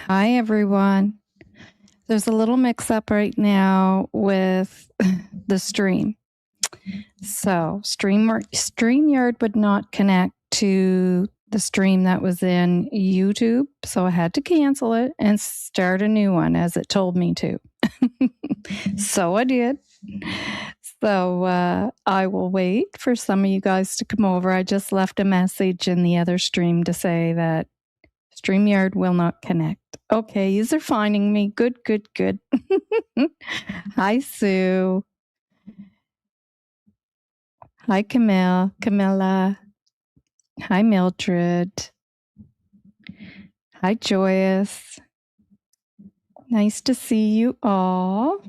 Hi, everyone. There's a little mix-up right now with the stream. So StreamYard would not connect to the stream that was in YouTube, so I had to cancel it and start a new one as it told me to. So I did. So I will wait for some of you guys to come over. I just left a message in the other stream to say that StreamYard will not connect. Okay, you're finding me. Good. Hi, Sue. Hi, Camilla. Hi, Mildred. Hi, Joyous. Nice to see you all.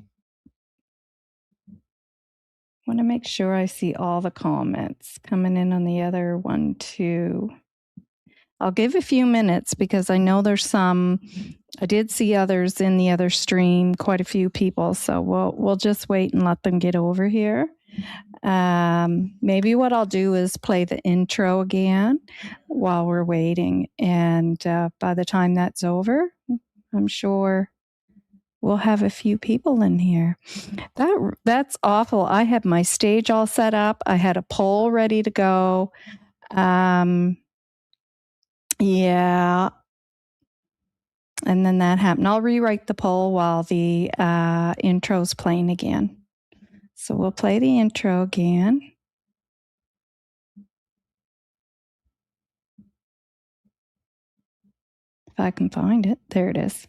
Want to make sure I see all the comments coming in on the other one, too. I'll give a few minutes because I know there's some. I did see others in the other stream, quite a few people. So we'll just wait and let them get over here. Maybe what I'll do is play the intro again while we're waiting. And by the time that's over, I'm sure we'll have a few people in here. That's awful. I have my stage all set up. I had a poll ready to go. Yeah. And then that happened. I'll rewrite the poll while the intro's playing again. So we'll play the intro again. If I can find it. There it is.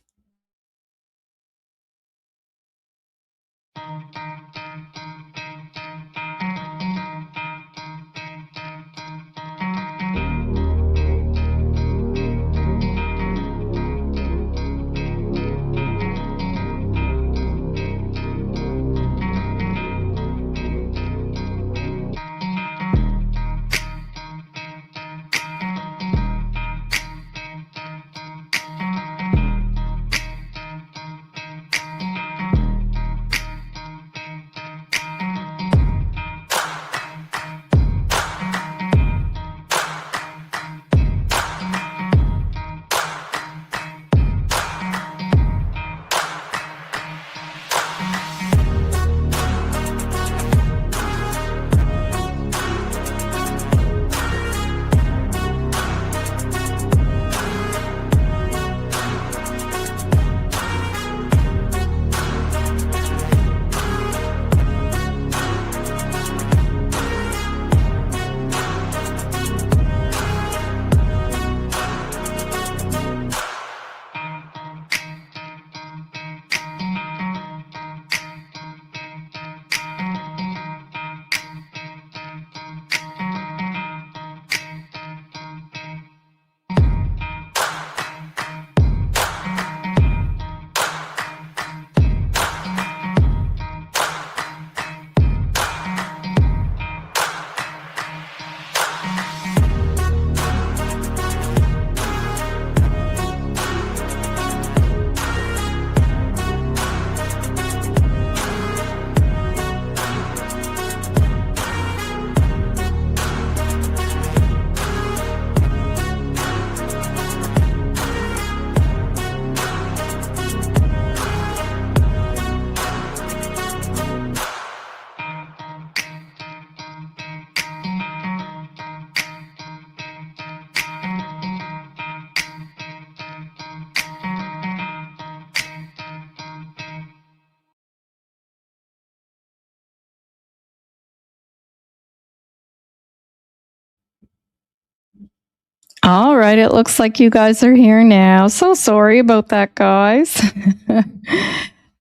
All right, it looks like you guys are here now. So sorry about that, guys.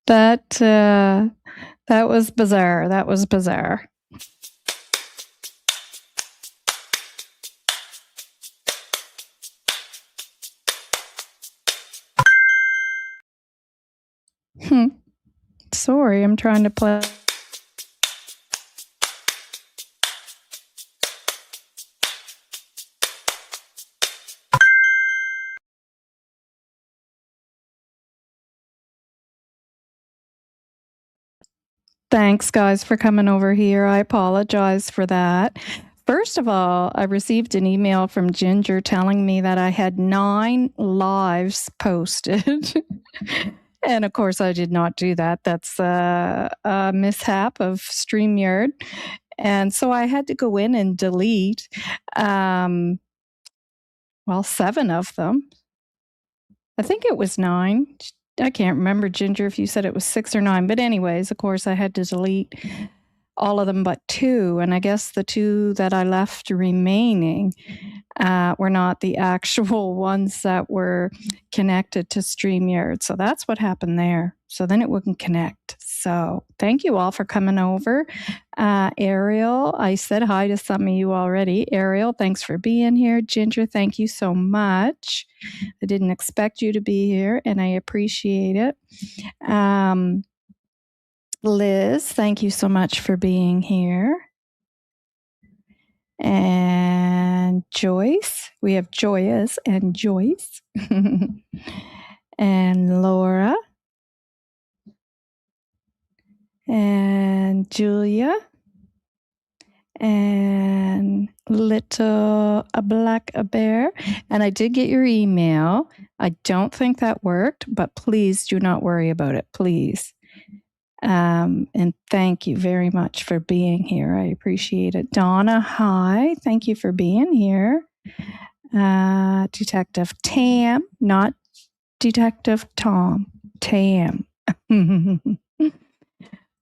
that was bizarre. That was bizarre. Sorry, I'm trying to play. Thanks, guys, for coming over here. I apologize for that. First of all, I received an email from Ginger telling me that I had 9 lives posted. And of course, I did not do that. That's a mishap of StreamYard. And so I had to go in and delete, 7 of them. I think it was 9. I can't remember, Ginger, if you said it was 6 or 9. But anyways, of course, I had to delete all of them but 2. And I guess the 2 that I left remaining were not the actual ones that were connected to StreamYard. So that's what happened there. So then it wouldn't connect. So thank you all for coming over. Ariel, I said hi to some of you already. Ariel, thanks for being here. Ginger, thank you so much. I didn't expect you to be here, and I appreciate it. Liz, thank you so much for being here. And Joyce, we have Joyous and Joyce. And Laura. And Julia. And little a black bear. And I did get your email. I don't think that worked, but please do not worry about it, please. And thank you very much for being here. I appreciate it. Donna, hi. Thank you for being here. Detective Tam, not Detective Tom. Tam.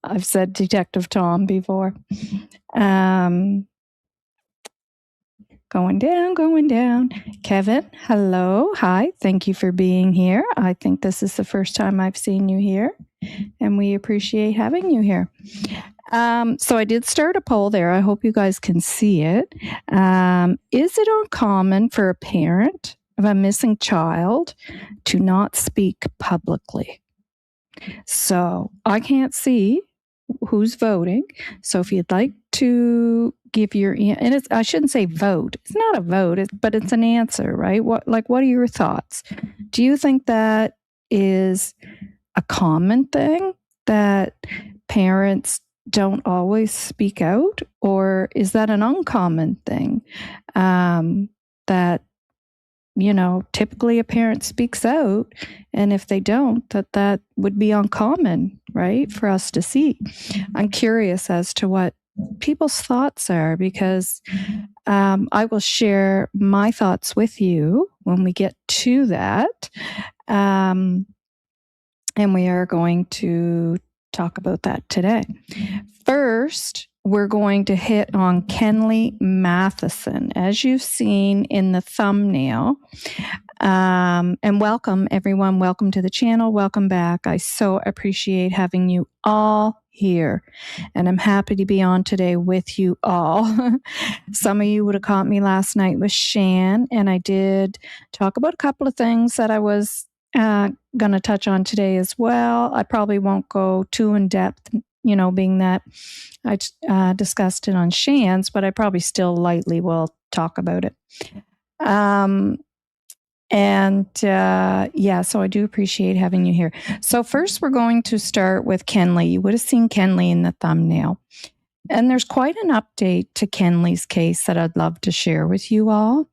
I've said Detective Tom before. Going down. Kevin, hello. Hi. Thank you for being here. I think this is the first time I've seen you here, and we appreciate having you here. So I did start a poll there. I hope you guys can see it. Is it uncommon for a parent of a missing child to not speak publicly? So I can't see who's voting. So if you'd like to give your, and I shouldn't say vote. It's not a vote, but it's an answer, right? What are your thoughts? Do you think that is a common thing that parents don't always speak out, or is that an uncommon thing that typically a parent speaks out, and if they don't, that would be uncommon, right, for us to see? I'm curious as to what people's thoughts are, because I will share my thoughts with you when we get to that. And we are going to talk about that today. First, we're going to hit on Kenley Matheson, as you've seen in the thumbnail. And welcome, everyone. Welcome to the channel. Welcome back. I so appreciate having you all here, and I'm happy to be on today with you all. Some of you would have caught me last night with Shan, and I did talk about a couple of things that I was going to touch on today as well. I probably won't go too in depth, being that I discussed it on Shan's, but I probably still lightly will talk about it. So I do appreciate having you here. So first, we're going to start with Kenley. You would have seen Kenley in the thumbnail. And there's quite an update to Kenley's case that I'd love to share with you all.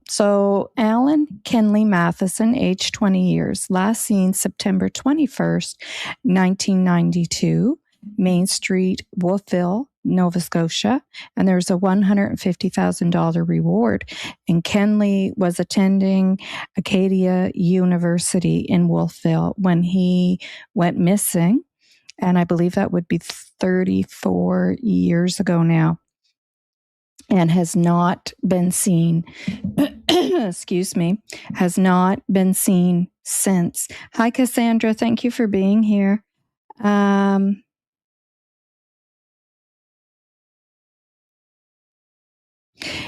So Alan Kenley Matheson, age 20 years, last seen September 21st, 1992, Main Street, Wolfville, Nova Scotia, and there's a $150,000 reward. And Kenley was attending Acadia University in Wolfville when he went missing. And I believe that would be 34 years ago now. and has not been seen, excuse me, has not been seen since. Hi, Cassandra. Thank you for being here.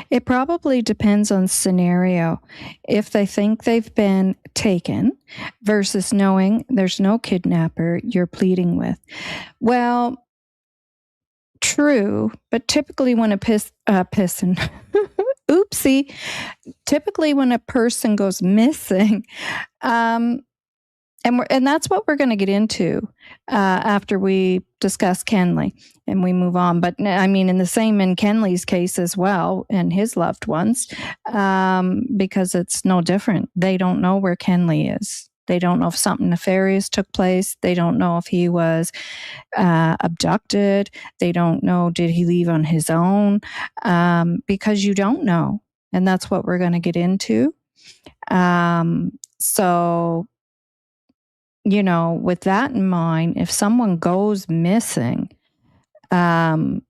It probably depends on scenario. If they think they've been taken versus knowing there's no kidnapper you're pleading with. Well, true, but typically when oopsie, typically when a person goes missing, and that's what we're going to get into after we discuss Kenley and we move on. But I mean, in Kenley's case as well, and his loved ones, because it's no different. They don't know where Kenley is. They don't know if something nefarious took place. They don't know if he was abducted. They don't know, did he leave on his own? Because you don't know. And that's what we're going to get into. So, with that in mind, if someone goes missing, and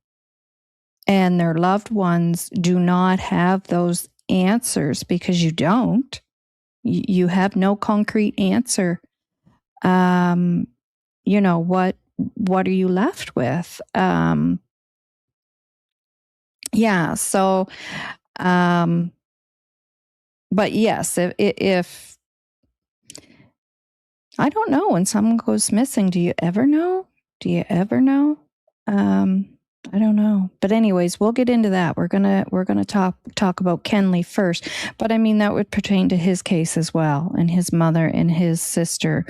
their loved ones do not have those answers because you don't, you have no concrete answer. What are you left with? Yeah. So, but yes, if I don't know, when someone goes missing, do you ever know? I don't know. But anyways, we'll get into that. We're gonna talk about Kenley first. But I mean, that would pertain to his case as well, and his mother and his sister,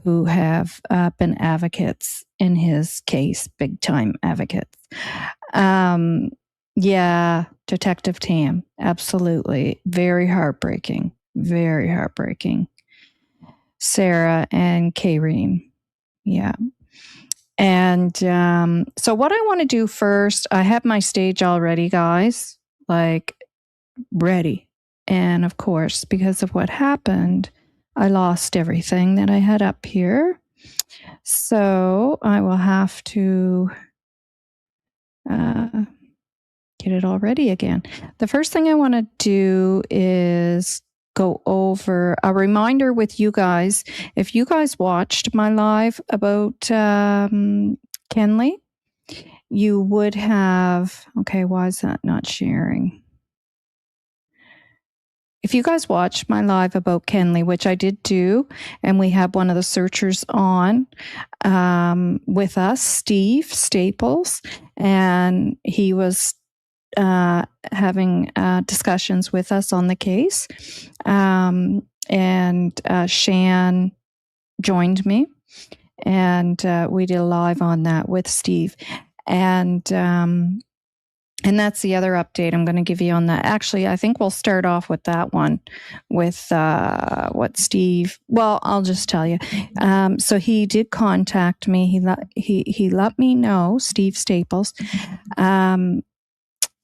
who have been advocates in his case, big time advocates. Yeah, Detective Tam, absolutely, very heartbreaking, very heartbreaking. Sarah and Kareem. Yeah. And so what I want to do first, I have my stage already, guys, like ready. And of course, because of what happened, I lost everything that I had up here. So I will have to get it all ready again. The first thing I want to do is go over a reminder with you guys. If you guys watched my live about Kenley, you would have, okay, why is that not sharing? If you guys watched my live about Kenley, which I did do, and we have one of the searchers on with us, Steve Staples, and he was having discussions with us on the case. And Shan joined me, and we did a live on that with Steve. And that's the other update I'm going to give you on that. Actually, I think we'll start off with that one, with what Steve. Well, I'll just tell you. So he did contact me. He let me know, Steve Staples,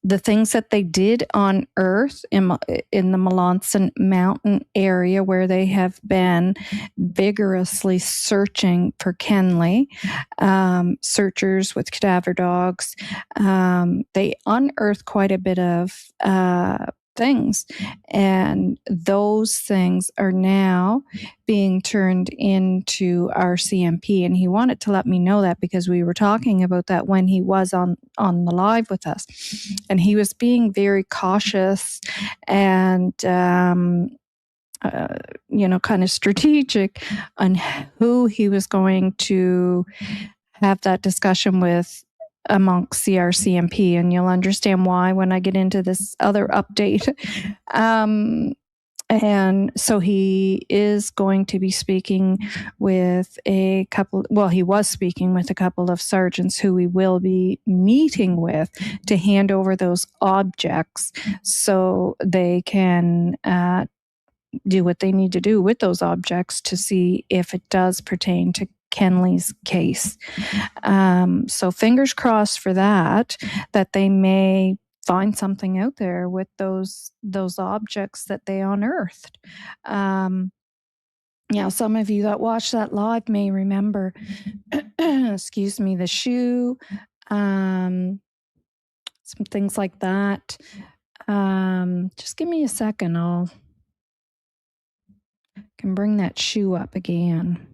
the things that they did unearth in the Melanson Mountain area, where they have been vigorously searching for Kenley, searchers with cadaver dogs. They unearthed quite a bit of things, and those things are now being turned into RCMP. And he wanted to let me know that, because we were talking about that when he was on the live with us, and he was being very cautious and kind of strategic on who he was going to have that discussion with amongst the RCMP, and you'll understand why when I get into this other update. And so he is going to be speaking with he was speaking with a couple of sergeants who we will be meeting with to hand over those objects so they can do what they need to do with those objects to see if it does pertain to Kenley's case. So fingers crossed for that they may find something out there with those objects that they unearthed. Some of you that watched that live may remember, excuse me, the shoe, some things like that. Just give me a second. Can bring that shoe up again.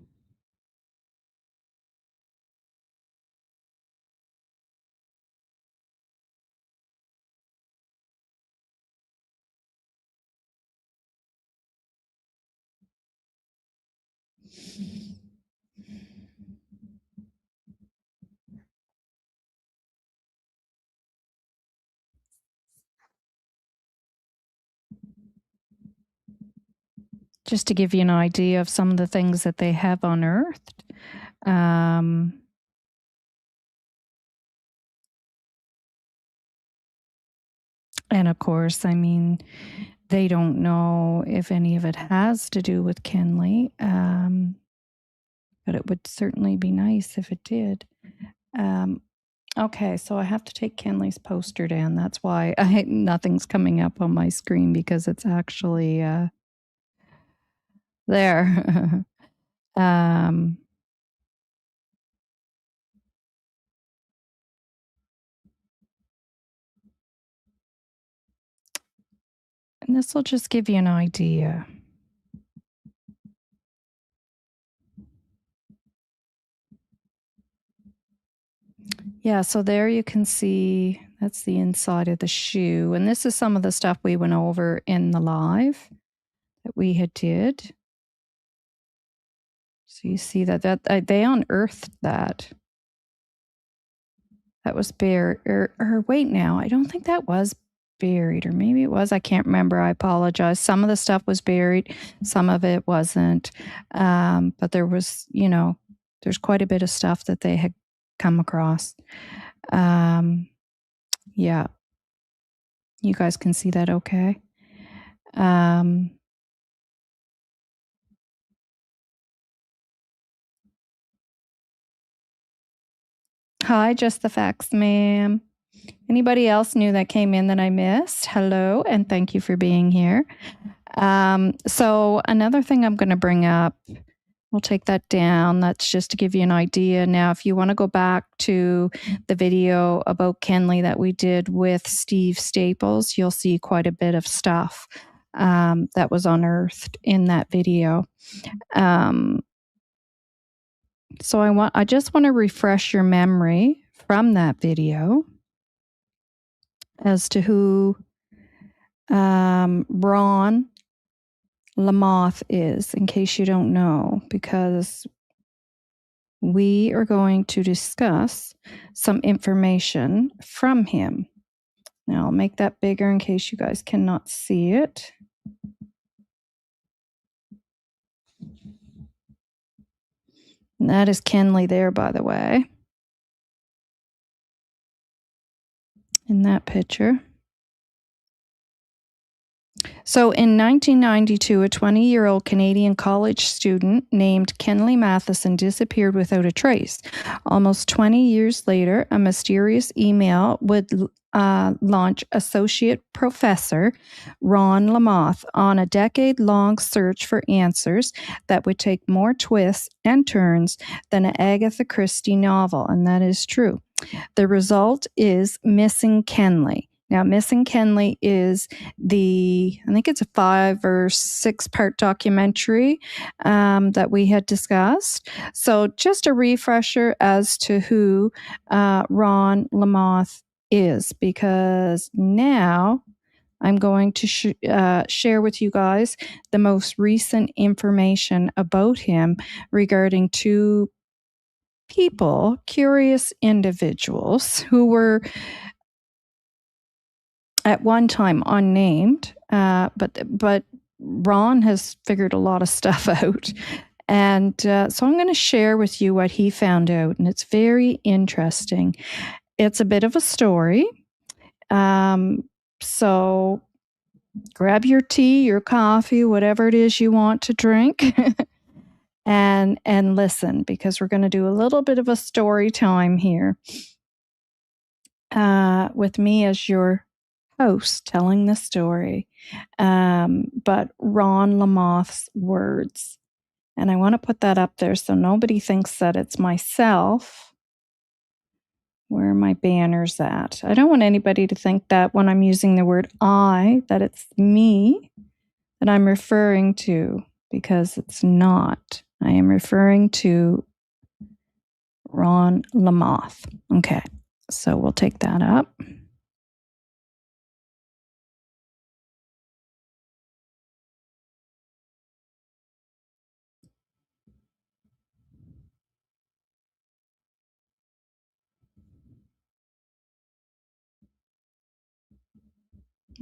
Just to give you an idea of some of the things that they have unearthed. And of course, I mean, they don't know if any of it has to do with Kenley, but it would certainly be nice if it did. Okay, so I have to take Kenley's poster down. That's why nothing's coming up on my screen, because it's actually there. And this will just give you an idea. Yeah, so there you can see that's the inside of the shoe. And this is some of the stuff we went over in the live that we had did. So you see that they unearthed that. That was buried. Or wait now, I don't think that was buried, or maybe it was. I can't remember. I apologize. Some of the stuff was buried, some of it wasn't. But there was, there's quite a bit of stuff that they had come across. Yeah. You guys can see that okay? Hi, just the facts, ma'am. Anybody else new that came in that I missed? Hello, and thank you for being here. So another thing I'm going to bring up, we'll take that down. That's just to give you an idea. Now, if you want to go back to the video about Kenley that we did with Steve Staples, you'll see quite a bit of stuff that was unearthed in that video. So I just want to refresh your memory from that video as to who Ron Lamothe is, in case you don't know, because we are going to discuss some information from him. Now, I'll make that bigger in case you guys cannot see it. And that is Kenley there, by the way, in that picture. So in 1992, a 20-year-old Canadian college student named Kenley Matheson disappeared without a trace. Almost 20 years later, a mysterious email would launch Associate Professor Ron Lamothe on a decade-long search for answers that would take more twists and turns than an Agatha Christie novel, and that is true. The result is Missing Kenley. Now, Missing Kenley is I think it's a 5 or 6 part documentary that we had discussed. So just a refresher as to who Ron Lamothe is, because now I'm going to share with you guys the most recent information about him regarding 2 people, curious individuals who were at one time unnamed, but Ron has figured a lot of stuff out. And so I'm going to share with you what he found out, and it's very interesting. It's a bit of a story. So grab your tea, your coffee, whatever it is you want to drink, and listen, because we're going to do a little bit of a story time here with me as your host telling the story, but Ron Lamothe's words. And I want to put that up there so nobody thinks that it's myself Where are my banners at? I don't want anybody to think that when I'm using the word I, that it's me that I'm referring to, because it's not. I am referring to Ron Lamothe. Okay, so we'll take that up.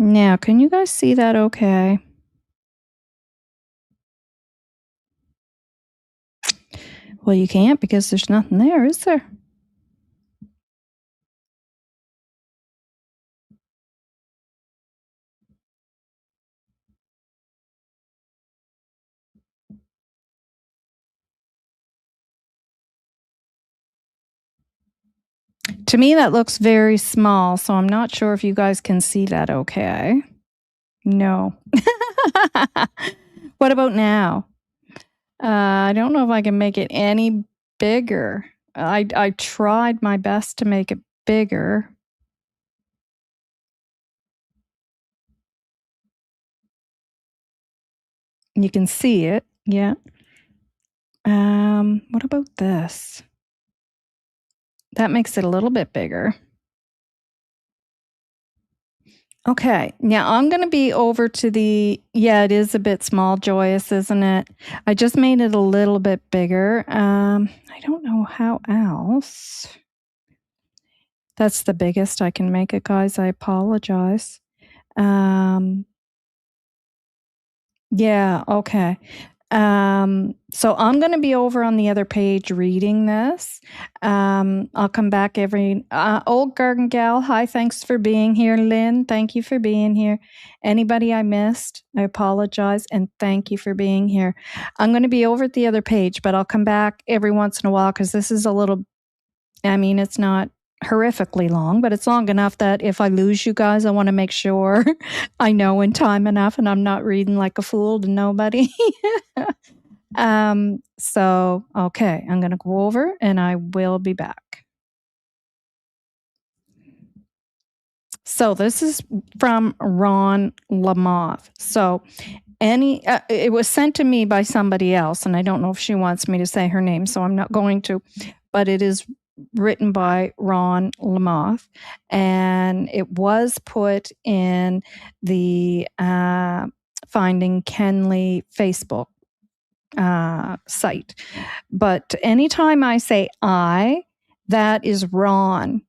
Now, can you guys see that okay? Well, you can't because there's nothing there, is there? To me, that looks very small, so I'm not sure if you guys can see that okay. No. What about now? I don't know if I can make it any bigger. I tried my best to make it bigger. You can see it, yeah. What about this? That makes it a little bit bigger. Okay, now I'm going to be over to the, yeah, it is a bit small, Joyous, isn't it? I just made it a little bit bigger. I don't know how else. That's the biggest I can make it, guys. I apologize. Yeah, okay. So I'm going to be over on the other page reading this. I'll come back every old garden gal. Hi, thanks for being here, Lynn. Thank you for being here. Anybody I missed, I apologize, and thank you for being here. I'm going to be over at the other page, but I'll come back every once in a while because this is a little. I mean, it's not horrifically long, but it's long enough that if I lose you guys, I want to make sure I know in time enough and I'm not reading like a fool to nobody. So, okay, I'm going to go over and I will be back. So this is from Ron Lamothe. So it was sent to me by somebody else, and I don't know if she wants me to say her name, so I'm not going to, but it is written by Ron Lamothe, and it was put in the Finding Kenley Facebook site. But anytime I say I, that is Ron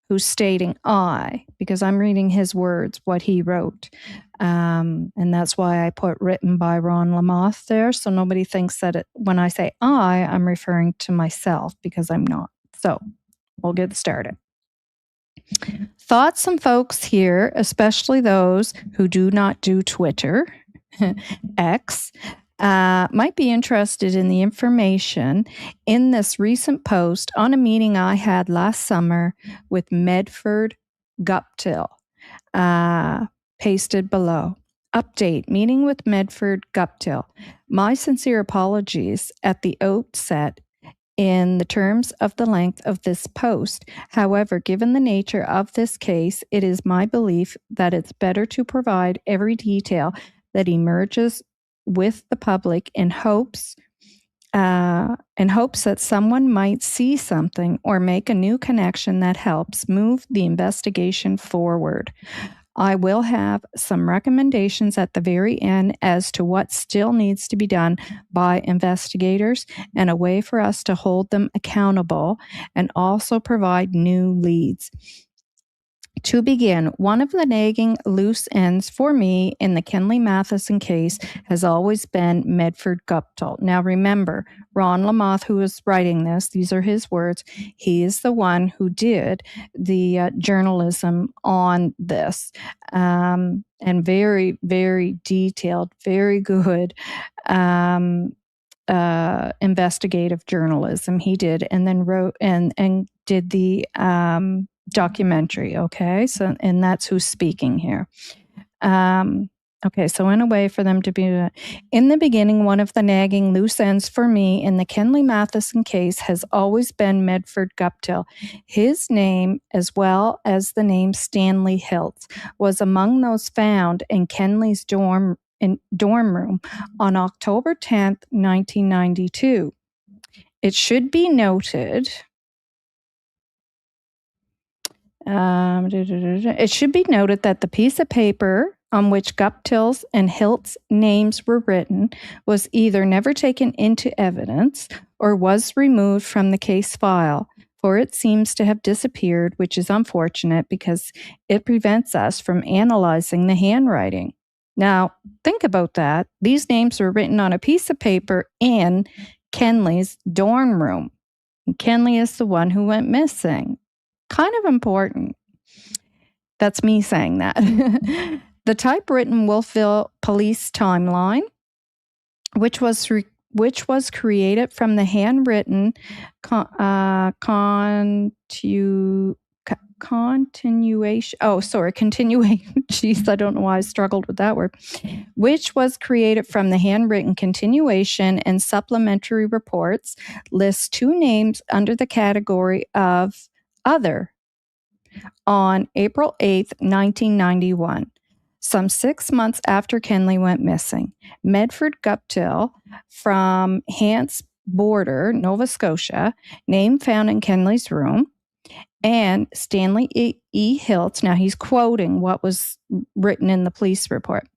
who's stating I, because I'm reading his words, what he wrote. And that's why I put written by Ron Lamothe there, so nobody thinks that when I say I'm referring to myself, because I'm not. So we'll get started. Thought some folks here, especially those who do not do Twitter, X, might be interested in the information in this recent post on a meeting I had last summer with Medford Guptill, pasted below. Update, meeting with Medford Guptill. My sincere apologies at the outset in the terms of the length of this post. However, given the nature of this case, it is my belief that it's better to provide every detail that emerges with the public in hopes that someone might see something or make a new connection that helps move the investigation forward. I will have some recommendations at the very end as to what still needs to be done by investigators and a way for us to hold them accountable and also provide new leads. To begin, one of the nagging loose ends for me in the Kenley Matheson case has always been Medford Guptill. Now remember, Ron Lamothe, who is writing this, these are his words, he is the one who did the journalism on this. And very, very detailed, very good investigative journalism he did, and then wrote and did the documentary. Okay, so and that's who's speaking here. Okay, so in a way for them to be... In the beginning, one of the nagging loose ends for me in the Kenley Matheson case has always been Medford Guptill. His name, as well as the name Stanley Hiltz, was among those found in Kenley's dorm room on October 10th, 1992. It should be noted... it should be noted that the piece of paper on which Guptill's and Hilt's names were written was either never taken into evidence or was removed from the case file, for it seems to have disappeared, which is unfortunate because it prevents us from analyzing the handwriting. Now, think about that. These names were written on a piece of paper in Kenley's dorm room. And Kenley is the one who went missing. Kind of important. That's me saying that. The typewritten Wolfville police timeline, which was created from the handwritten continuation. Jeez, I don't know why I struggled with that word. Which was created from the handwritten continuation and supplementary reports, lists two names under the category of other on April 8th, 1991, some 6 months after Kenley went missing. Medford Guptill from Hants Border, Nova Scotia, name found in Kenley's room, and Stanley E. Hiltz. Now he's quoting what was written in the police report.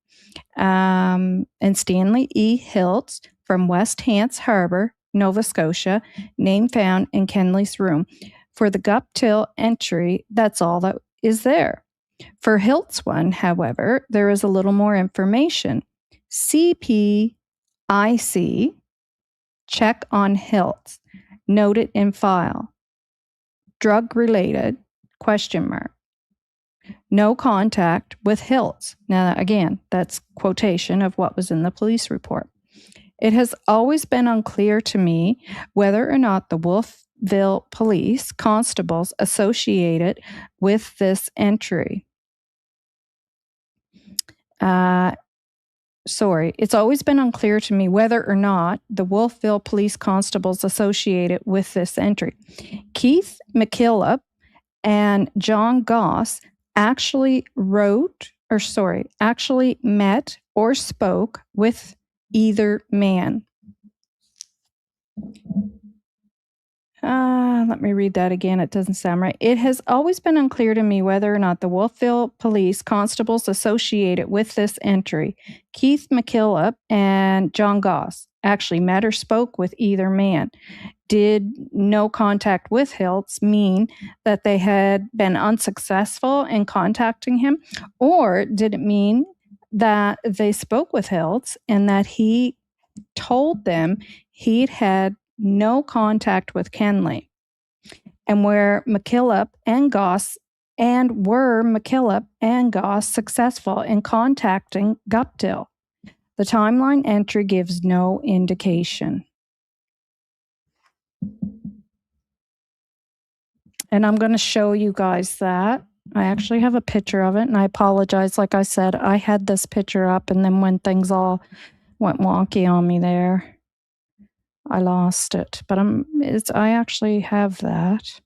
And Stanley E. Hiltz from West Hants Harbor, Nova Scotia, name found in Kenley's room. For the Guptill entry, that's all that is there. For Hiltz one, however, there is a little more information. CPIC, check on Hiltz, noted in file. Drug-related, ? No contact with Hiltz. Now, again, that's quotation of what was in the police report. It has always been unclear to me whether or not the WOLFVILLE police constables associated with this entry. It's always been unclear to me whether or not the WOLFVILLE police constables associated with this entry. Keith McKillop and John Goss actually met or spoke with either man. Let me read that again. It doesn't sound right. It has always been unclear to me whether or not the WOLFVILLE police constables associated with this entry, Keith McKillop and John Goss, actually met or spoke with either man. Did no contact with Hiltz mean that they had been unsuccessful in contacting him? Or did it mean that they spoke with Hiltz and that he told them he'd had no contact with Kenley? And were McKillop and Goss successful in contacting Guptill? The timeline entry gives no indication. And I'm going to show you guys that. I actually have a picture of it, and I apologize. Like I said, I had this picture up, and then when things all went wonky on me there, I lost it. But I actually have that.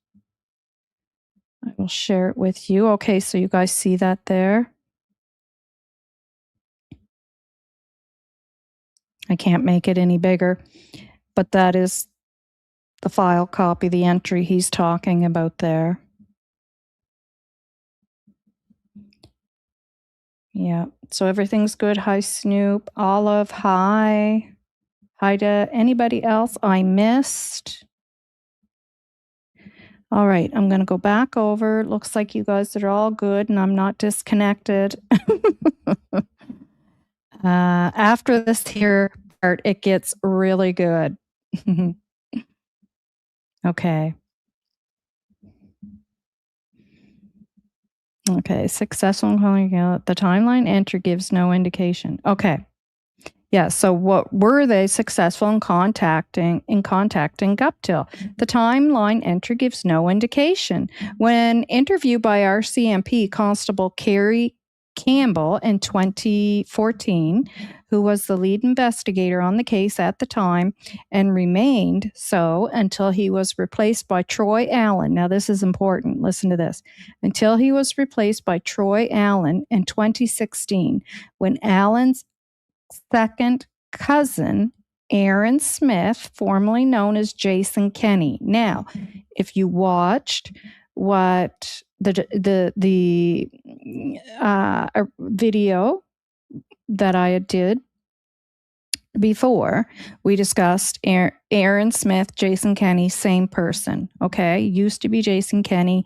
I will share it with you. Okay, so you guys see that there? I can't make it any bigger, but that is the file copy, the entry he's talking about there. Yeah, so everything's good. Hi, Snoop. Olive, hi. Hi to anybody else I missed. All right, I'm going to go back over. Looks like you guys are all good and I'm not disconnected. After this here part, it gets really good. Okay. Okay, successful in calling out. The timeline entry gives no indication. Okay. Yeah, so what were they successful in contacting Guptill? The timeline entry gives no indication. When interviewed by RCMP Constable Carrie Campbell in 2014, who was the lead investigator on the case at the time and remained so until he was replaced by Troy Allen. Now, this is important. Listen to this. Until he was replaced by Troy Allen in 2016, when Allen's second cousin, Aaron Smith, formerly known as Jason Kenney. Now, if you watched what the video that I did before, we discussed Aaron Smith, Jason Kenney, same person. Okay, used to be Jason Kenney,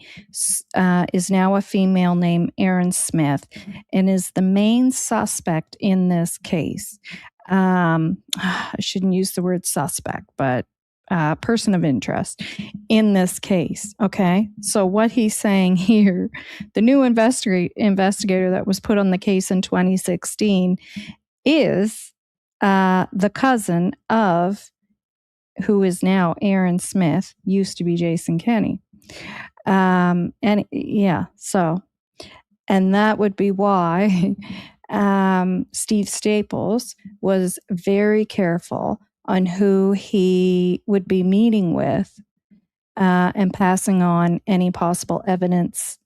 is now a female named Aaron Smith, and is the main suspect in this case. I shouldn't use the word suspect, but person of interest in this case. Okay, so what he's saying here, the new investigator that was put on the case in 2016 is the cousin of who is now Aaron Smith, used to be Jason Kenney. And that would be why Steve Staples was very careful on who he would be meeting with and passing on any possible evidence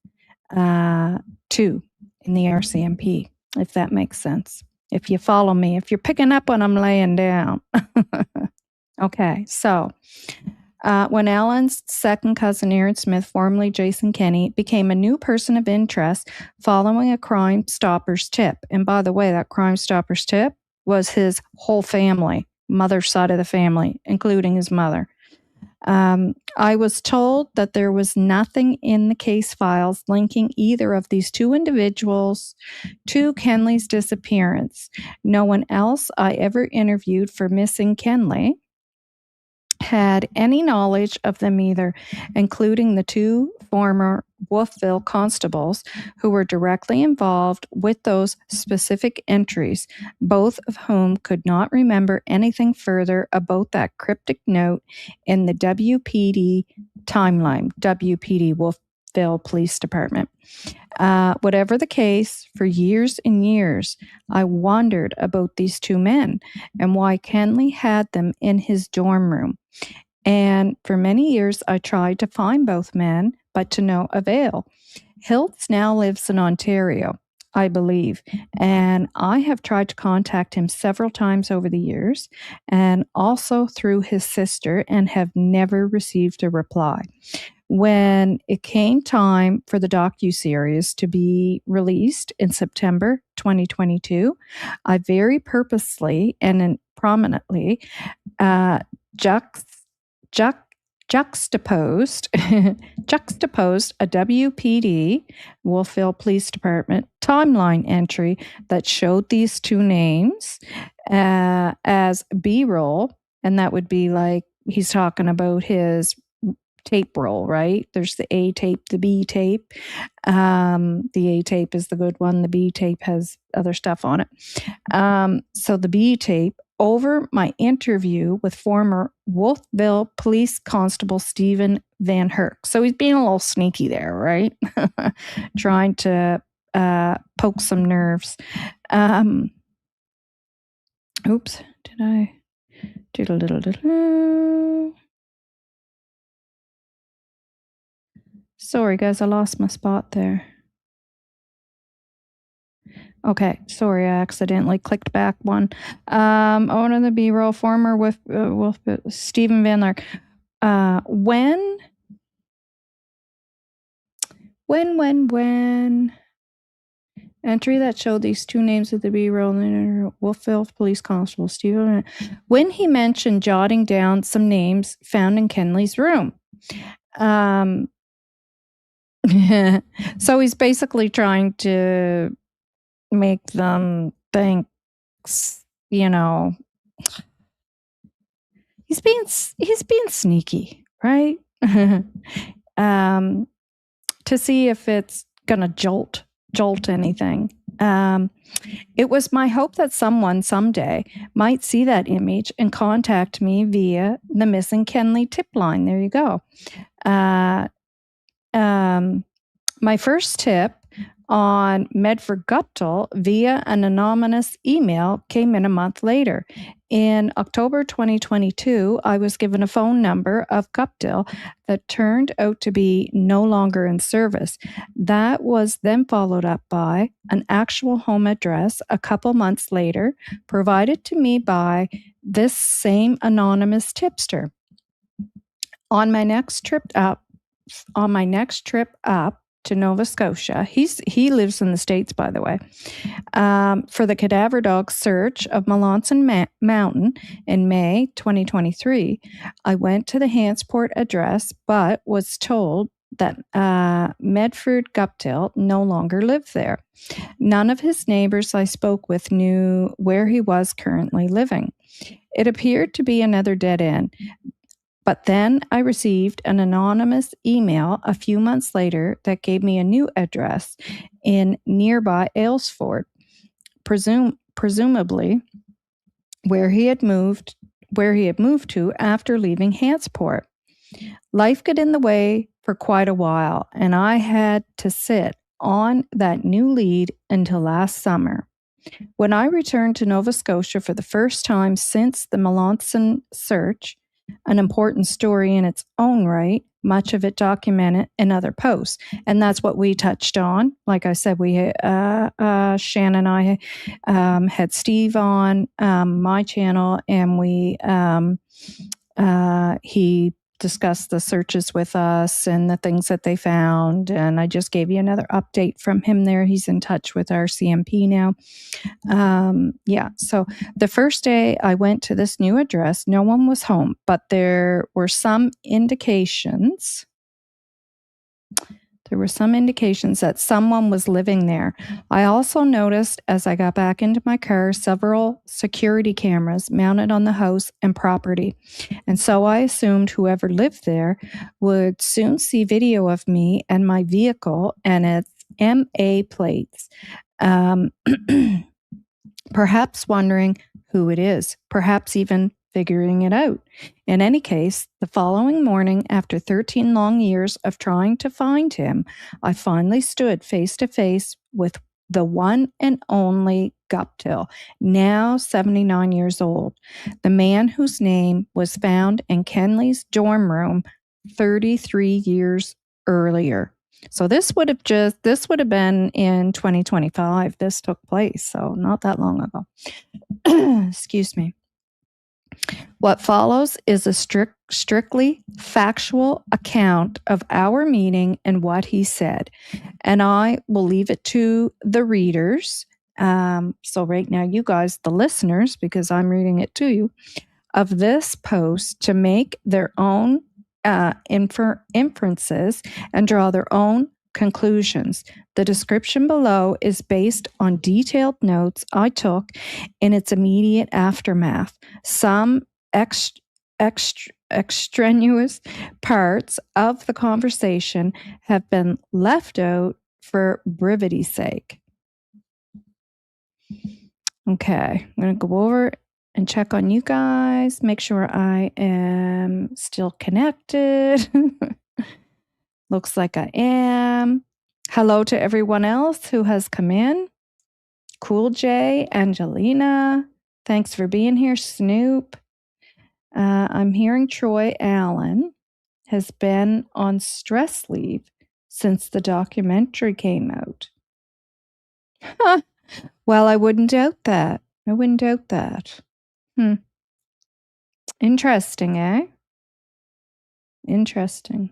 to in the RCMP, if that makes sense. If you follow me, if you're picking up when I'm laying down. Okay, so when Allen's second cousin, Aaron Smith, formerly Jason Kenney, became a new person of interest following a Crime Stoppers tip. And by the way, that Crime Stoppers tip was his whole family, mother's side of the family, including his mother. I was told that there was nothing in the case files linking either of these two individuals to Kenley's disappearance. No one else I ever interviewed for missing Kenley had any knowledge of them either, including the two former Wolfville constables who were directly involved with those specific entries, both of whom could not remember anything further about that cryptic note in the WPD timeline, WPD Wolfville Police Department. Whatever the case, for years and years, I wondered about these two men and why Kenley had them in his dorm room. And for many years, I tried to find both men, but to no avail. Hiltz now lives in Ontario, I believe, and I have tried to contact him several times over the years, and also through his sister, and have never received a reply. When it came time for the docuseries to be released in September 2022, I very purposely and prominently juxtaposed a WPD, Wolfville Police Department, timeline entry that showed these two names as B-roll, and that would be like he's talking about his tape roll, right? There's the A tape, the B tape. The A tape is the good one. The B tape has other stuff on it. So the B tape over my interview with former Wolfville Police Constable Stephen Van Herk. So he's being a little sneaky there, right? Trying to poke some nerves. Oops, did I? Sorry, guys, I lost my spot there. Okay, sorry, I accidentally clicked back one. Owner the B-roll, former with Stephen Van Herk. When entry that showed these two names of the B-roll, Wolfville Police Constable Stephen. When he mentioned jotting down some names found in Kenley's room. So he's basically trying to make them think, you know, he's being sneaky, right? To see if it's gonna jolt anything. It was my hope that someone someday might see that image and contact me via the missing Kenley tip line. There you go. My first tip on Medford-Guptill via an anonymous email came in a month later. In October 2022, I was given a phone number of Guptill that turned out to be no longer in service. That was then followed up by an actual home address a couple months later, provided to me by this same anonymous tipster. On my next trip up to Nova Scotia, he lives in the States, by the way, for the cadaver dog search of Melanson Mountain in May 2023, I went to the Hantsport address, but was told that Medford-Guptill no longer lived there. None of his neighbors I spoke with knew where he was currently living. It appeared to be another dead end. But then I received an anonymous email a few months later that gave me a new address in nearby Aylesford, presumably where he had moved to after leaving Hantsport. Life got in the way for quite a while, and I had to sit on that new lead until last summer. When I returned to Nova Scotia for the first time since the Melanson search, an important story in its own right, much of it documented in other posts. And that's what we touched on. Like I said, Shan and I had Steve on my channel, and he discussed the searches with us and the things that they found. And I just gave you another update from him there. He's in touch with our CMP now. So the first day I went to this new address, no one was home, but there were some indications that someone was living there. I also noticed as I got back into my car several security cameras mounted on the house and property. And so I assumed whoever lived there would soon see video of me and my vehicle and its MA plates. Perhaps wondering who it is, perhaps even figuring it out. In any case, the following morning, after 13 long years of trying to find him, I finally stood face to face with the one and only Guptill, now 79 years old, the man whose name was found in Kenley's dorm room 33 years earlier. So this would have been in 2025. This took place, so not that long ago. Excuse me. What follows is a strictly factual account of our meeting and what he said, and I will leave it to the readers. So right now, you guys, the listeners, because I'm reading it to you, of this post to make their own inferences and draw their own conclusions. The description below is based on detailed notes I took in its immediate aftermath. Some extraneous parts of the conversation have been left out for brevity's sake. Okay, I'm going to go over and check on you guys, make sure I am still connected. Looks like I am. Hello to everyone else who has come in. Cool J, Angelina, thanks for being here. Snoop. I'm hearing Troy Allen has been on stress leave since the documentary came out. Well, I wouldn't doubt that. Interesting, eh? Interesting.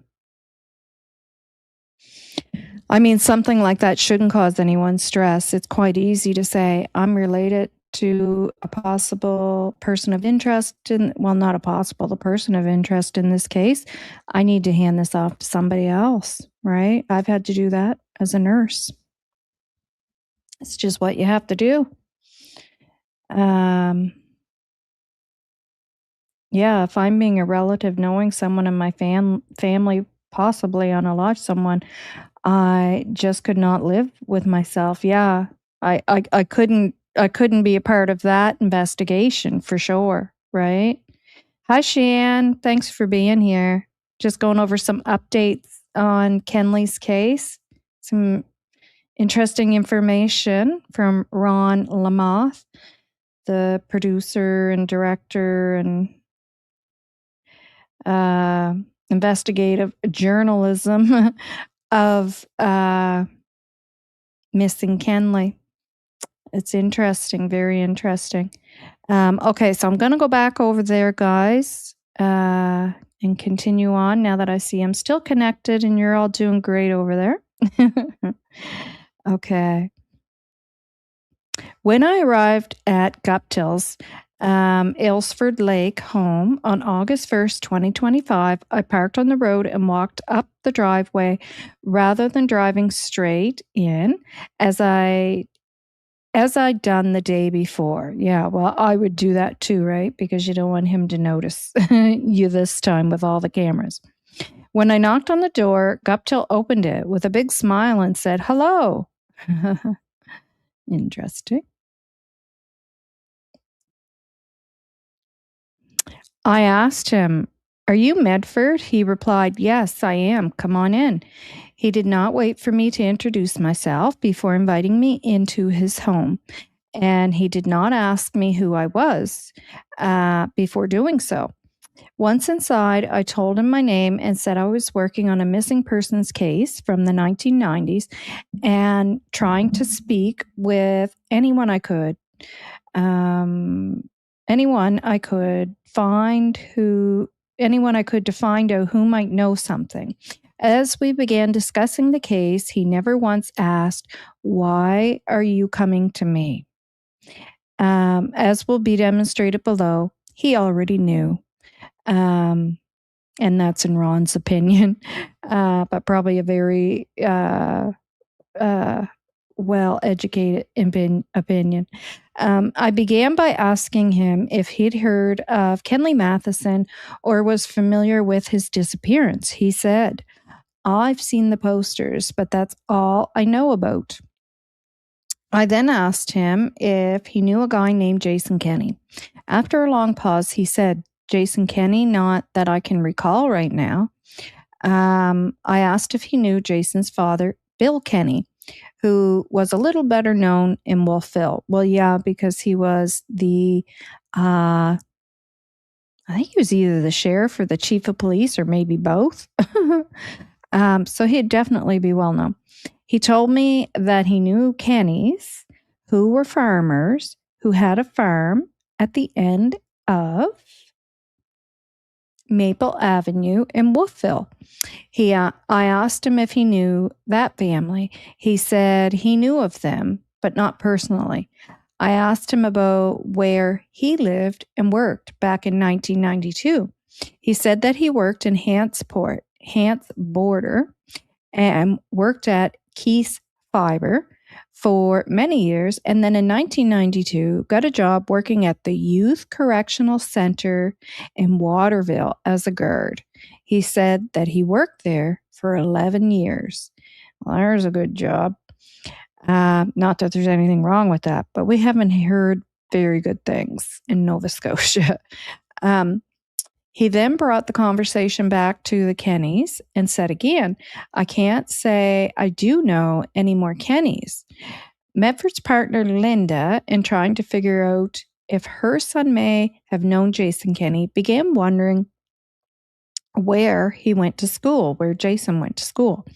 I mean, something like that shouldn't cause anyone stress. It's quite easy to say, I'm related to a possible person of interest. The person of interest in this case. I need to hand this off to somebody else, right? I've had to do that as a nurse. It's just what you have to do. If I'm being a relative, knowing someone in my family, possibly unalive someone, I just could not live with myself. Yeah, I couldn't be a part of that investigation for sure, right? Hi, Shan. Thanks for being here. Just going over some updates on Kenley's case. Some interesting information from Ron Lamothe, the producer and director and investigative journalism of missing Kenley. It's interesting, very interesting. Okay, so I'm going to go back over there, guys, and continue on now that I see I'm still connected and you're all doing great over there. Okay. When I arrived at Guptill's Aylesford Lake home on August 1st, 2025, I parked on the road and walked up the driveway rather than driving straight in as I'd done the day before. Yeah, well, I would do that too, right? Because you don't want him to notice you this time with all the cameras. When I knocked on the door, Guptill opened it with a big smile and said, "Hello." Interesting. I asked him, "Are you Medford?" He replied, "Yes, I am. Come on in." He did not wait for me to introduce myself before inviting me into his home, and he did not ask me who I was before doing so. Once inside, I told him my name and said I was working on a missing persons case from the 1990s and trying to speak with anyone I could. Anyone I could to find out who might know something. As we began discussing the case, he never once asked, "Why are you coming to me?" As will be demonstrated below, he already knew. And that's in Ron's opinion, but probably a very well-educated opinion. I began by asking him if he'd heard of Kenley Matheson or was familiar with his disappearance. He said, "I've seen the posters, but that's all I know about." I then asked him if he knew a guy named Jason Kenney. After a long pause, he said, "Jason Kenney, not that I can recall right now." I asked if he knew Jason's father, Bill Kenney, who was a little better known in WOLFVILLE. Well, yeah, because he was I think he was either the sheriff or the chief of police or maybe both. So he'd definitely be well known. He told me that he knew Kenneys, who were farmers who had a farm at the end of Maple Avenue in Wolfville. I asked him if he knew that family. He said he knew of them, but not personally. I asked him about where he lived and worked back in 1992. He said that he worked in Hants Border, and worked at Keith's Fiber for many years, and then in 1992 got a job working at the Youth Correctional Center in Waterville as a guard. He said that he worked there for 11 years. Well, there's a good job. Not that there's anything wrong with that, but we haven't heard very good things in Nova Scotia. He then brought the conversation back to the Kenneys and said again, "I can't say I do know any more Kenneys." Medford's partner, Linda, in trying to figure out if her son may have known Jason Kenney, began wondering where Jason went to school.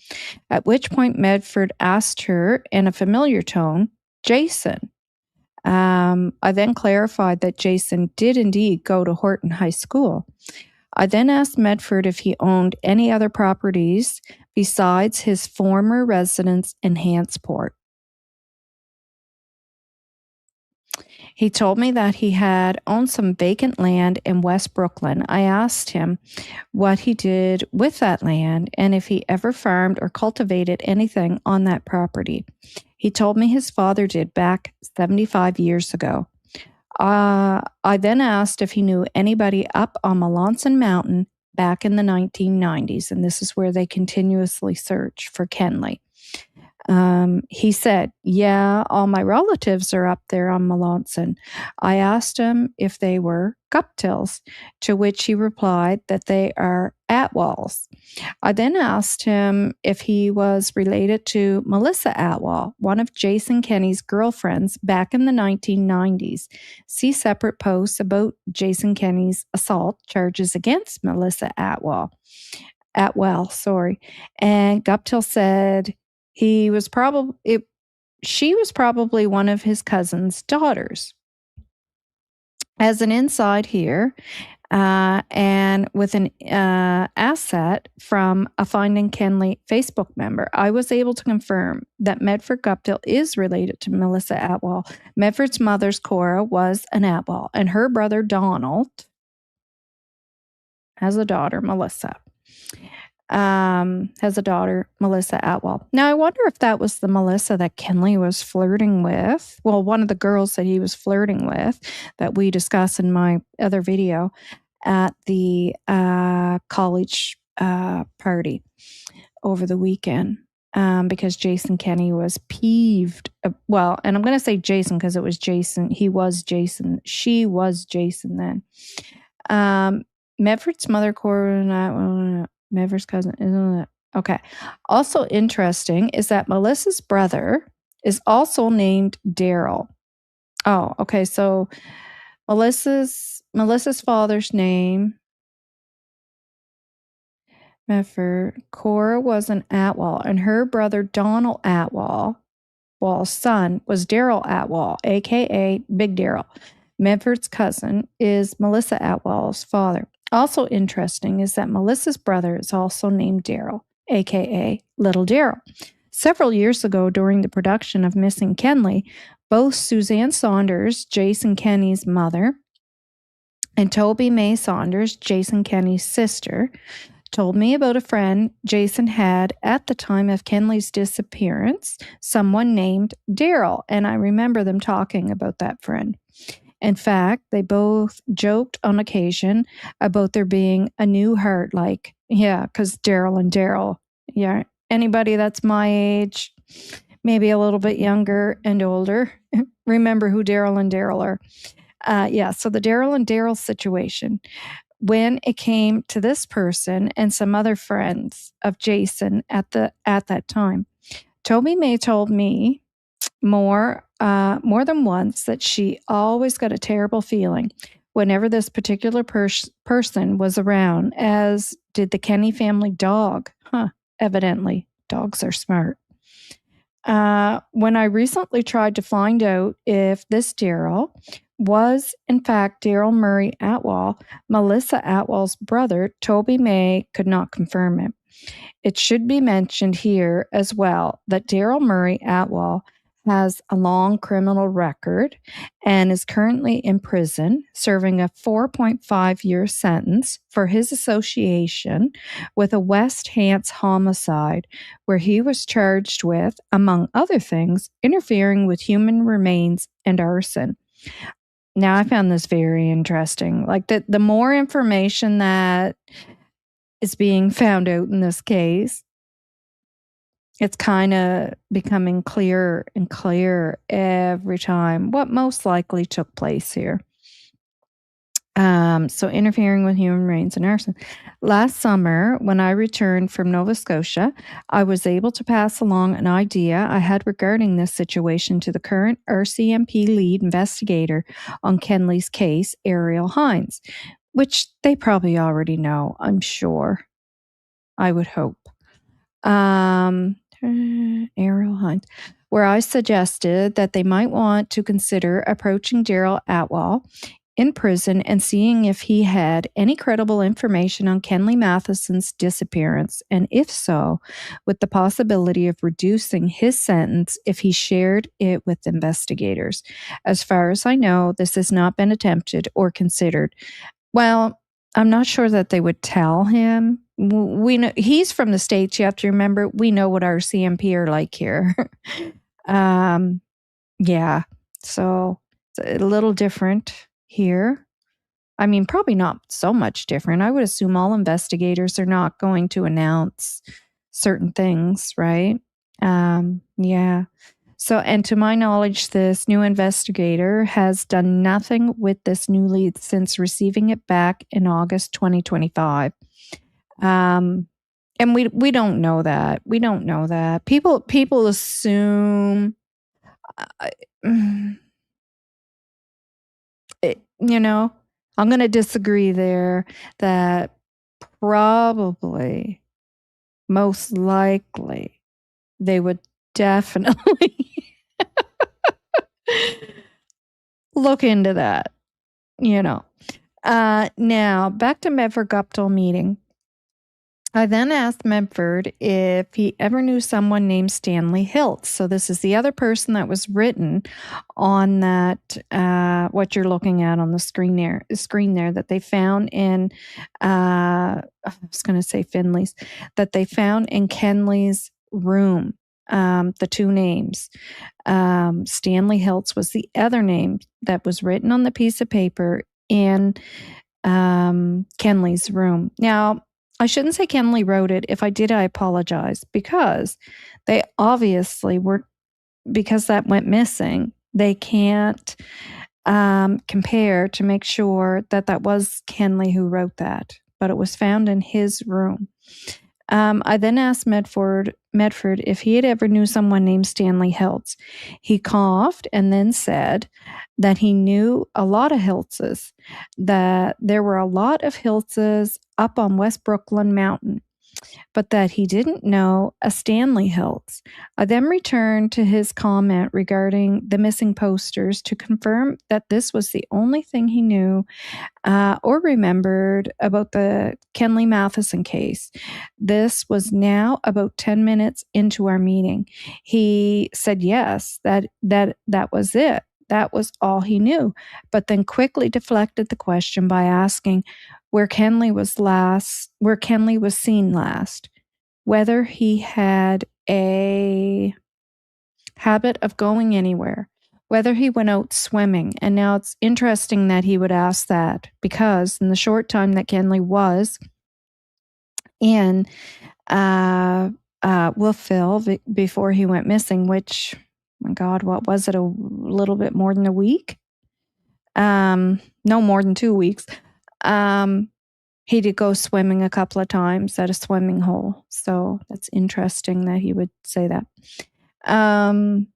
At which point Medford asked her in a familiar tone, "Jason." I then clarified that Jason did indeed go to Horton High School. I then asked Medford if he owned any other properties besides his former residence in Hantsport. He told me that he had owned some vacant land in West Brooklyn. I asked him what he did with that land and if he ever farmed or cultivated anything on that property. He told me his father did back 75 years ago. I then asked if he knew anybody up on Melanson Mountain back in the 1990s, and this is where they continuously search for Kenley. He said, "Yeah, all my relatives are up there on Melanson." I asked him if they were Guptills, to which he replied that they are Atwalls. I then asked him if he was related to Melissa Atwall, one of Jason Kenney's girlfriends back in the 1990s. See separate posts about Jason Kenney's assault charges against Melissa Atwell, sorry. And Guptill said she was probably one of his cousin's daughters. As an inside here, and with an asset from a Finding Kenley Facebook member, I was able to confirm that Medford Guptill is related to Melissa Atwall. Medford's mother's Cora was an Atwall, and her brother Donald has a daughter, Melissa. Has a daughter, Melissa Atwall. Now, I wonder if that was the Melissa that Kenley was flirting with. Well, one of the girls that he was flirting with that we discuss in my other video at the college party over the weekend. Because Jason Kenney was peeved. Well, and I'm going to say Jason because it was Jason. He was Jason. She was Jason then. Medford's mother, Cora, Medford's cousin, isn't it? Okay. Also interesting is that Melissa's brother is also named Daryl. Oh, okay. So Melissa's father's name, Medford. Cora was an Atwall, and her brother Donald Atwall's son was Daryl Atwall, aka Big Daryl. Medford's cousin is Melissa Atwall's father. Also interesting is that Melissa's brother is also named Daryl, aka Little Daryl. Several years ago, during the production of Missing Kenley, both Suzanne Saunders, Jason Kenney's mother, and Toby May Saunders, Jason Kenney's sister, told me about a friend Jason had at the time of Kenley's disappearance, someone named Daryl, and I remember them talking about that friend. In fact, they both joked on occasion about there being a new heart, because Daryl and Daryl. Yeah, anybody that's my age, maybe a little bit younger and older, remember who Daryl and Daryl are. So the Daryl and Daryl situation. When it came to this person and some other friends of Jason at that time, Toby May told me more than once that she always got a terrible feeling whenever this particular person was around, as did the Kenney family dog. Evidently, dogs are smart. When I recently tried to find out if this Daryl was, in fact, Daryl Murray Atwall, Melissa Atwall's brother, Toby May could not confirm it. It should be mentioned here as well that Daryl Murray Atwall has a long criminal record and is currently in prison, serving a 4.5-year sentence for his association with a West Hants homicide, where he was charged with, among other things, interfering with human remains and arson. Now, I found this very interesting. Like, the more information that is being found out in this case, it's kind of becoming clearer and clearer every time what most likely took place here. So interfering with human remains and arson. Last summer, when I returned from Nova Scotia, I was able to pass along an idea I had regarding this situation to the current RCMP lead investigator on Kenley's case, Ariel Hines, which they probably already know, I'm sure. I would hope. Ariel Hines, where I suggested that they might want to consider approaching Daryl Atwall in prison and seeing if he had any credible information on Kenley Matheson's disappearance, and if so, with the possibility of reducing his sentence if he shared it with investigators. As far as I know, this has not been attempted or considered. Well, I'm not sure that they would tell him. We know he's from the States. You have to remember, we know what our CMP are like here. Yeah, so it's a little different here. I mean, probably not so much different. I would assume all investigators are not going to announce certain things, right? Yeah. So, and to my knowledge, this new investigator has done nothing with this new lead since receiving it back in August 2025. And we don't know that. We don't know that. People assume, you know, I'm going to disagree there that probably, most likely, they would definitely look into that, you know. Now, back to Medford Guptill meeting. I then asked Medford if he ever knew someone named Stanley Hiltz. So this is the other person that was written on that, what you're looking at on the screen there that they found in, I was going to say Finley's, that they found in Kenley's room. The two names. Stanley Hiltz was the other name that was written on the piece of paper in Kenley's room. Now, I shouldn't say Kenley wrote it. If I did, I apologize, because they obviously were, because that went missing, they can't compare to make sure that that was Kenley who wrote that, but it was found in his room. I then asked Medford if he had ever knew someone named Stanley Hiltz. He coughed and then said that he knew a lot of Hiltzes, that there were a lot of Hiltzes up on West Brooklyn Mountain, but that he didn't know a Stanley Hiltz. I then returned to his comment regarding the missing posters to confirm that this was the only thing he knew or remembered about the Kenley Matheson case. This was now about 10 minutes into our meeting. He said yes, that was it. That was all he knew, but then quickly deflected the question by asking where Kenley was seen last, whether he had a habit of going anywhere, whether he went out swimming. And now it's interesting that he would ask that, because in the short time that Kenley was in WOLFVILLE before he went missing, which, my God, what was it, a little bit more than a week? No more than 2 weeks. He did go swimming a couple of times at a swimming hole. So that's interesting that he would say that.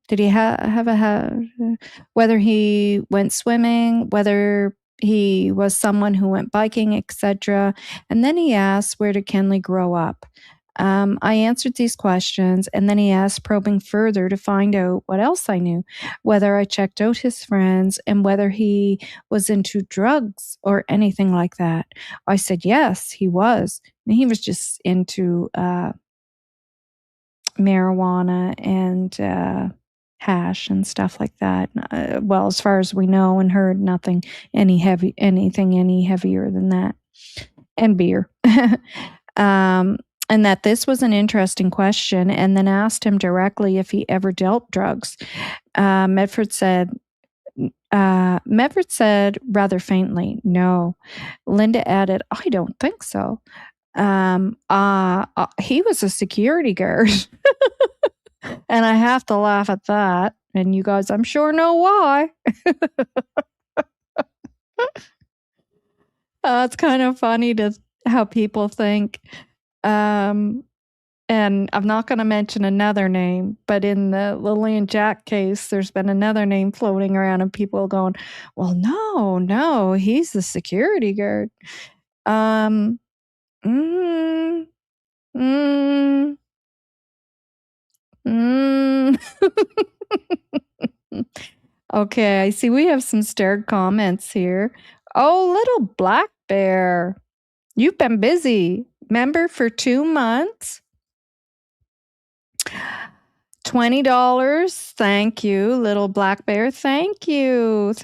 Did he whether he went swimming, whether he was someone who went biking, etc. And then he asked, where did Kenley grow up? I answered these questions, and then he asked, probing further to find out what else I knew, whether I checked out his friends, and whether he was into drugs or anything like that. I said yes, he was. And he was just into marijuana and hash and stuff like that. Well, as far as we know and heard, anything any heavier than that, and beer. And that this was an interesting question, and then asked him directly if he ever dealt drugs. Medford said rather faintly, no. Linda added, I don't think so. He was a security guard. And I have to laugh at that. And you guys, I'm sure, know why. It's kind of funny how people think. And I'm not going to mention another name, but in the Lilly&Jack case, there's been another name floating around, and people going, well, no, he's the security guard. Okay, I see we have some stirred comments here. Oh, little black bear, you've been busy. Member for 2 months. $20. Thank you, little black bear. Thank you.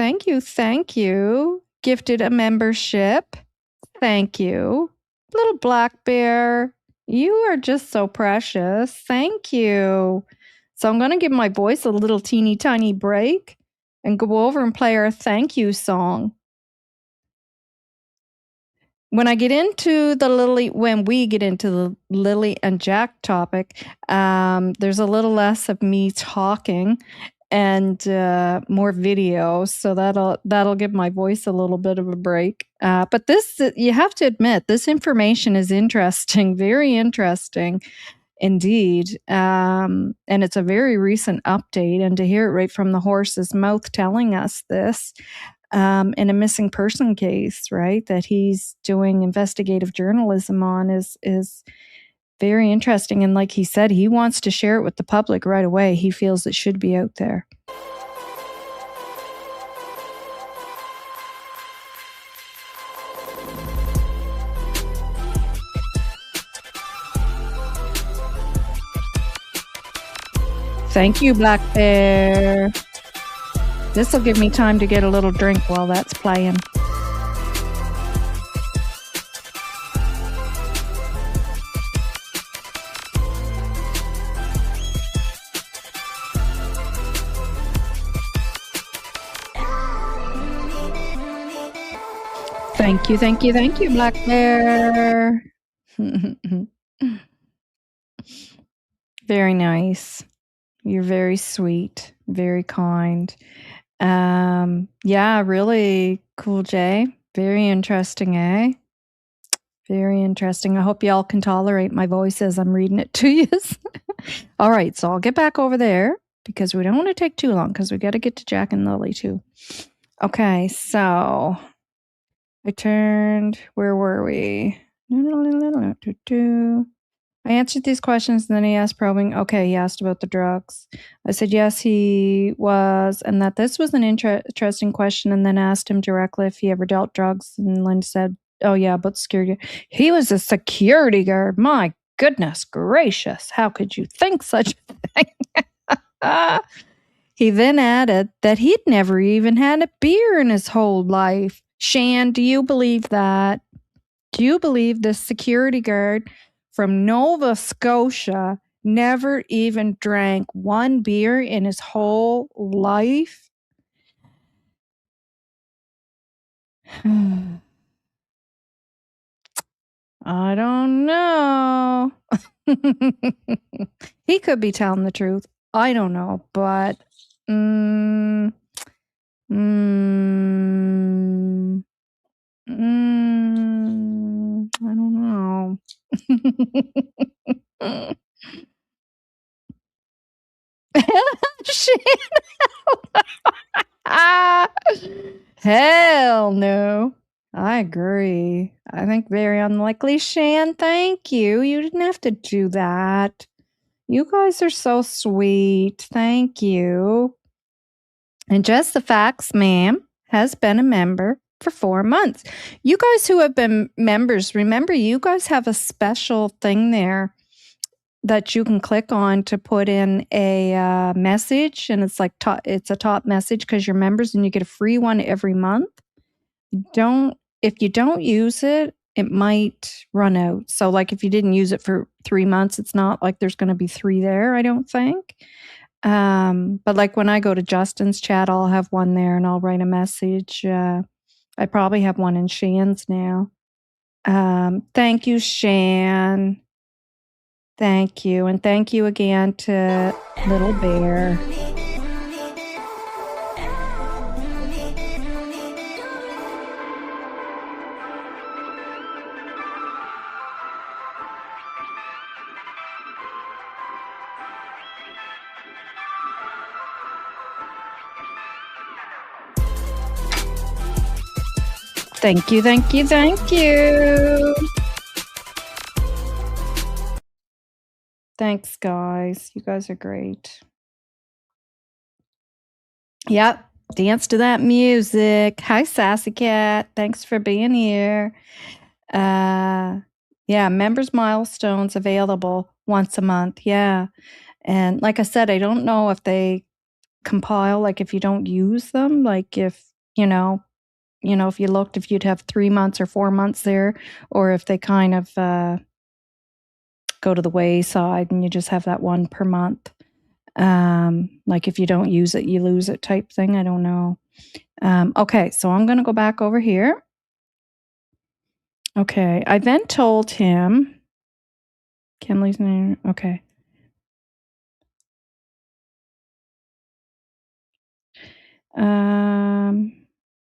Gifted a membership. Thank you, little black bear. You are just so precious. Thank you. So I'm going to give my voice a little teeny tiny break and go over and play our thank you song. when we get into the Lily and Jack topic, there's a little less of me talking and more video, so that'll give my voice a little bit of a break. But this, you have to admit, this information is interesting, very interesting indeed, and it's a very recent update. And to hear it right from the horse's mouth telling us this. In a missing person case, right, that he's doing investigative journalism on is very interesting. And like he said, he wants to share it with the public right away. He feels it should be out there. Thank you, Black Bear. This will give me time to get a little drink while that's playing. Thank you, Black Bear. Very nice. You're very sweet, very kind. Yeah, really cool, Jay. Very interesting, eh? Very interesting. I hope y'all can tolerate my voice as I'm reading it to you. All right, so I'll get back over there because we don't want to take too long because we got to get to Jack and Lily too. Okay, so where were we? I answered these questions, and then he asked probing. Okay, he asked about the drugs. I said yes, he was, and that this was an interesting question, and then asked him directly if he ever dealt drugs, and Lynn said, oh yeah, but security. He was a security guard. My goodness gracious, how could you think such a thing? He then added that he'd never even had a beer in his whole life. Shan, do you believe that? Do you believe this security guard from Nova Scotia never even drank one beer in his whole life? I don't know. He could be telling the truth. I don't know, but I don't know. Hell no. I agree. I think very unlikely. Shan, thank you. You didn't have to do that. You guys are so sweet. Thank you. And just the facts, ma'am, has been a member for 4 months. You guys who have been members, remember, you guys have a special thing there that you can click on to put in a message, and it's like it's a top message because you're members, and you get a free one every month. If you don't use it, it might run out. So like if you didn't use it for 3 months, it's not like there's going to be 3 there, I don't think. But like when I go to Justin's chat, I'll have one there and I'll write a message. I probably have one in Shan's now. Thank you, Shan. Thank you. And thank you again to Little Bear. Thank you. Thanks, guys. You guys are great. Yep. Dance to that music. Hi, Sassy Cat. Thanks for being here. Yeah, members milestones available once a month. Yeah. And like I said, I don't know if they compile, like if you don't use them, like if, if you looked, if you'd have 3 months or 4 months there, or if they kind of go to the wayside and you just have that one per month. Like if you don't use it, you lose it type thing. I don't know. Okay, so I'm going to go back over here. Okay. I then told him Kenley's name. Okay.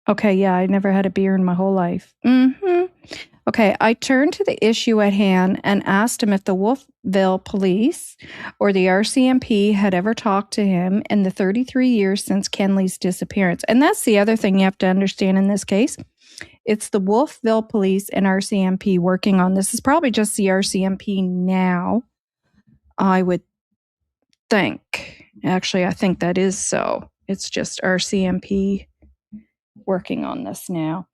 Okay, yeah, I never had a beer in my whole life. Okay, I turned to the issue at hand and asked him if the Wolfville police or the RCMP had ever talked to him in the 33 years since Kenley's disappearance. And that's the other thing you have to understand in this case. It's the Wolfville police and RCMP working on this. It's probably just the RCMP now, I would think. Actually, I think that is so. It's just RCMP working on this now.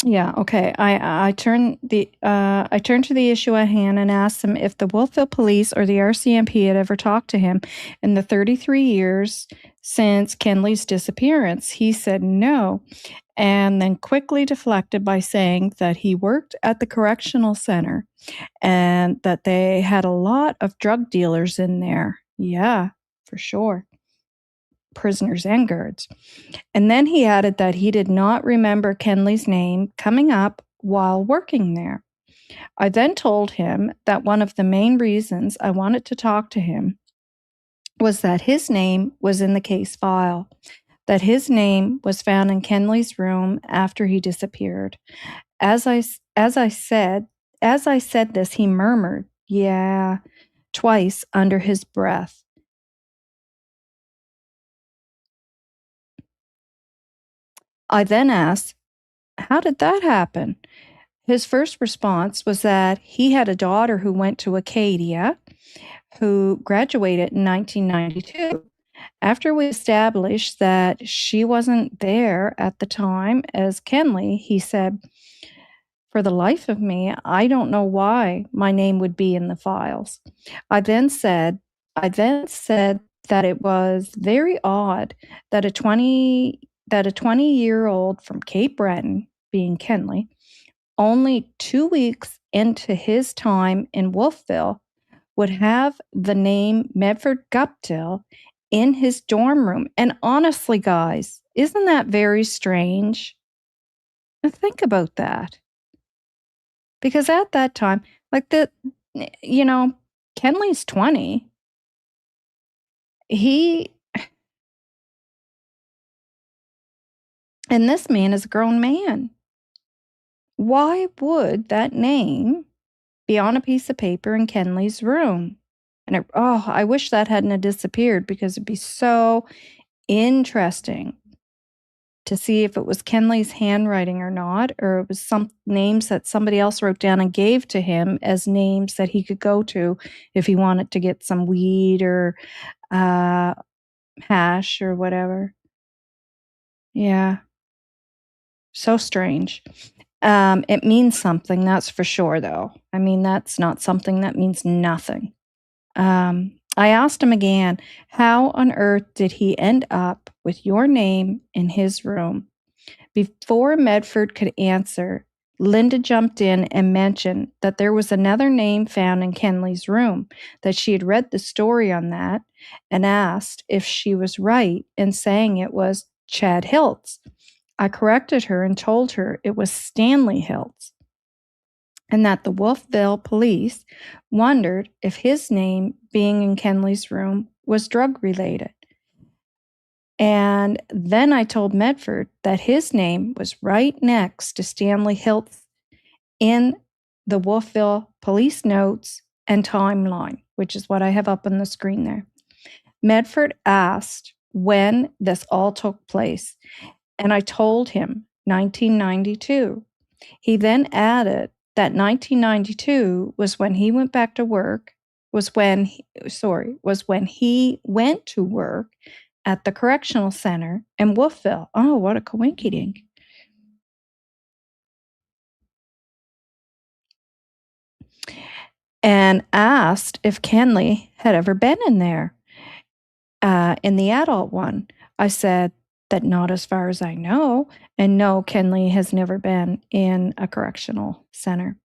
Yeah, okay. I turned to the issue at hand and asked him if the Wolfville police or the RCMP had ever talked to him in the 33 years since Kenley's disappearance. He said no, and then quickly deflected by saying that he worked at the correctional center and that they had a lot of drug dealers in there. Yeah, for sure. Prisoners and guards. And then he added that he did not remember Kenley's name coming up while working there. I then told him that one of the main reasons I wanted to talk to him was that his name was in the case file, that his name was found in Kenley's room after he disappeared. As I said this, he murmured, "Yeah," twice under his breath. I then asked, "How did that happen?" His first response was that he had a daughter who went to Acadia, who graduated in 1992. After we established that she wasn't there at the time as Kenley, he said, "For the life of me, I don't know why my name would be in the files." I then said that it was very odd that a 20-year-old from Cape Breton, being Kenley, only 2 weeks into his time in Wolfville, would have the name Medford Guptill in his dorm room. And honestly, guys, isn't that very strange? Think about that. Because at that time, Kenley's 20. And this man is a grown man. Why would that name be on a piece of paper in Kenley's room? And I wish that hadn't disappeared, because it'd be so interesting to see if it was Kenley's handwriting or not, or it was some names that somebody else wrote down and gave to him as names that he could go to if he wanted to get some weed or hash or whatever. Yeah. So strange. It means something, that's for sure, though. I mean, that's not something that means nothing. I asked him again, how on earth did he end up with your name in his room? Before Medford could answer, Linda jumped in and mentioned that there was another name found in Kenley's room, that she had read the story on that, and asked if she was right in saying it was Chad Hiltz. I corrected her and told her it was Stanley Hiltz, and that the Wolfville police wondered if his name being in Kenley's room was drug-related. And then I told Medford that his name was right next to Stanley Hiltz in the Wolfville police notes and timeline, which is what I have up on the screen there. Medford asked when this all took place, and I told him 1992. He then added that 1992 was when he went back to work, was when he went to work at the correctional center in Wolfville. Oh, what a coinkydink. And asked if Kenley had ever been in there, in the adult one. I said that not as far as I know, and no, Kenley has never been in a correctional center.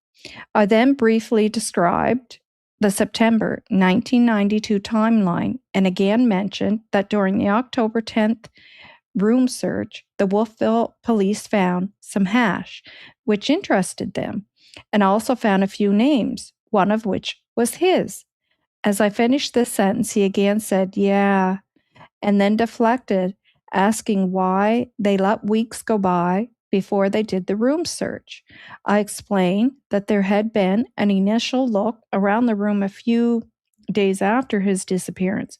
I then briefly described the September 1992 timeline and again mentioned that during the October 10th room search, the Wolfville police found some hash, which interested them, and also found a few names, one of which was his. As I finished this sentence, he again said, yeah, and then deflected, asking why they let weeks go by before they did the room search. I explained that there had been an initial look around the room a few days after his disappearance.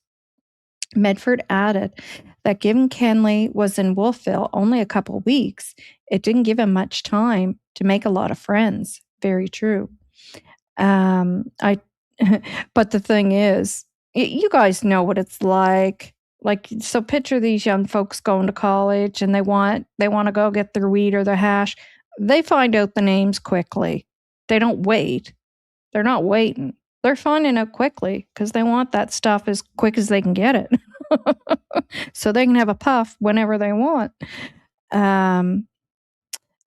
Medford added that given Kenley was in Wolfville only a couple weeks, it didn't give him much time to make a lot of friends. Very true. I, but the thing is, you guys know what it's like. Like, so picture these young folks going to college and they want to go get their weed or their hash. They find out the names quickly. They don't wait. They're not waiting. They're finding out quickly because they want that stuff as quick as they can get it. So they can have a puff whenever they want.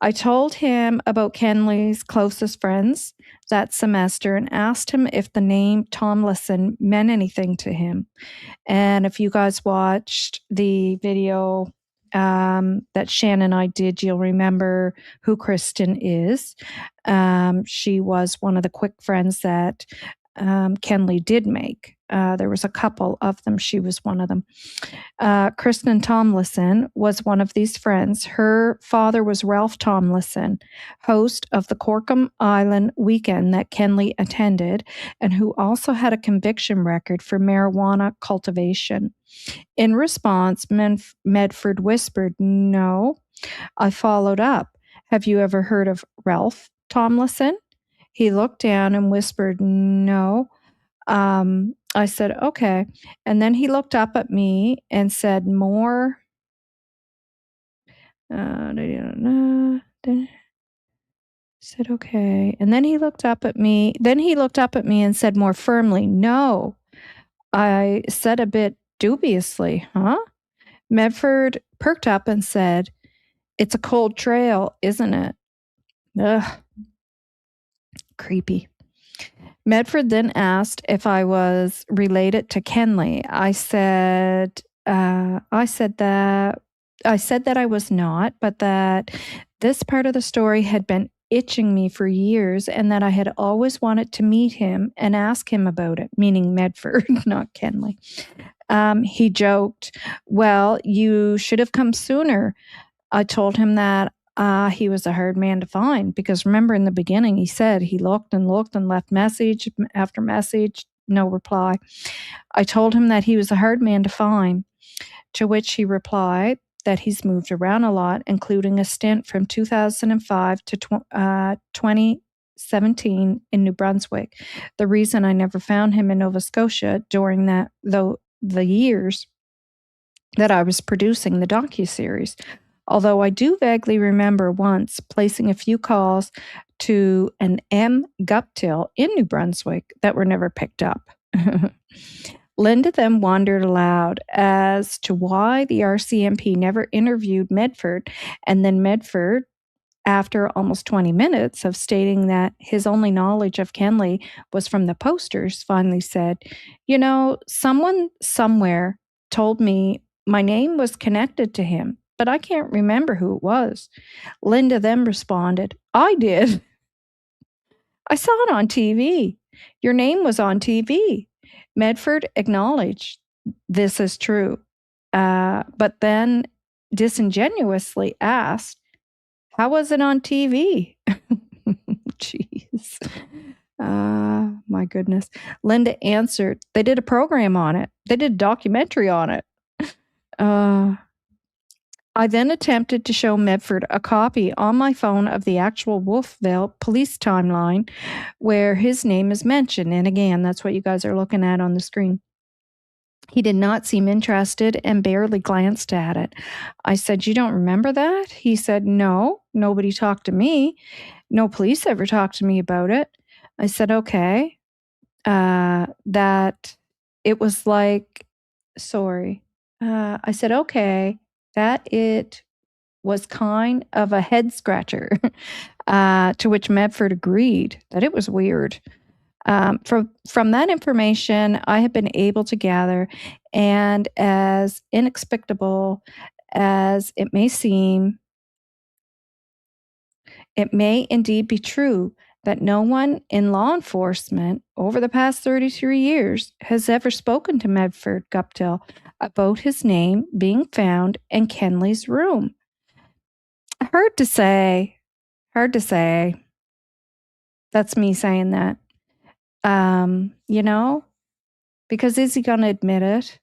I told him about Kenley's closest friends that semester and asked him if the name Tomlinson meant anything to him. And if you guys watched the video that Shannon and I did, you'll remember who Kristen is. She was one of the quick friends that Kenley did make. There was a couple of them. She was one of them. Kristen Tomlinson was one of these friends. Her father was Ralph Tomlinson, host of the Corkum Island weekend that Kenley attended, and who also had a conviction record for marijuana cultivation. In response, Medford whispered, "No." I followed up, "Have you ever heard of Ralph Tomlinson?" He looked down and whispered, "No." I said, "Okay." And then he looked up at me and said, "More." Said, "Okay." And then he looked up at me. And said more firmly, "No." I said a bit dubiously, "Huh?" Medford perked up and said, "It's a cold trail, isn't it?" Ugh. Creepy. Medford then asked if I was related to Kenley. I said that I was not, but that this part of the story had been itching me for years and that I had always wanted to meet him and ask him about it, meaning Medford, not Kenley. He joked, "Well, you should have come sooner." I told him that he was a hard man to find because remember in the beginning he said he looked and left message after message, no reply. I told him that he was a hard man to find, to which he replied that he's moved around a lot, including a stint from 2005 to 2017 in New Brunswick. The reason I never found him in Nova Scotia during the years that I was producing the docuseries. Although I do vaguely remember once placing a few calls to an M. Guptill in New Brunswick that were never picked up. Linda then wondered aloud as to why the RCMP never interviewed Medford, and then Medford, after almost 20 minutes of stating that his only knowledge of Kenley was from the posters, finally said, "You know, someone somewhere told me my name was connected to him, but I can't remember who it was." Linda then responded, "I did. I saw it on TV. Your name was on TV." Medford acknowledged this is true, but then disingenuously asked, "How was it on TV?" Jeez. My goodness. Linda answered, "They did a program on it. They did a documentary on it." I then attempted to show Medford a copy on my phone of the actual Wolfville police timeline where his name is mentioned. And again, that's what you guys are looking at on the screen. He did not seem interested and barely glanced at it. I said, "You don't remember that?" He said, "No, nobody talked to me. No police ever talked to me about it." I said, "Okay." That it was like, sorry. I said, "Okay, that it was kind of a head scratcher." To which Medford agreed that it was weird. From that information, I have been able to gather, and as inexplicable as it may seem, it may indeed be true that no one in law enforcement over the past 33 years has ever spoken to Medford Guptill about his name being found in Kenley's room. Hard to say. That's me saying that. Because is he going to admit it?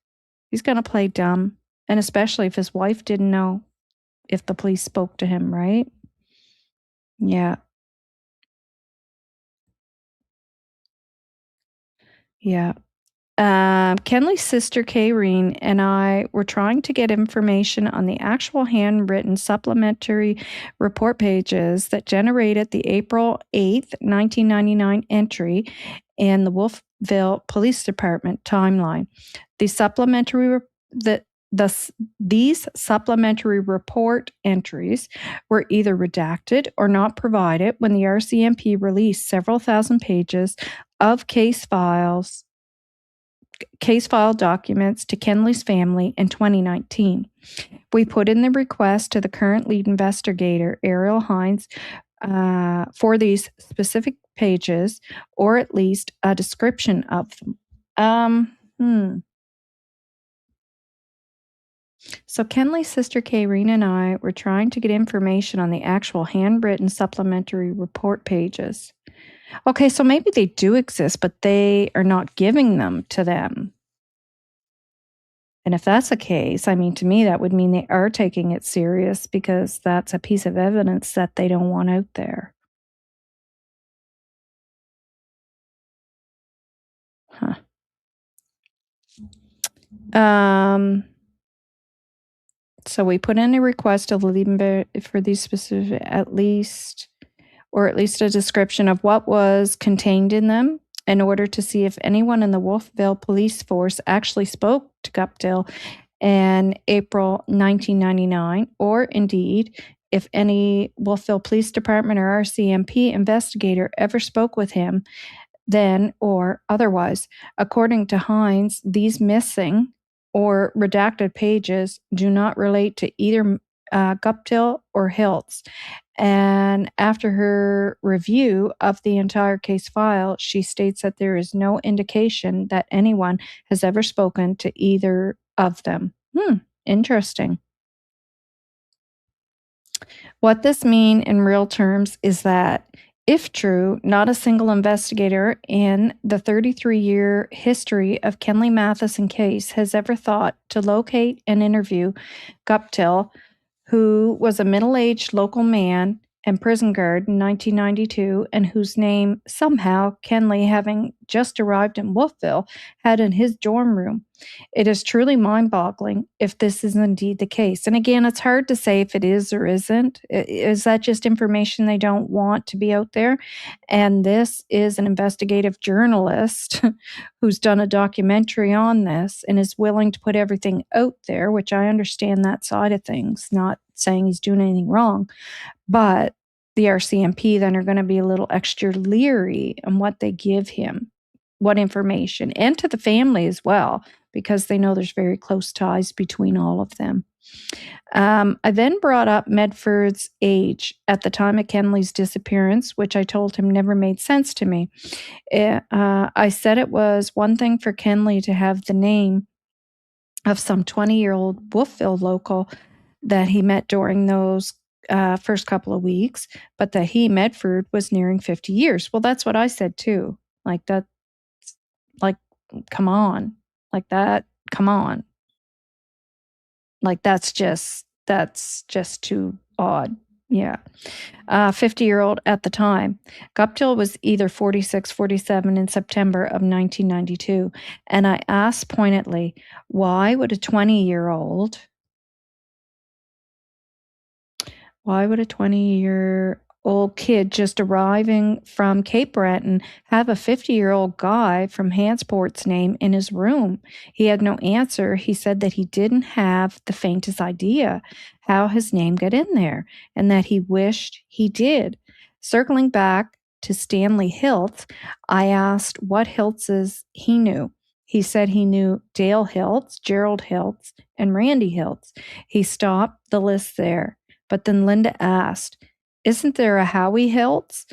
He's going to play dumb. And especially if his wife didn't know if the police spoke to him, right? Yeah. Yeah. Kenley's sister, Kayreen, and I were trying to get information on the actual handwritten supplementary report pages that generated the April 8th, 1999 entry in the WOLFVILLE Police Department timeline. These supplementary report entries were either redacted or not provided when the RCMP released several thousand pages of case file documents to Kenley's family in 2019. We put in the request to the current lead investigator, Ariel Hines, for these specific pages, or at least a description of them. So Kenley's sister Kayreen and I were trying to get information on the actual handwritten supplementary report pages. Okay, so maybe they do exist, but they are not giving them to them. And if that's the case, I mean, to me, that would mean they are taking it serious because that's a piece of evidence that they don't want out there. Huh. So we put in a request of leaving for these specific, at least a description of what was contained in them in order to see if anyone in the WOLFVILLE police force actually spoke to Guptill in April 1999, or indeed if any WOLFVILLE Police Department or RCMP investigator ever spoke with him then or otherwise. According to Hines, these missing or redacted pages do not relate to either Guptill or Hiltz. And after her review of the entire case file, she states that there is no indication that anyone has ever spoken to either of them. Interesting. What this means in real terms is that, if true, not a single investigator in the 33-year history of Kenley Matheson case has ever thought to locate and interview Guptill, who was a middle-aged local man and prison guard in 1992, and whose name somehow Kenley, having just arrived in WOLFVILLE, had in his dorm room. It is truly mind-boggling if this is indeed the case. And again, it's hard to say if it is or isn't. Is that just information they don't want to be out there? And this is an investigative journalist who's done a documentary on this and is willing to put everything out there, which I understand that side of things, not saying he's doing anything wrong. But the RCMP then are going to be a little extra leery on what they give him, what information, and to the family as well, because they know there's very close ties between all of them. I then brought up Medford's age at the time of Kenley's disappearance, which I told him never made sense to me. I said it was one thing for Kenley to have the name of some 20-year-old WOLFVILLE local that he met during those first couple of weeks, but that he, Medford, was nearing 50 years. Well, that's what I said too. Like that, like, come on. Like that, come on. Like that's just too odd. Yeah. 50-year-old at the time. Guptill was either 46, 47 in September of 1992. And I asked pointedly, why would a 20-year-old kid just arriving from Cape Breton have a 50-year-old guy from Hansport's name in his room? He had no answer. He said that he didn't have the faintest idea how his name got in there and that he wished he did. Circling back to Stanley Hiltz, I asked what Hiltz's he knew. He said he knew Dale Hiltz, Gerald Hiltz, and Randy Hiltz. He stopped the list there. But then Linda asked, "Isn't there a Howie Hiltz?"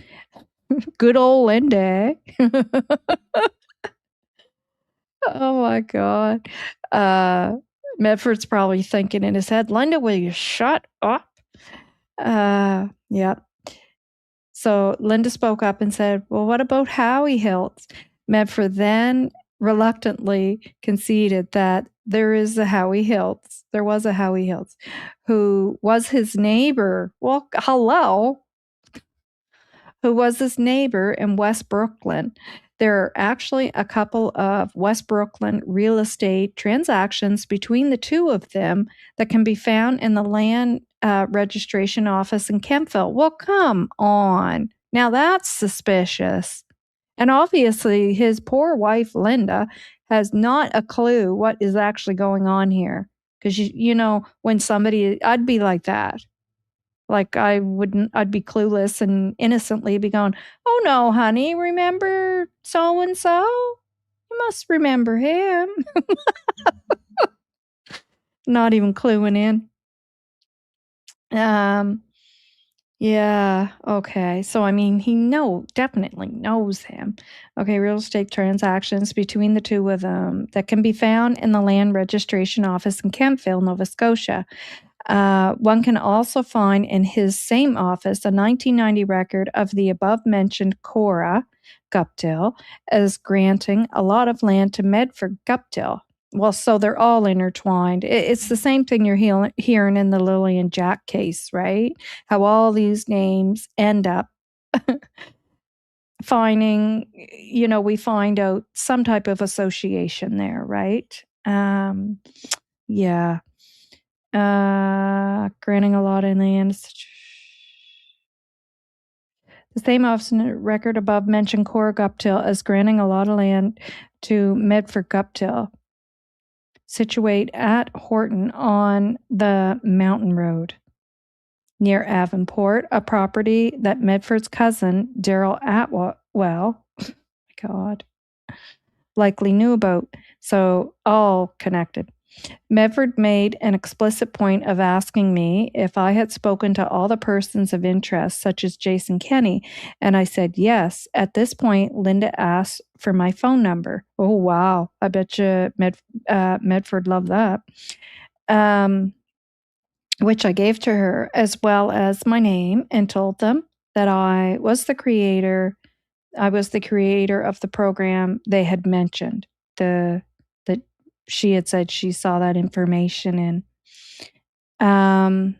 Good old Linda. Oh my God. Medford's probably thinking in his head, "Linda, will you shut up?" Yeah. So Linda spoke up and said, "Well, what about Howie Hiltz?" Medford then reluctantly conceded that there was a Howie Hiltz, who was his neighbor. Well, hello. Who was his neighbor in West Brooklyn. There are actually a couple of West Brooklyn real estate transactions between the two of them that can be found in the land registration office in Kempville. Well, come on. Now that's suspicious. And obviously, his poor wife, Linda, has not a clue what is actually going on here. Because, when somebody, I'd be like that. Like I'd be clueless and innocently be going, "Oh no, honey, remember so and so? You must remember him." Not even cluing in. Yeah, okay. So I mean, he definitely knows him. Okay, real estate transactions between the two of them that can be found in the land registration office in Kempville, Nova Scotia. One can also find in his same office a 1990 record of the above-mentioned Cora Guptill as granting a lot of land to Medford Guptill. Well, so they're all intertwined. It's the same thing you're hearing in the Lilly&Jack case, right? How all these names end up finding, we find out some type of association there, right? Yeah. Granting a lot in the end. The same office record above mentioned Cora Guptill as granting a lot of land to Medford Guptill, situate at Horton on the Mountain Road near Avonport, a property that Medford's cousin, Daryl Atwell, my God, likely knew about. So all connected. Medford made an explicit point of asking me if I had spoken to all the persons of interest, such as Jason Kenney, and I said yes. At this point, Linda asked for my phone number. Oh, wow. I bet you Medford loved that. Which I gave to her, as well as my name, and told them that I was the creator of the program they had mentioned, that she had said she saw that information in. I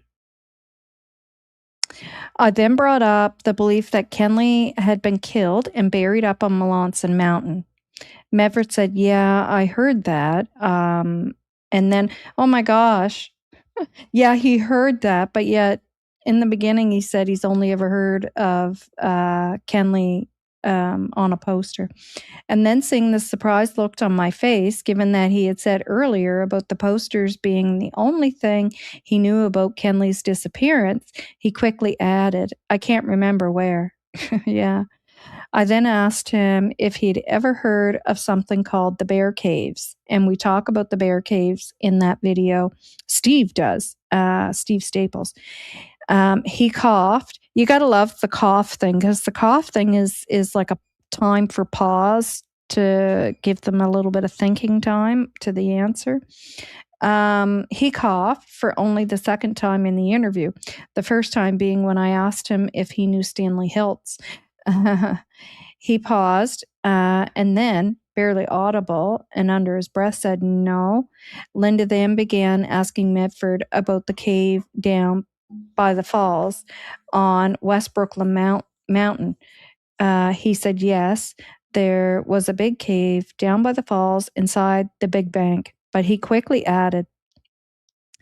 then brought up the belief that Kenley had been killed and buried up on Melanson Mountain. Medford said, "Yeah, I heard that." And then, oh my gosh, yeah, he heard that, but yet in the beginning he said he's only ever heard of Kenley on a poster. And then seeing the surprised look on my face, given that he had said earlier about the posters being the only thing he knew about Kenley's disappearance, he quickly added, "I can't remember where." Yeah. I then asked him if he'd ever heard of something called the Bear Caves. And we talk about the Bear Caves in that video. Steve does, Steve Staples. He coughed. You got to love the cough thing, because the cough thing is like a time for pause to give them a little bit of thinking time to the answer. He coughed for only the second time in the interview, the first time being when I asked him if he knew Stanley Hiltz. He paused and then, barely audible and under his breath, said no. Linda then began asking Medford about the cave down by the falls on West Brooklyn Mountain. He said yes, there was a big cave down by the falls inside the big bank, but he quickly added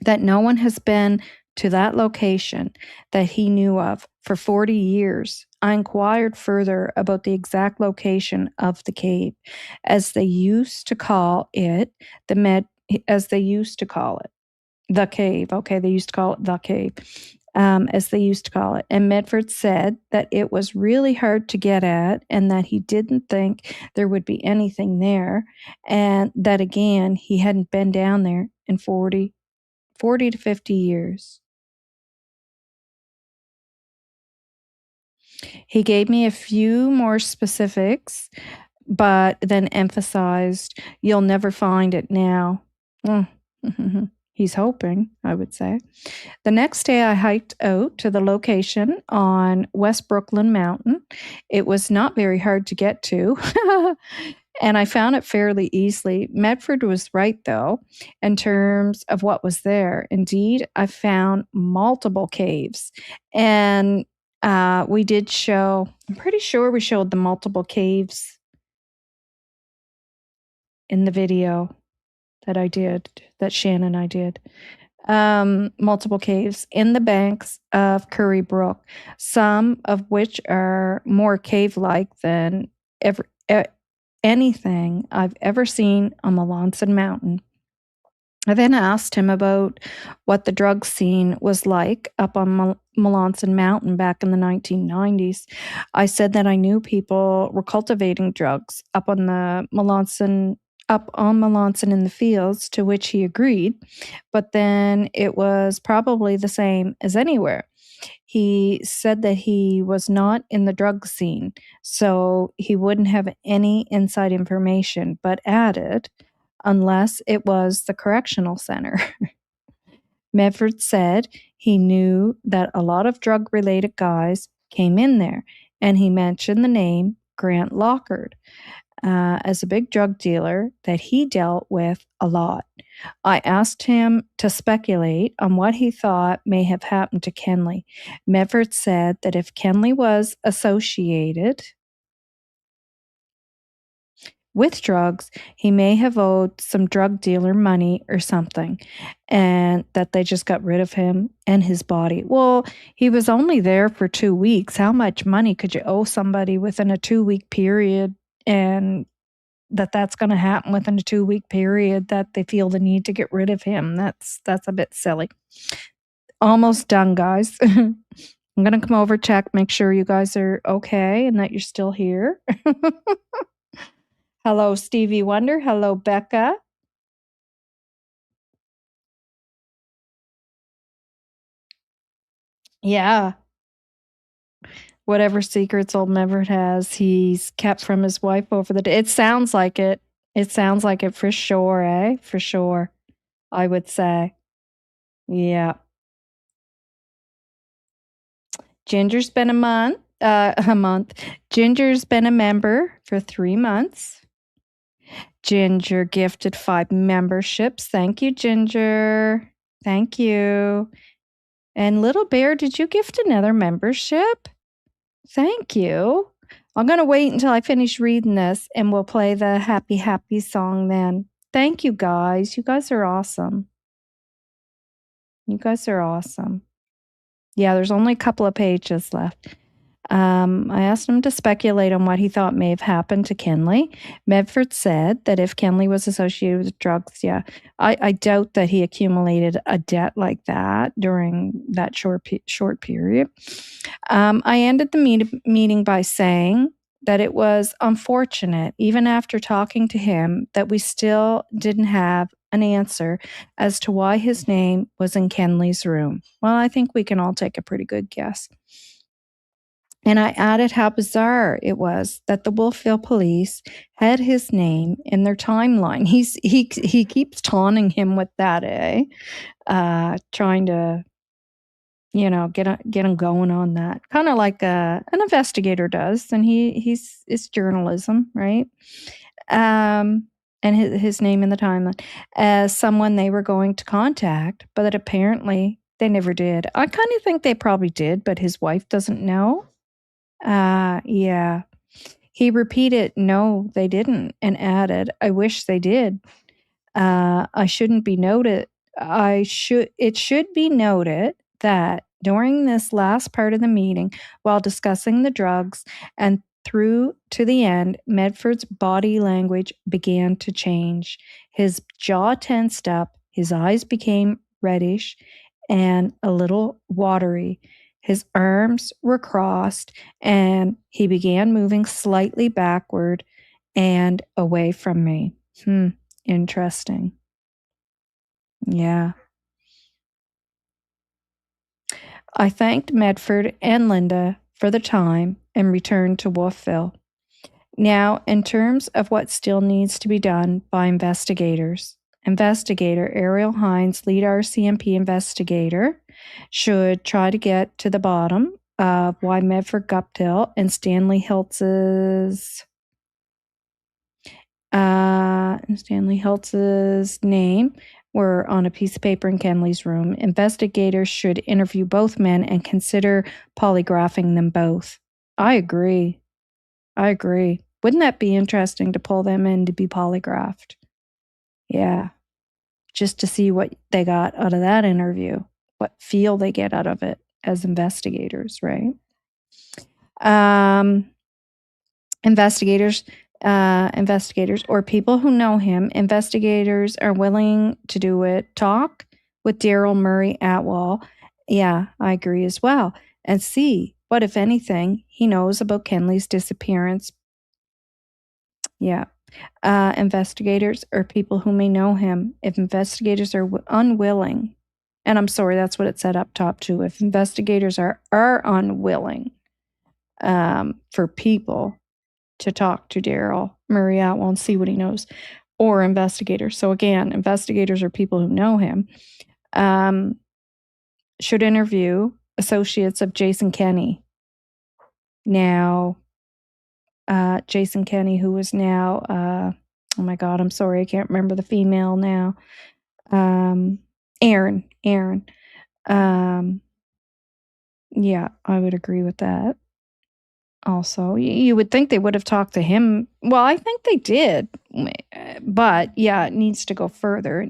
that no one has been to that location that he knew of for 40 years. I inquired further about the exact location of the cave, as they used to call it the cave. Okay, they used to call it the cave. as they used to call it. And Medford said that it was really hard to get at and that he didn't think there would be anything there. And that, again, he hadn't been down there in 40 to 50 years. He gave me a few more specifics, but then emphasized, "You'll never find it now." He's hoping, I would say. The next day, I hiked out to the location on West Brooklyn Mountain. It was not very hard to get to, and I found it fairly easily. Medford was right, though, in terms of what was there. Indeed, I found multiple caves, and we did show, I'm pretty sure we showed the multiple caves in the video that Shannon and I did. Multiple caves in the banks of Curry Brook, some of which are more cave-like than anything I've ever seen on Melanson Mountain. I then asked him about what the drug scene was like up on Melanson Mountain back in the 1990s. I said that I knew people were cultivating drugs up on Melanson in the fields, to which he agreed, but then it was probably the same as anywhere. He said that he was not in the drug scene, so he wouldn't have any inside information, but added, unless it was the correctional center. Medford said he knew that a lot of drug-related guys came in there, and he mentioned the name Grant Lockard as a big drug dealer that he dealt with a lot. I asked him to speculate on what he thought may have happened to Kenley. Medford said that if Kenley was associated with drugs, he may have owed some drug dealer money or something, and that they just got rid of him and his body. Well, he was only there for 2 weeks. How much money could you owe somebody within a 2-week period, and that's going to happen within a 2-week period, that they feel the need to get rid of him? That's a bit silly. Almost done, guys. I'm going to come over, check, make sure you guys are okay and that you're still here. Hello, Stevie Wonder. Hello, Becca. Yeah. Whatever secrets old Medford has, he's kept from his wife over the day. It sounds like it. It sounds like it for sure, eh? For sure, I would say. Yeah. Ginger's been a month. Ginger's been a member for 3 months. Ginger gifted 5 memberships. Thank you, Ginger. Thank you. And Little Bear, did you gift another membership? Thank you. I'm going to wait until I finish reading this and we'll play the happy, happy song then. Thank you, guys. You guys are awesome. You guys are awesome. Yeah, there's only a couple of pages left. I asked him to speculate on what he thought may have happened to Kenley. Medford said that if Kenley was associated with drugs, yeah, I doubt that he accumulated a debt like that during that short period. I ended the meeting by saying that it was unfortunate, even after talking to him, that we still didn't have an answer as to why his name was in Kenley's room. Well, I think we can all take a pretty good guess. And I added how bizarre it was that the Wolfville police had his name in their timeline. He keeps taunting him with that, eh? Trying to, get him going on that, kind of like an investigator does. And it's journalism, right? And his name in the timeline as someone they were going to contact, but that apparently they never did. I kind of think they probably did, but his wife doesn't know. Yeah. He repeated, "No, they didn't," and added, "I wish they did. It should be noted that during this last part of the meeting, while discussing the drugs and through to the end, Medford's body language began to change. His jaw tensed up, his eyes became reddish, and a little watery. His arms were crossed, and he began moving slightly backward and away from me. Interesting. Yeah. I thanked Medford and Linda for the time and returned to Wolfville. Now, in terms of what still needs to be done by investigators, investigator Ariel Hines, lead RCMP investigator, should try to get to the bottom of why Medford Guptill and Stanley Hiltz's name were on a piece of paper in Kenley's room. Investigators should interview both men and consider polygraphing them both. I agree. Wouldn't that be interesting to pull them in to be polygraphed? Yeah. Just to see what they got out of that interview, what feel they get out of it as investigators, right? Investigators or people who know him, investigators are willing to do it. Talk with Daryl Murray Atwell. Yeah, I agree as well. And see what, if anything, he knows about Kenley's disappearance. Yeah. Investigators or people who may know him. If investigators are unwilling, and I'm sorry, that's what it said up top too. If investigators are unwilling for people to talk to Daryl Murray Atwell and see what he knows, or investigators. So again, investigators are people who know him. Should interview associates of Jason Kenney. Now, Jason Kenney, who is now, oh my God, I'm sorry, I can't remember the female now. Aaron. Yeah, I would agree with that. Also, you would think they would have talked to him. Well, I think they did, but yeah, it needs to go further.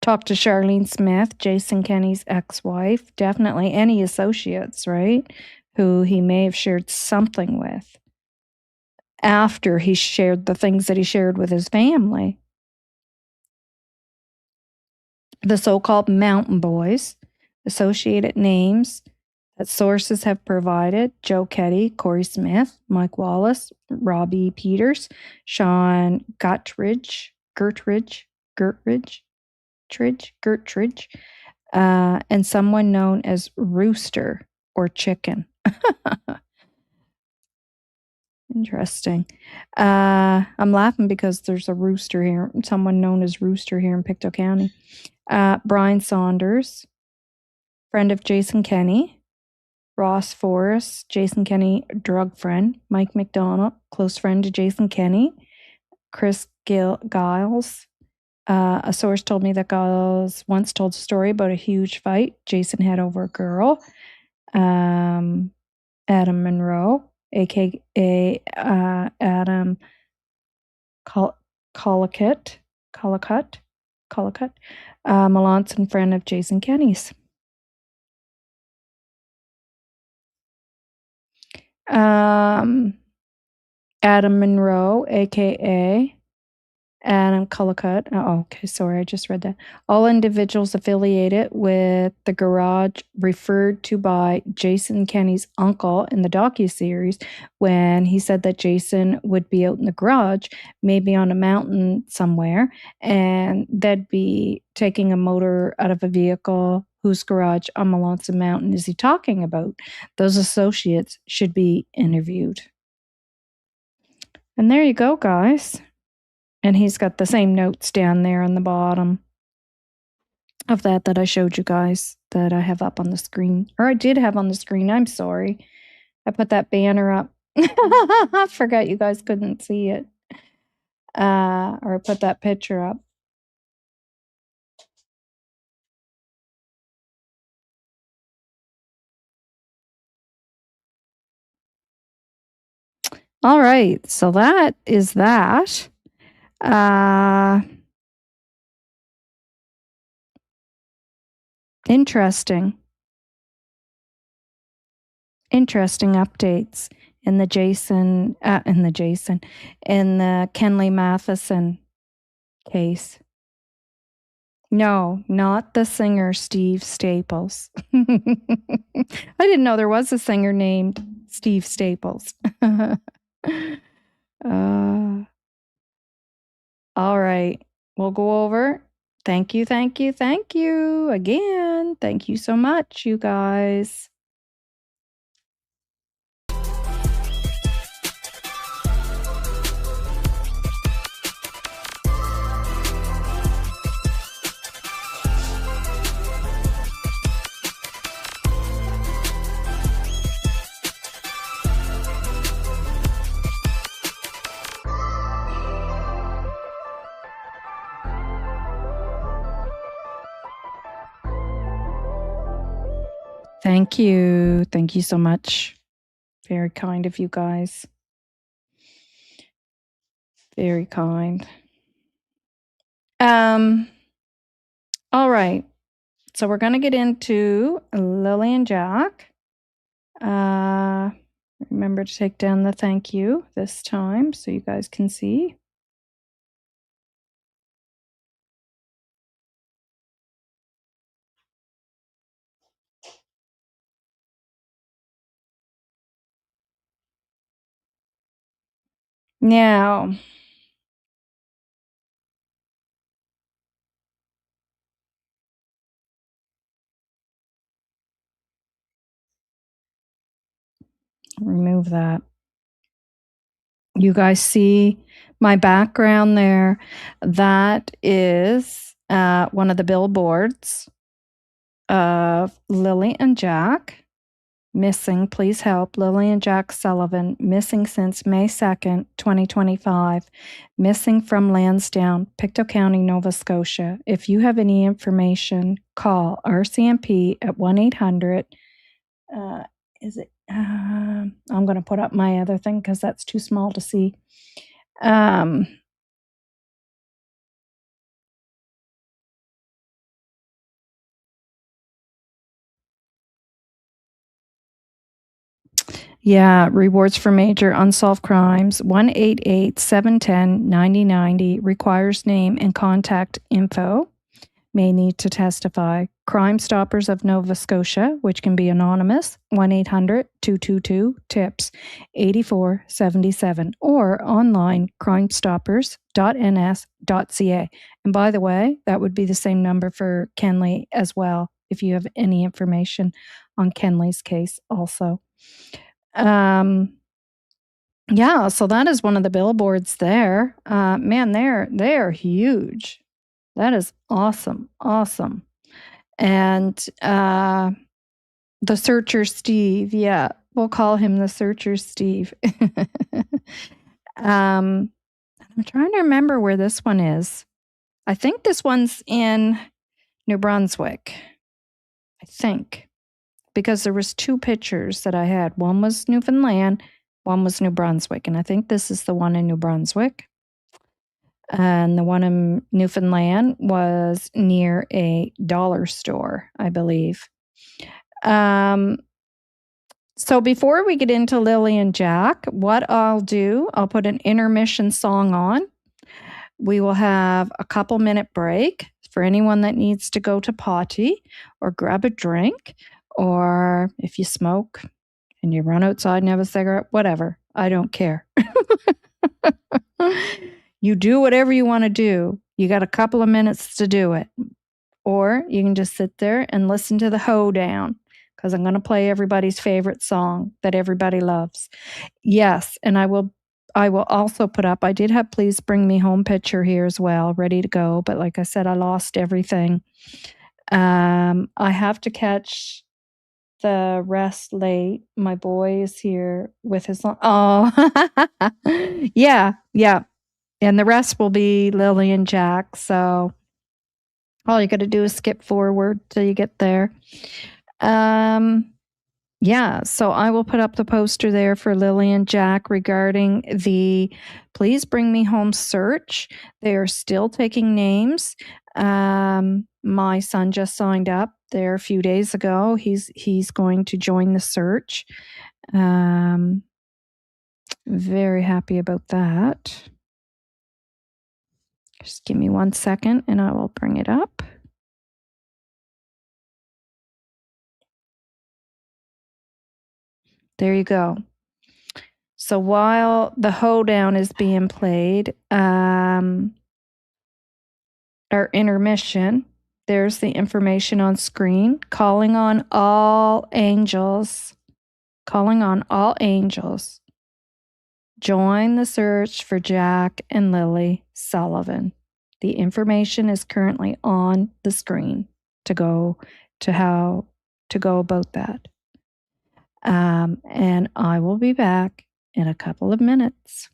Talk to Charlene Smith, Jason Kenney's ex-wife, definitely any associates, right, who he may have shared something with after he shared the things that he shared with his family. The so-called Mountain Boys, associated names that sources have provided: Joe Ketty, Corey Smith, Mike Wallace, Robbie Peters, Sean Gertridge, and someone known as Rooster or Chicken. Interesting. I'm laughing because there's a rooster here, someone known as Rooster here in Pictou County. Brian Saunders, friend of Jason Kenney. Ross Forrest, Jason Kenney drug friend. Mike McDonald, close friend to Jason Kenney. Chris Giles. A source told me that Giles once told a story about a huge fight Jason had over a girl. Adam Monroe, aka Adam Collicutt, Melanson friend of Jason Kenney's. Adam Monroe, aka Adam Collicutt. Oh, okay, sorry, I just read that. All individuals affiliated with the garage referred to by Jason Kenney's uncle in the docuseries when he said that Jason would be out in the garage, maybe on a mountain somewhere, and they'd be taking a motor out of a vehicle. Whose garage on Melanson Mountain is he talking about? Those associates should be interviewed. And there you go, guys. And he's got the same notes down there on the bottom of that I showed you guys, that I have up on the screen. Or I did have on the screen. I'm sorry. I put that banner up. I forgot you guys couldn't see it. Or I put that picture up. All right. So that is that. Interesting updates in the Kenley Matheson case. No, not the singer Steve Staples. I didn't know there was a singer named Steve Staples. All right. We'll go over. Thank you, thank you, thank you again. Thank you so much, you guys. Thank you. Thank you so much. Very kind of you guys. Very kind. All right. So we're going to get into Lilly&Jack. Remember to take down the thank you this time so you guys can see. Now, remove that. You guys see my background there? That is one of the billboards of Lilly&Jack. Missing, please help. Lilly&Jack Sullivan, missing since May 2nd, 2025. Missing from Lansdowne, Pictou County, Nova Scotia. If you have any information, call RCMP at 1-800. I'm going to put up my other thing because that's too small to see. Yeah, rewards for major unsolved crimes. 1-888-710-9090 requires name and contact info. May need to testify. Crime Stoppers of Nova Scotia, which can be anonymous. 1-800-222-TIPS 8477 or online crimestoppers.ns.ca. And by the way, that would be the same number for Kenley as well if you have any information on Kenley's case also. Yeah, so that is one of the billboards there. Man, they're huge. That is awesome. And the Searcher Steve, yeah, we'll call him the Searcher Steve. I'm trying to remember where this one is. I think this one's in New Brunswick. I think. Because there was two pictures that I had. One was Newfoundland, one was New Brunswick. And I think this is the one in New Brunswick. And the one in Newfoundland was near a dollar store, I believe. So before we get into Lilly&Jack, what I'll do, I'll put an intermission song on. We will have a couple minute break for anyone that needs to go to potty or grab a drink. Or if you smoke and you run outside and have a cigarette, whatever. I don't care. You do whatever you want to do. You got a couple of minutes to do it. Or you can just sit there and listen to the hoedown because I'm going to play everybody's favorite song that everybody loves. Yes, and I will also put up, I did have Please Bring Me Home picture here as well, ready to go. But like I said, I lost everything. I have to catch the rest late. My boy is here with his yeah. And the rest will be Lilly&Jack. So all you got to do is skip forward till you get there. Yeah, so I will put up the poster there for Lilly&Jack regarding the Please Bring Me Home search. They are still taking names. My son just signed up there a few days ago. He's going to join the search. Very happy about that. Just give me 1 second and I will bring it up. There you go. So while the hoedown is being played, our intermission, there's the information on screen. Calling on all angels. Join the search for Jack and Lily Sullivan. The information is currently on the screen to go to how to go about that. And I will be back in a couple of minutes.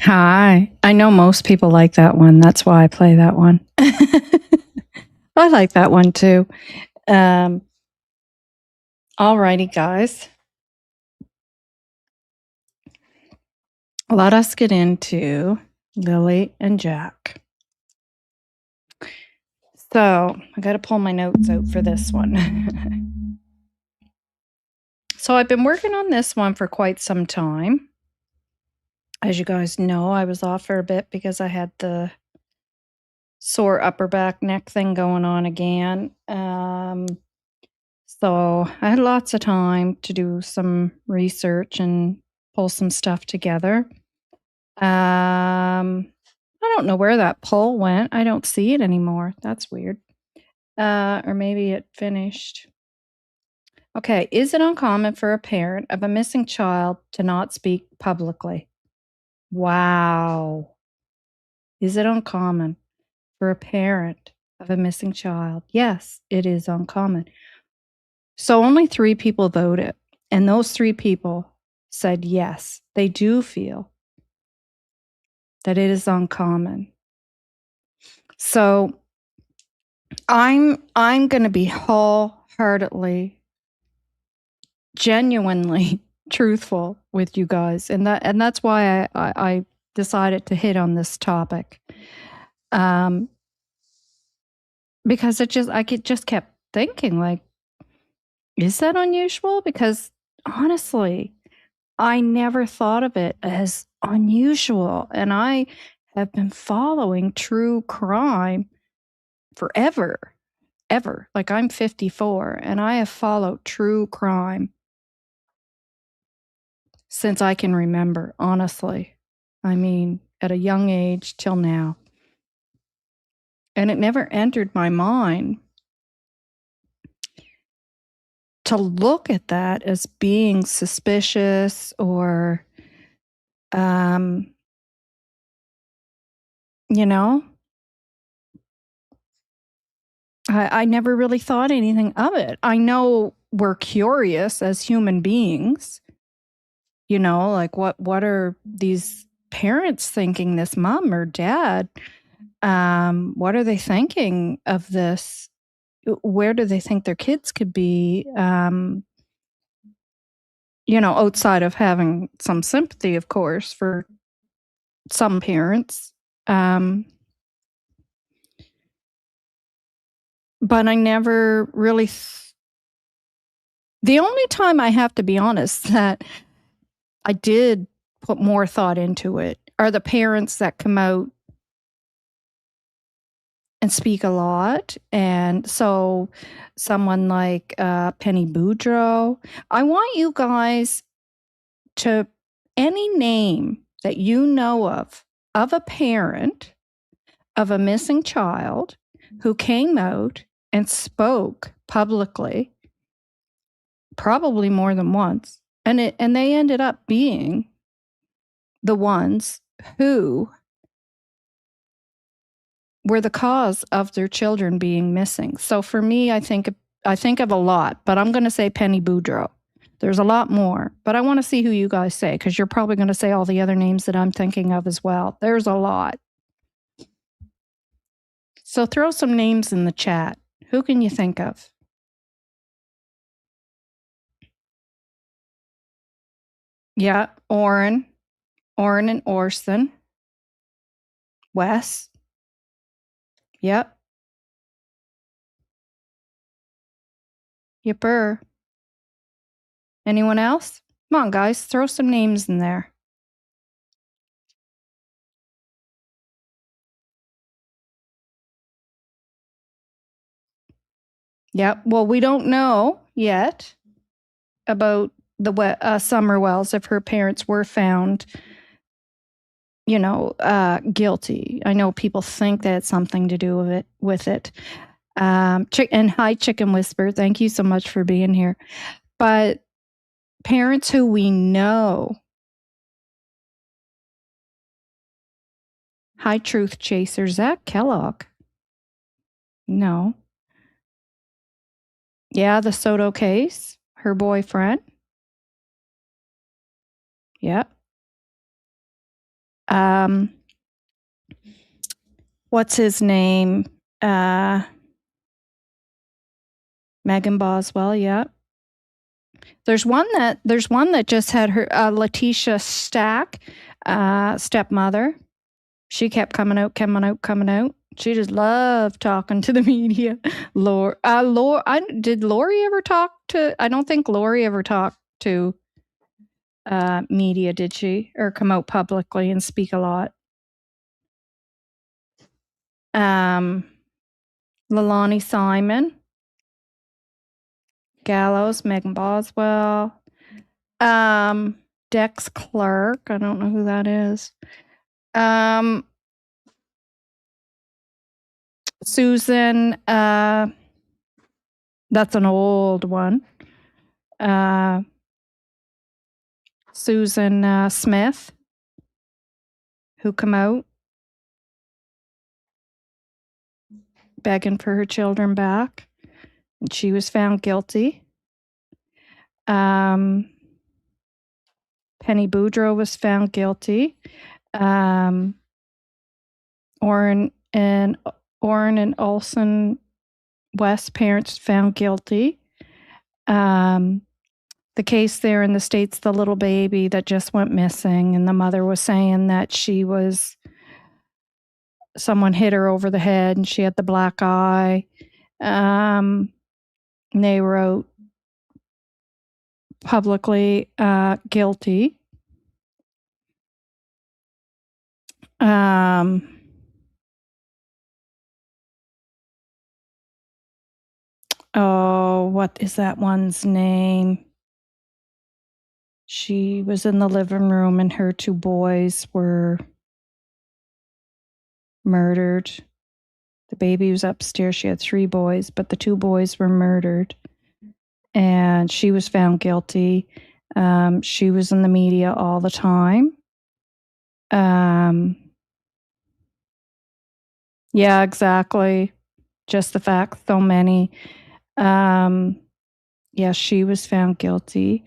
Hi. I know most people like that one. That's why I play that one. I like that one too. Alrighty, guys. Let us get into Lily and Jack. So I got to pull my notes out for this one. So I've been working on this one for quite some time. As you guys know, I was off for a bit because I had the sore upper back neck thing going on again. So I had lots of time to do some research and pull some stuff together. I don't know where that poll went. I don't see it anymore. That's weird. Or maybe it finished. Okay, is it uncommon for a parent of a missing child to not speak publicly? Wow. Is it uncommon for a parent of a missing child? Yes, it is uncommon. So only 3 people voted, and those 3 people said yes, they do feel that it is uncommon. So I'm going to be wholeheartedly, genuinely truthful with you guys, and that's why I decided to hit on this topic, because I just kept thinking, like, is that unusual? Because honestly, I never thought of it as unusual, and I have been following true crime forever, ever. Like, I'm 54, and I have followed true crime since I can remember, honestly. I mean, at a young age till now. And it never entered my mind to look at that as being suspicious or, you know, I never really thought anything of it. I know we're curious as human beings, like what are these parents thinking, this mom or dad? What are they thinking of this? Where do they think their kids could be? Outside of having some sympathy, of course, for some parents. But I never really. The only time, I have to be honest, that I did put more thought into it are the parents that come out and speak a lot. And so someone like Penny Boudreau, I want you guys to, any name that you know of a parent of a missing child who came out and spoke publicly, probably more than once, and they ended up being the ones who were the cause of their children being missing. So for me, I think of a lot, but I'm going to say Penny Boudreau. There's a lot more, but I want to see who you guys say, because you're probably going to say all the other names that I'm thinking of as well. There's a lot. So throw some names in the chat. Who can you think of? Yeah, Orrin and Orson. Wes. Yep. Yipper. Anyone else? Come on, guys, throw some names in there. Yep. Well, we don't know yet about the Summer Wells, if her parents were found, guilty. I know people think that it's something to do with it. And hi, Chicken Whisper. Thank you so much for being here. But parents who we know. Hi, Truth Chaser. Zach Kellogg. No. Yeah, the Soto case. Her boyfriend. Yep. What's his name? Megan Boswell. Yep. There's one that just had her Letitia Stack, stepmother. She kept coming out. She just loved talking to the media. Did Lori ever talk to? I don't think Lori ever talked to media, did she? Or come out publicly and speak a lot? Leilani Simon, Gallows, Megan Boswell, Dex Clark. I don't know who that is. Susan. That's an old one. Susan Smith, who come out begging for her children back, and she was found guilty. Penny Boudreau was found guilty. Orrin and Olson West parents found guilty. The case there in the States, the little baby that just went missing, and the mother was saying that someone hit her over the head and she had the black eye. They wrote publicly guilty. What is that one's name? She was in the living room and her 2 boys were murdered. The baby was upstairs. She had 3 boys, but the 2 boys were murdered. And she was found guilty. She was in the media all the time. Yeah, exactly. Just the fact, so many. Yeah, she was found guilty.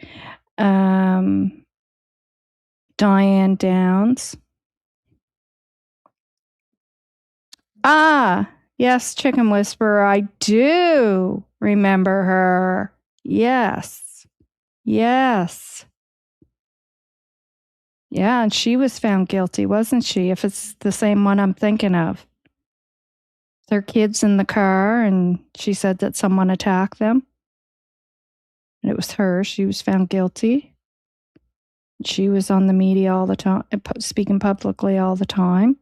Diane Downs. Yes, Chicken Whisperer. I do remember her. Yes. Yeah, and she was found guilty, wasn't she? If it's the same one I'm thinking of. Their kids in the car, and she said that someone attacked them. And it was her. She was found guilty. She was on the media all the time, speaking publicly all the time.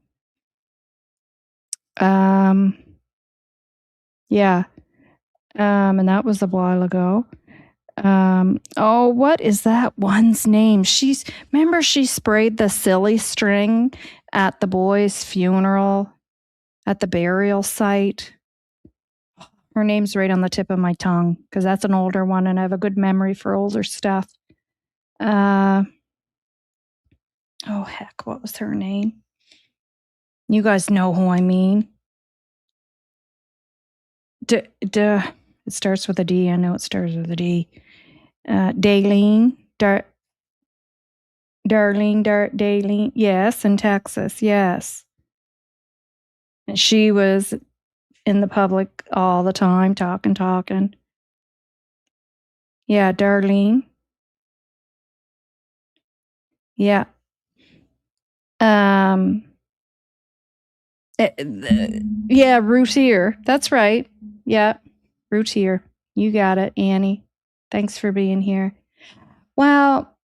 Yeah. And that was a while ago. What is that one's name? Remember she sprayed the silly string at the boy's funeral at the burial site. Her name's right on the tip of my tongue because that's an older one and I have a good memory for older stuff. What was her name? You guys know who I mean. It starts with a D. I know it starts with a D. Darlene. Yes, in Texas. Yes. And she was in the public all the time, talking. Yeah, Darlene. Yeah. Yeah, Routier. That's right. Yeah, Routier. You got it, Annie. Thanks for being here. Well,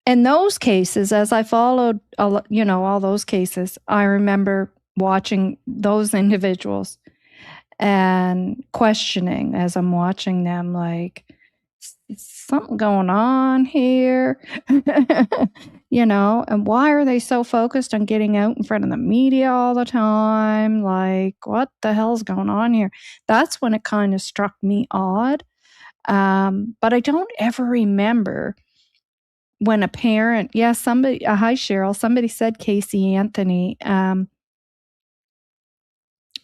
in those cases, as I followed, all those cases, I remember watching those individuals and questioning as I'm watching them, like, is something going on here? And why are they so focused on getting out in front of the media all the time? Like, what the hell's going on here? That's when it kind of struck me odd. But I don't ever remember when a parent, hi Cheryl, somebody said Casey Anthony.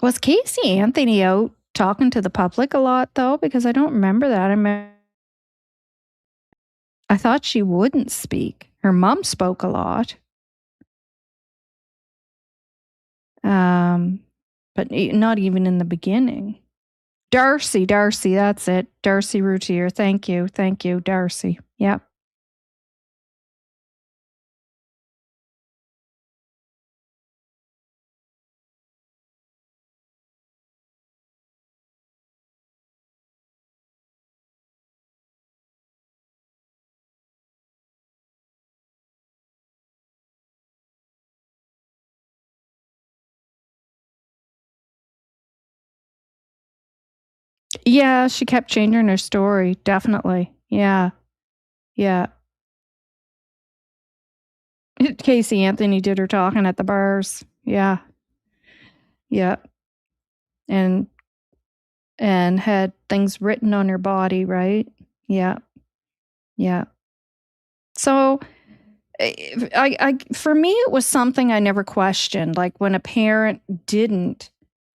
Was Casey Anthony out talking to the public a lot though? Because I don't remember that. I thought she wouldn't speak. Her mom spoke a lot. But not even in the beginning. Darcy, that's it. Darcy Routier. Thank you, Darcy. Yep. Yeah, she kept changing her story. Definitely. Yeah. Casey Anthony did her talking at the bars. Yeah. And had things written on her body, right? Yeah. Yeah. So I for me, it was something I never questioned. Like when a parent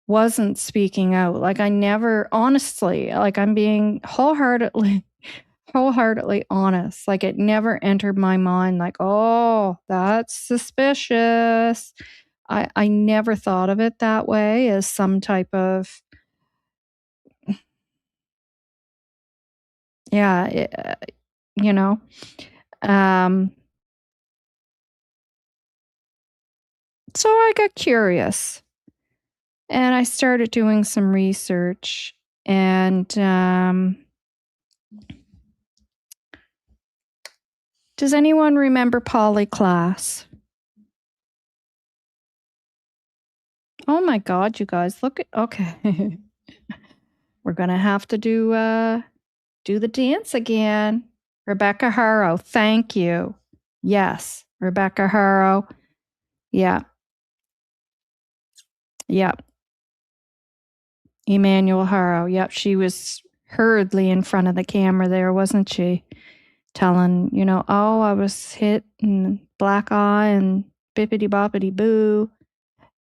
wasn't speaking out. Like I never, honestly, like I'm being wholeheartedly honest. Like it never entered my mind like, oh, that's suspicious. I never thought of it that way as some type of, yeah, you know. Um, so I got curious and I started doing some research and does anyone remember Poly class? Oh my God, you guys, look at, okay. We're going to have to do the dance again. Rebecca Harrow, thank you. Yes, Rebecca Harrow. Yeah. Yep. Emmanuel Harrow. Yep, she was hurriedly in front of the camera there, wasn't she? Telling, oh, I was hit and black eye and bippity boppity boo.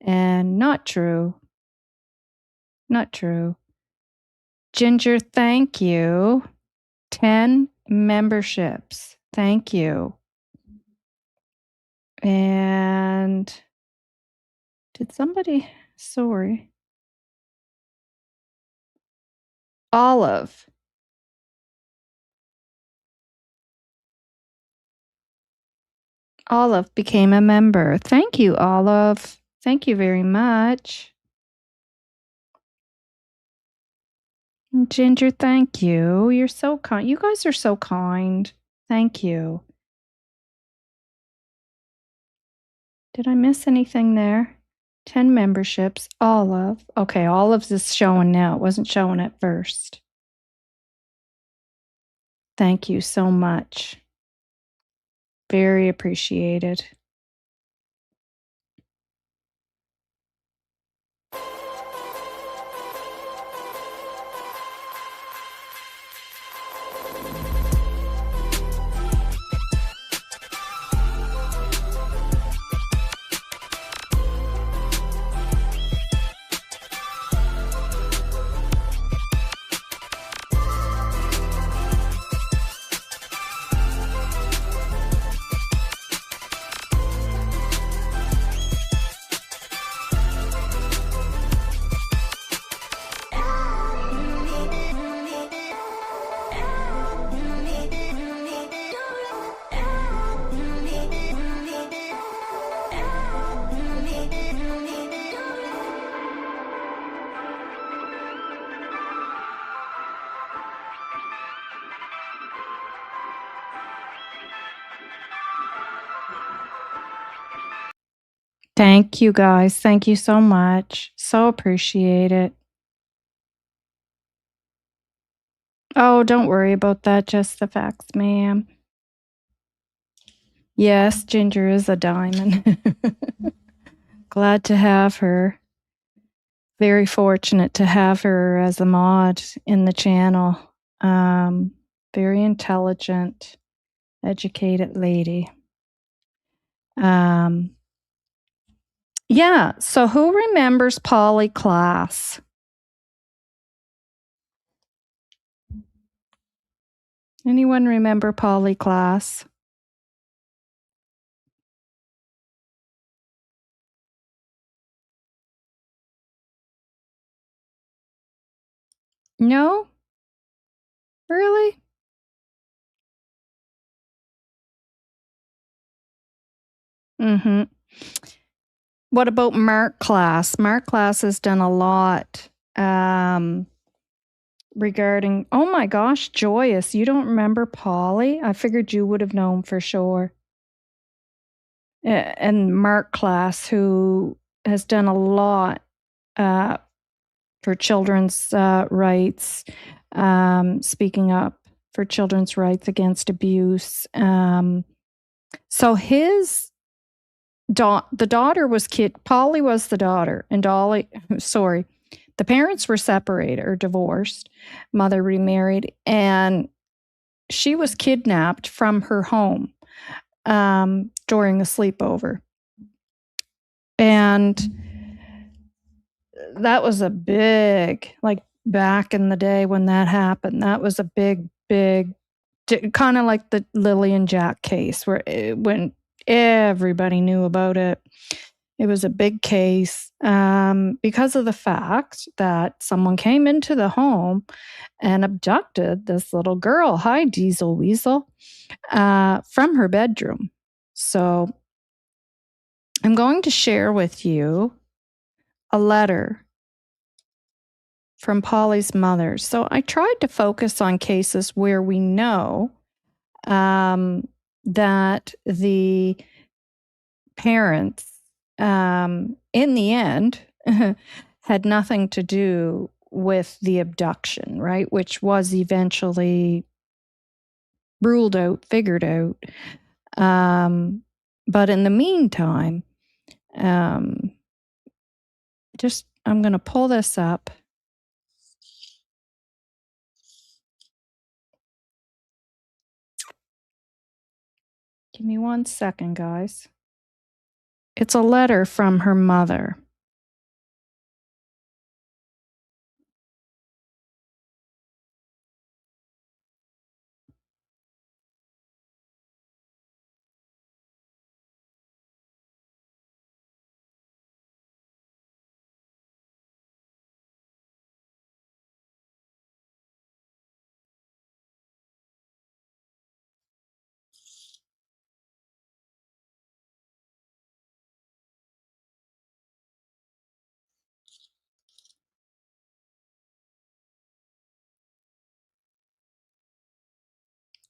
And not true. Not true. Ginger, thank you. 10 memberships. Thank you. And did somebody, sorry. Olive. Olive became a member. Thank you, Olive. Thank you very much. Ginger, thank you. You're so kind. You guys are so kind. Thank you. Did I miss anything there? 10 memberships. Olive. Okay, Olive's is showing now. It wasn't showing at first. Thank you so much. Very appreciated. Thank you, guys. Thank you so much. So appreciate it. Oh, don't worry about that. Just the facts, ma'am. Yes, Ginger is a diamond. Glad to have her. Very fortunate to have her as a mod in the channel. Very intelligent, educated lady. Yeah, so who remembers Poly class? Anyone remember Poly class? No? Really? Mm-hmm. What about Mark class? Mark class has done a lot regarding, oh my gosh, Joyous, you don't remember Polly? I figured you would have known for sure. And Mark class, who has done a lot for children's rights, speaking up for children's rights against abuse. So the daughter was Polly was the daughter, and the parents were separated or divorced, mother remarried, and she was kidnapped from her home during a sleepover. And that was a big, like back in the day when that happened, that was a big, kind of like the Lilly&Jack case when everybody knew about it. It was a big case because of the fact that someone came into the home and abducted this little girl, hi Diesel Weasel, from her bedroom. So I'm going to share with you a letter from Polly's mother. So I tried to focus on cases where we know that the parents, in the end, had nothing to do with the abduction, right? Which was eventually ruled out, figured out. But in the meantime, I'm going to pull this up. Give me 1 second, guys. It's a letter from her mother.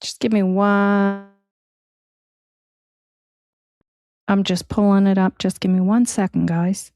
Just give me one. I'm just pulling it up. Just give me 1 second, guys.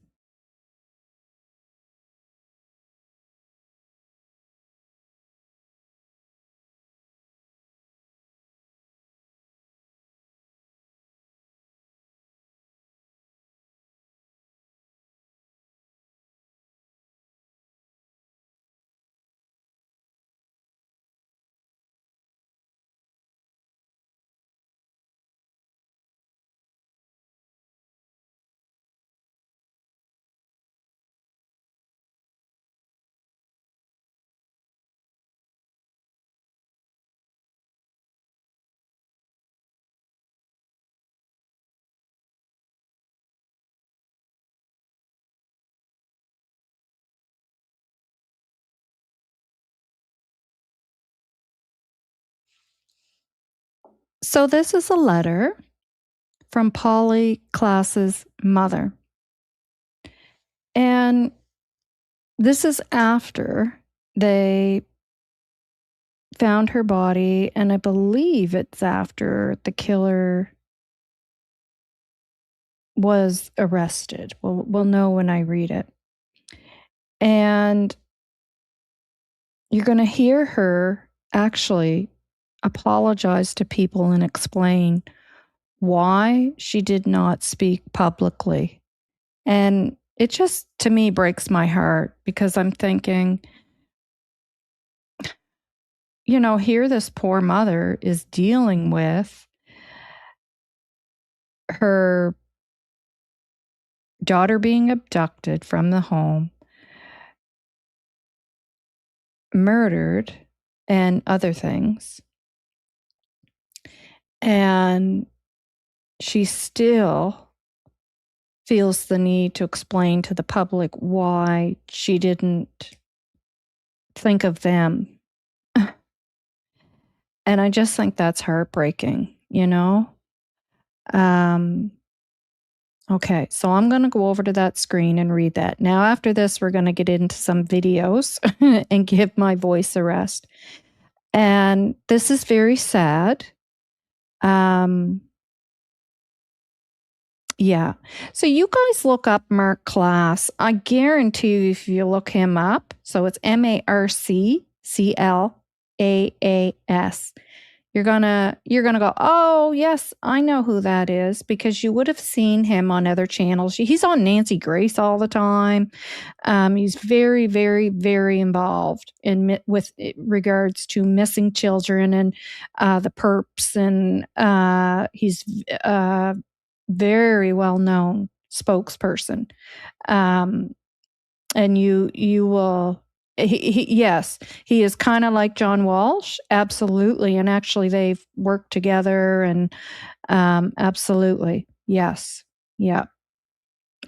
So this is a letter from Polly Klaas's mother. And this is after they found her body, and I believe it's after the killer was arrested. We'll know when I read it. And you're going to hear her actually apologize to people and explain why she did not speak publicly. And it just, to me, breaks my heart because I'm thinking, you know, here this poor mother is dealing with her daughter being abducted from the home, murdered, and other things. And she still feels the need to explain to the public why she didn't think of them. And I just think that's heartbreaking, you know? Okay, so I'm going to go over to that screen and read that. Now, after this, we're going to get into some videos and give my voice a rest. And this is very sad. Yeah. So you guys look up Mark Klaas. I guarantee you if you look him up, so it's MarcClaas. You're gonna go, oh yes, I know who that is, because you would have seen him on other channels. He's on Nancy Grace all the time. He's very, very, very involved with regards to missing children and the perps, and he's a very well known spokesperson. And you will. Yes, he is kind of like John Walsh, absolutely, and actually they've worked together, and absolutely, yes, yeah.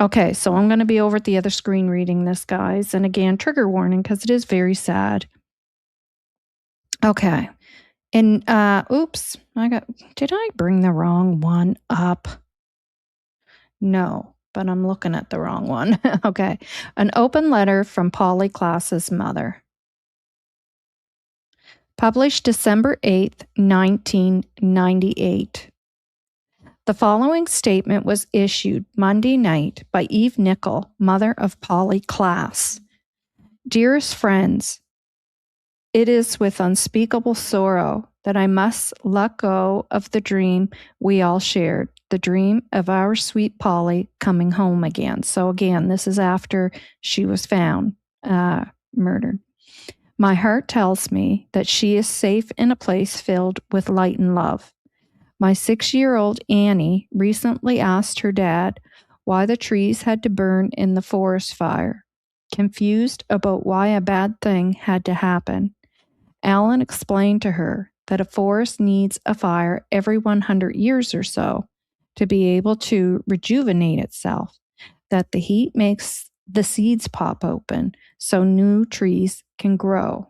Okay, so I'm going to be over at the other screen reading this, guys, and again, trigger warning because it is very sad. Okay, and oops, did I bring the wrong one up? No, but I'm looking at the wrong one. Okay. An open letter from Polly Klaas's mother. Published December 8th, 1998. The following statement was issued Monday night by Eve Nickel, mother of Polly Klaas. Dearest friends, it is with unspeakable sorrow that I must let go of the dream we all shared, the dream of our sweet Polly coming home again. So again, this is after she was found murdered. My heart tells me that she is safe in a place filled with light and love. My 6-year-old Annie recently asked her dad why the trees had to burn in the forest fire, confused about why a bad thing had to happen. Alan explained to her that a forest needs a fire every 100 years or so to be able to rejuvenate itself, that the heat makes the seeds pop open so new trees can grow.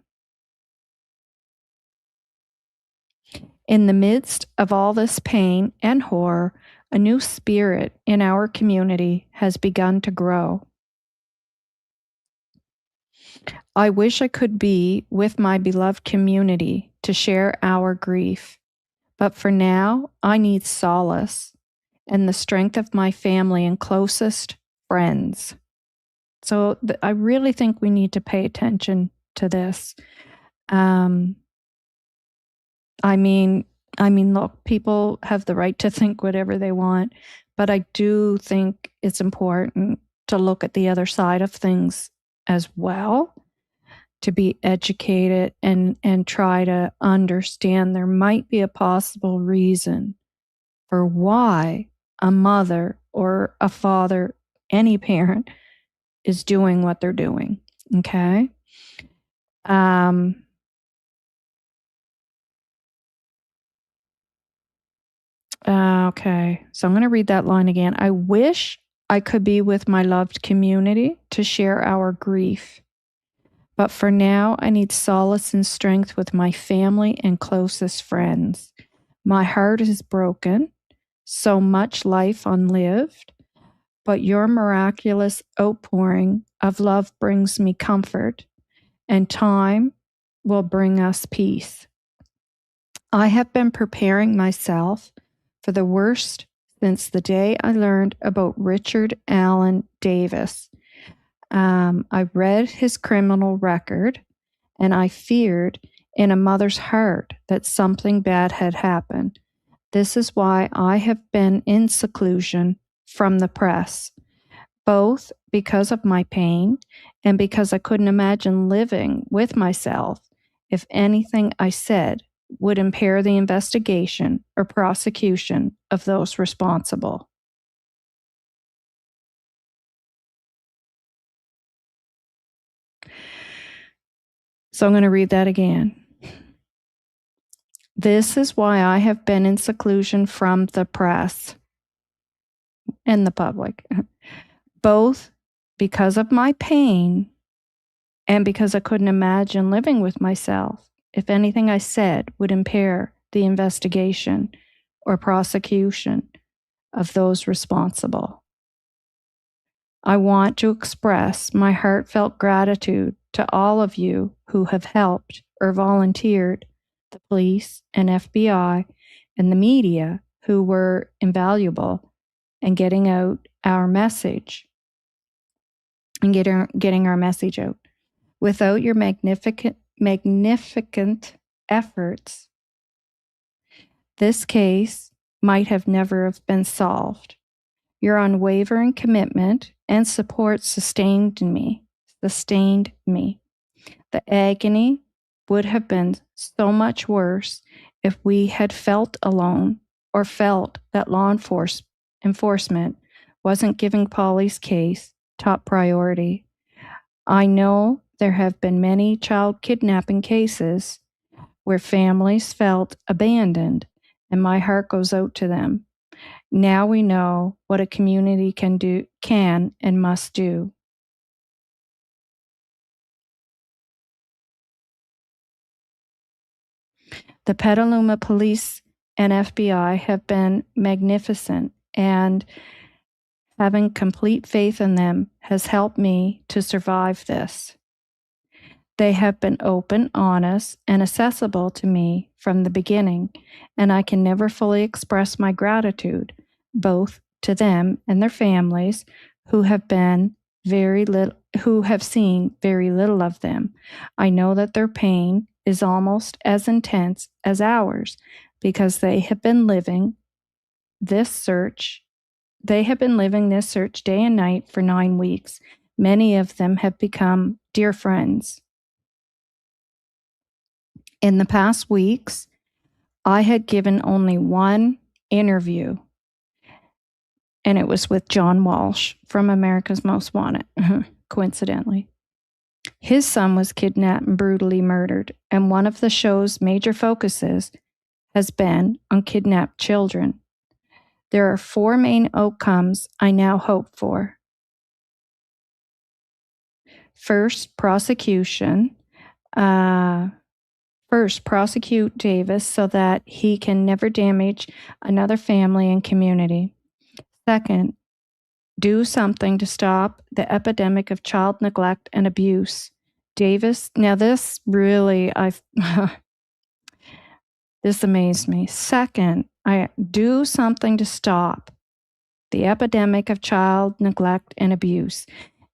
In the midst of all this pain and horror, a new spirit in our community has begun to grow. I wish I could be with my beloved community to share our grief, but for now, I need solace and the strength of my family and closest friends. So I really think we need to pay attention to this. I mean, look, people have the right to think whatever they want, but I do think it's important to look at the other side of things as well, to be educated and try to understand there might be a possible reason for why a mother or a father, any parent, is doing what they're doing. Okay. Okay, so I'm going to read that line again. I wish I could be with my loved community to share our grief. But for now, I need solace and strength with my family and closest friends. My heart is broken, so much life unlived, but your miraculous outpouring of love brings me comfort, and time will bring us peace. I have been preparing myself for the worst since the day I learned about Richard Allen Davis. I read his criminal record, and I feared in a mother's heart that something bad had happened. This is why I have been in seclusion from the press, both because of my pain and because I couldn't imagine living with myself if anything I said would impair the investigation or prosecution of those responsible. So I'm going to read that again. This is why I have been in seclusion from the press and the public, both because of my pain and because I couldn't imagine living with myself if anything I said would impair the investigation or prosecution of those responsible. I want to express my heartfelt gratitude to all of you who have helped or volunteered, the police and FBI and the media who were invaluable in getting out our message and getting our message out. Without your magnificent efforts, This case might have never have been solved. Your unwavering commitment and support sustained me. The agony would have been so much worse if we had felt alone or felt that law enforcement wasn't giving Polly's case top priority. I know there have been many child kidnapping cases where families felt abandoned, and my heart goes out to them. Now we know what a community can and must do. The Petaluma Police and FBI have been magnificent, and having complete faith in them has helped me to survive this. They have been open, honest, and accessible to me from the beginning, and I can never fully express my gratitude, both to them and their families who have seen very little of them. I know that their pain is almost as intense as ours because they have been living this search day and night for 9 weeks. Many of them have become dear friends. In the past weeks, I had given only one interview, and it was with John Walsh from America's Most Wanted, coincidentally. His son was kidnapped and brutally murdered, and one of the show's major focuses has been on kidnapped children. There are 4 main outcomes I now hope for. First, prosecute Davis so that he can never damage another family and community. Second, do something to stop the epidemic of child neglect and abuse. Davis, now this really, this amazed me. Second, I do something to stop the epidemic of child neglect and abuse.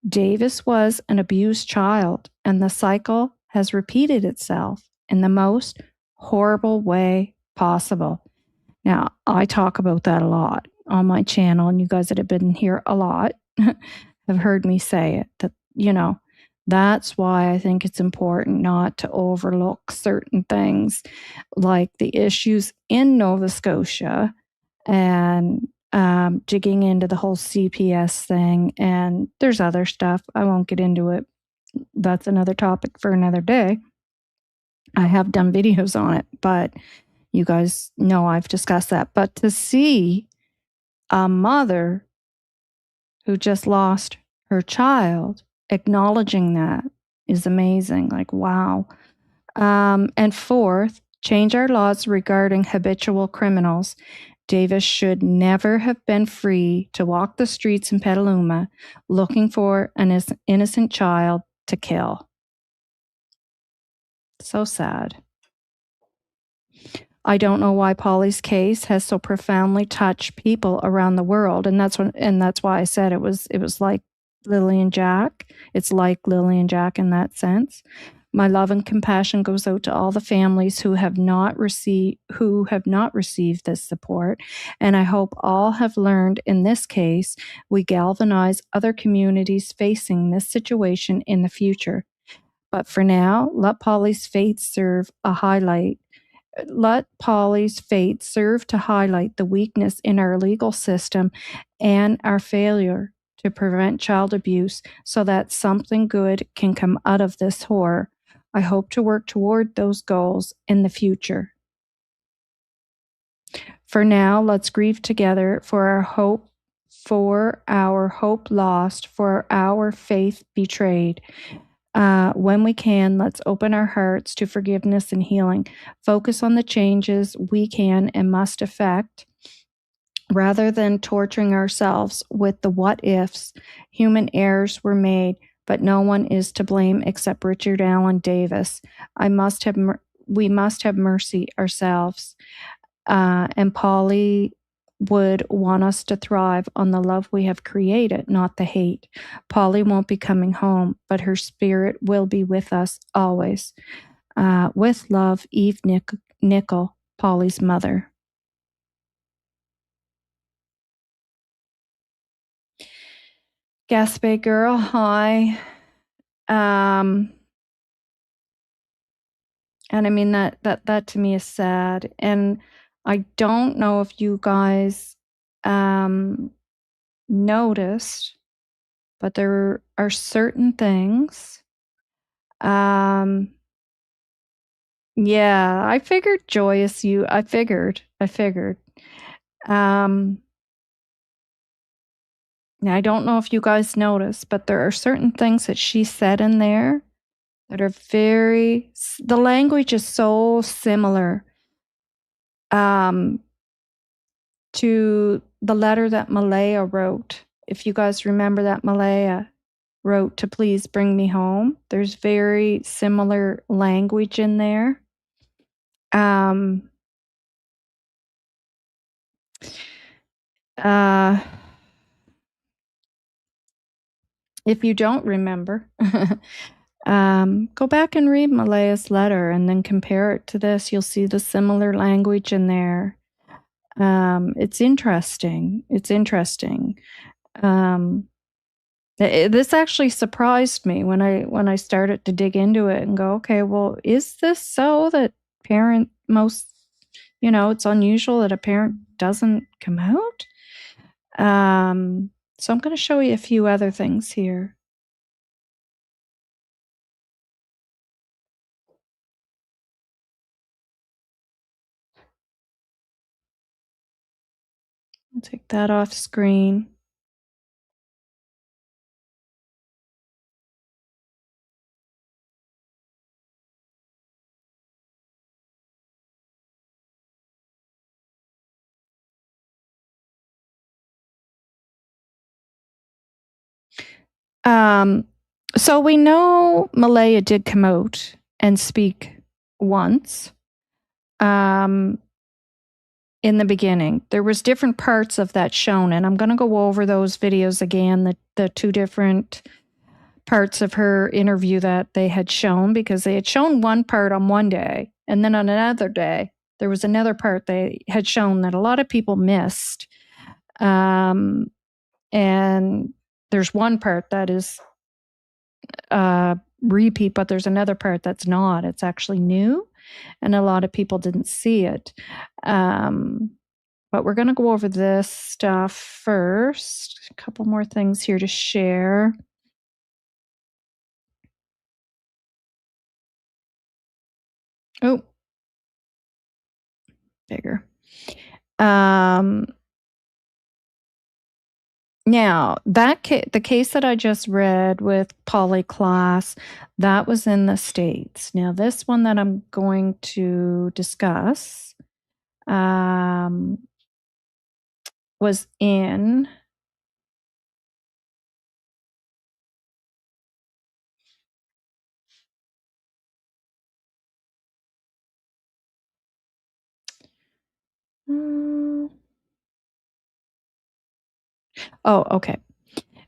Davis was an abused child, and the cycle has repeated itself in the most horrible way possible. Now, I talk about that a lot on my channel, and you guys that have been here a lot have heard me say it, that, that's why I think it's important not to overlook certain things like the issues in Nova Scotia and digging into the whole CPS thing. And there's other stuff. I won't get into it. That's another topic for another day. I have done videos on it, but you guys know I've discussed that. But to see a mother who just lost her child acknowledging that is amazing. Like, wow. And fourth, change our laws regarding habitual criminals. Davis should never have been free to walk the streets in Petaluma looking for an innocent child to kill. So sad. I don't know why Polly's case has so profoundly touched people around the world, and that's why I said it was like Lilly&Jack. It's like Lilly&Jack in that sense. My love and compassion goes out to all the families who have not received this support, and I hope all have learned in this case we galvanize other communities facing this situation in the future. But for now, let Polly's fate serve to highlight the weakness in our legal system and our failure to prevent child abuse so that something good can come out of this horror. I hope to work toward those goals in the future. For now, let's grieve together for our hope lost, for our faith betrayed. When we can, let's open our hearts to forgiveness and healing. Focus on the changes we can and must effect, rather than torturing ourselves with the what ifs. Human errors were made, but no one is to blame except Richard Allen Davis. We must have mercy ourselves. And Polly would want us to thrive on the love we have created, not the hate. Polly won't be coming home, but her spirit will be with us always. With love, Eve Nickel, Polly's mother. Gaspé girl, hi. And I mean that to me is sad. And I don't know if you guys noticed, but there are certain things. Yeah, I figured Joyous you. I figured. Now I don't know if you guys noticed, but there are certain things that she said in there that are the language is so similar to the letter that Malaya wrote. If you guys remember that Malaya wrote to please bring me home, there's very similar language in there. If you don't remember, go back and read Malaya's letter and then compare it to this. You'll see the similar language in there. It's interesting. This actually surprised me when I started to dig into it and go, okay, well, is this so that it's unusual that a parent doesn't come out? So I'm going to show you a few other things here. I'll take that off screen. So we know Malaya did come out and speak once. In the beginning, there was different parts of that shown, and I'm going to go over those videos again, the two different parts of her interview that they had shown, because they had shown one part on one day, and then on another day, there was another part they had shown that a lot of people missed. And there's one part that is repeat, but there's another part that's not. It's actually new, and a lot of people didn't see it. But we're going to go over this stuff first. A couple more things here to share. Oh, bigger. Now, the case that I just read with Polyclass, that was in the States. Now, this one that I'm going to discuss was in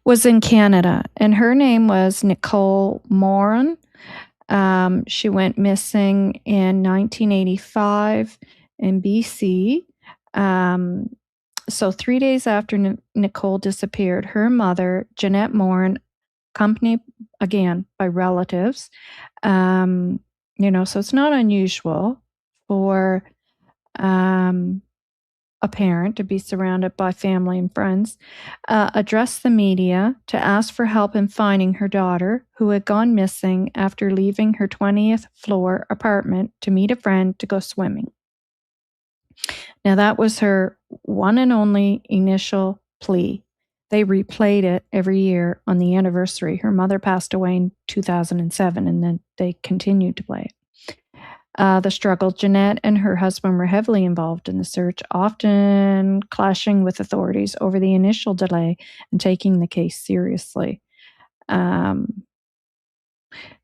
was in Canada, and her name was Nicole Moran. She went missing in 1985 in BC. So 3 days after Nicole disappeared, her mother, Jeanette Moran, accompanied again by relatives, so it's not unusual for a parent to be surrounded by family and friends, addressed the media to ask for help in finding her daughter, who had gone missing after leaving her 20th floor apartment to meet a friend to go swimming. Now, that was her one and only initial plea. They replayed it every year on the anniversary. Her mother passed away in 2007, and then they continued to play it. The struggle, Jeanette and her husband were heavily involved in the search, often clashing with authorities over the initial delay and taking the case seriously.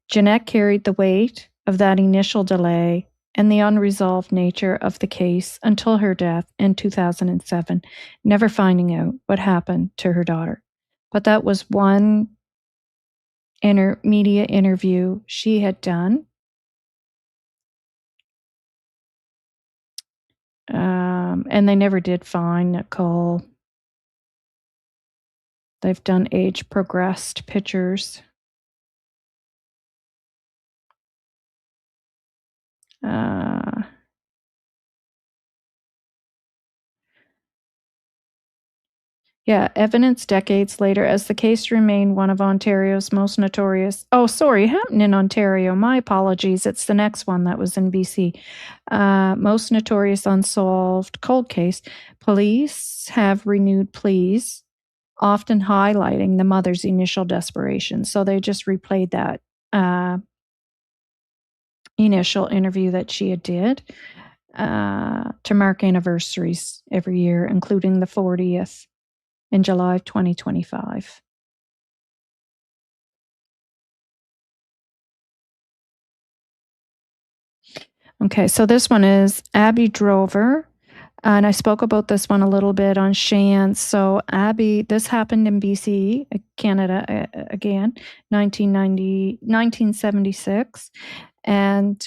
Jeanette carried the weight of that initial delay and the unresolved nature of the case until her death in 2007, never finding out what happened to her daughter. But that was one media interview she had done. And they never did find Nicole. They've done age progressed pictures. Yeah, evidence decades later as the case remained one of Ontario's most notorious. Oh, sorry, happened in Ontario. My apologies. It's the next one that was in BC. Most notorious unsolved cold case. Police have renewed pleas, often highlighting the mother's initial desperation. So they just replayed that initial interview that she had did to mark anniversaries every year, including the 40th. In July of 2025. Okay, so this one is Abby Drover, and I spoke about this one a little bit on Shan. So Abby, this happened in BC, Canada again, 1976, and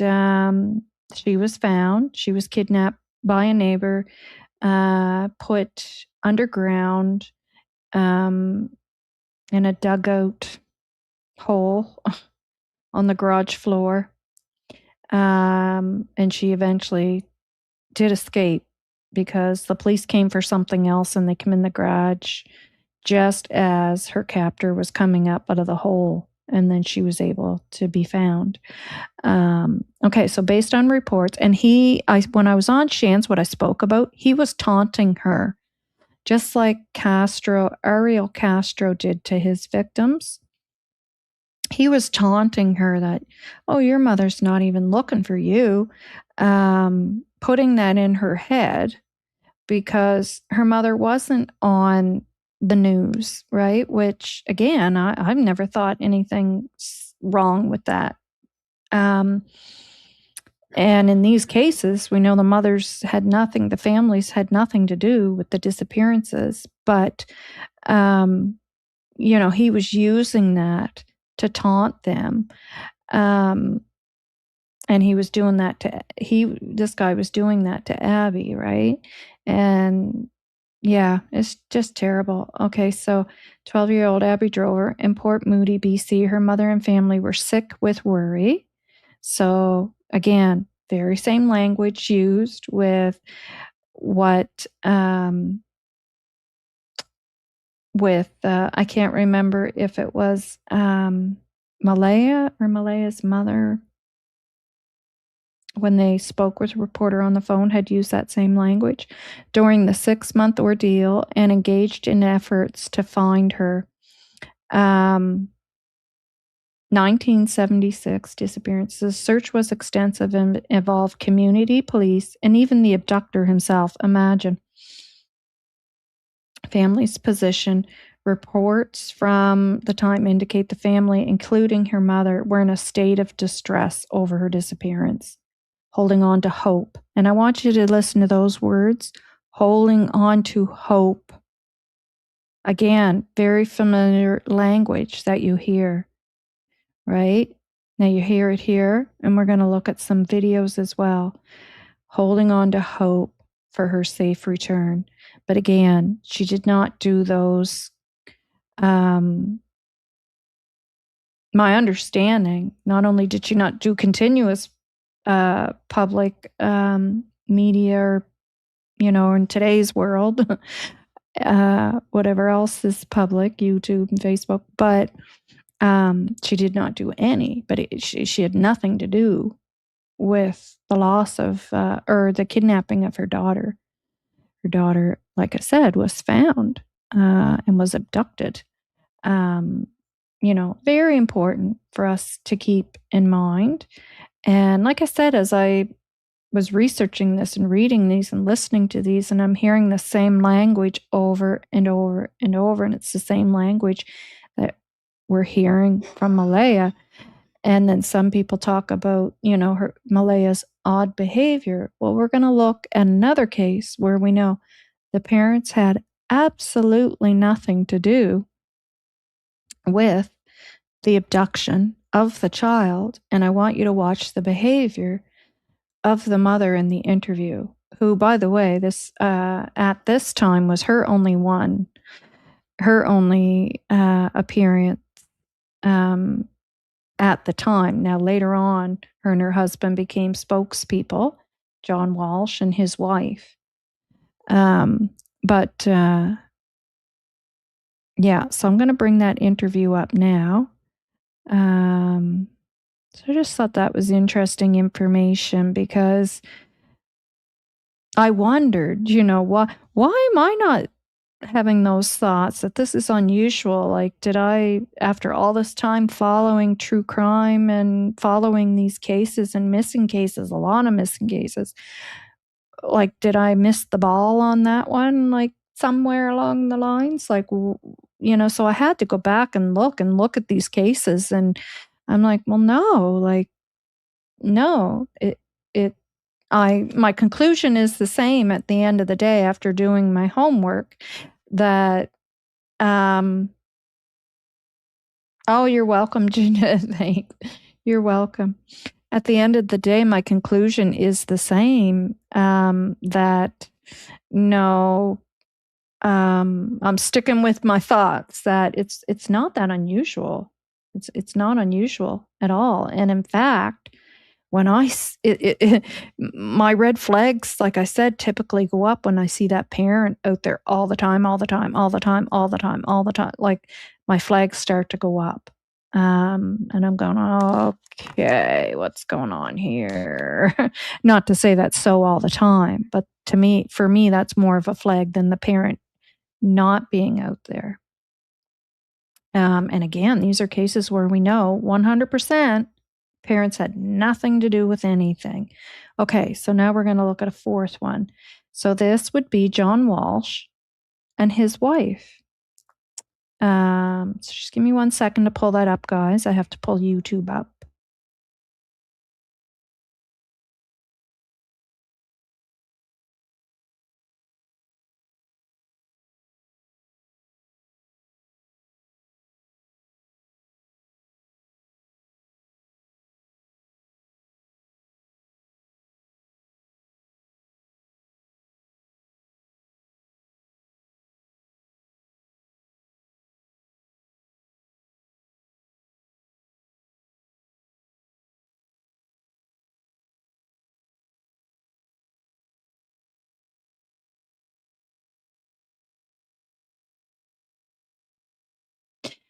she was found. She was kidnapped by a neighbor, put underground in a dugout hole on the garage floor. And she eventually did escape because the police came for something else and they come in the garage just as her captor was coming up out of the hole. And then she was able to be found. Okay, so based on reports, and when I was on Shan's, what I spoke about, he was taunting her, just like Ariel Castro did to his victims. He was taunting her that, oh, your mother's not even looking for you, putting that in her head because her mother wasn't on the news, right? Which, again, I've never thought anything wrong with that. And in these cases, we know the mothers had nothing, the families had nothing to do with the disappearances, but, he was using that to taunt them. And he was doing that this guy was doing that to Abby, right? And yeah, it's just terrible. Okay, so 12-year-old Abby Drover in Port Moody, BC, her mother and family were sick with worry. So again, very same language used with what I can't remember if it was Malaya or Malaya's mother, when they spoke with a reporter on the phone, had used that same language during the 6-month ordeal and engaged in efforts to find her. 1976 disappearances. The search was extensive and involved community, police, and even the abductor himself. Imagine. Family's position. Reports from the time indicate the family, including her mother, were in a state of distress over her disappearance, holding on to hope. And I want you to listen to those words, holding on to hope. Again, very familiar language that you hear, right? Now you hear it here, and we're going to look at some videos as well. Holding on to hope for her safe return. But again, she did not do those. My understanding, not only did she not do continuous public media, in today's world, whatever else is public, YouTube and Facebook, but she did not do any, but she had nothing to do with the loss of, or the kidnapping of her daughter. Her daughter, like I said, was found and was abducted. Very important for us to keep in mind. And like I said, as I was researching this and reading these and listening to these, and I'm hearing the same language over and over and over, and it's the same language that we're hearing from Malaya. And then some people talk about, her Malaya's odd behavior. Well, we're going to look at another case where we know the parents had absolutely nothing to do with the abduction of the child. And I want you to watch the behavior of the mother in the interview, who, by the way, this at this time was her only one her only appearance at the time. Now, later on, her and her husband became spokespeople, John Walsh and his wife. Yeah, so I'm going to bring that interview up now. So I just thought that was interesting information because I wondered, why am I not having those thoughts that this is unusual? Like, did I, after all this time following true crime and following these cases and missing cases, a lot of missing cases, like, did I miss the ball on that one? Like, somewhere along the lines? Like, so I had to go back and look at these cases. And I'm like, well, no, my conclusion is the same at the end of the day after doing my homework that, oh, you're welcome, Gina. Thanks. You're welcome. At the end of the day, my conclusion is the same, that no, I'm sticking with my thoughts that it's not that unusual. It's not unusual at all. And in fact, when my red flags, like I said, typically go up when I see that parent out there all the time. Like, my flags start to go up. And I'm going, okay, what's going on here? Not to say that's so all the time, but for me, that's more of a flag than the parent not being out there. And again, these are cases where we know 100% parents had nothing to do with anything. Okay, so now we're going to look at a fourth one. So this would be John Walsh and his wife. So just give me 1 second to pull that up, guys. I have to pull YouTube up.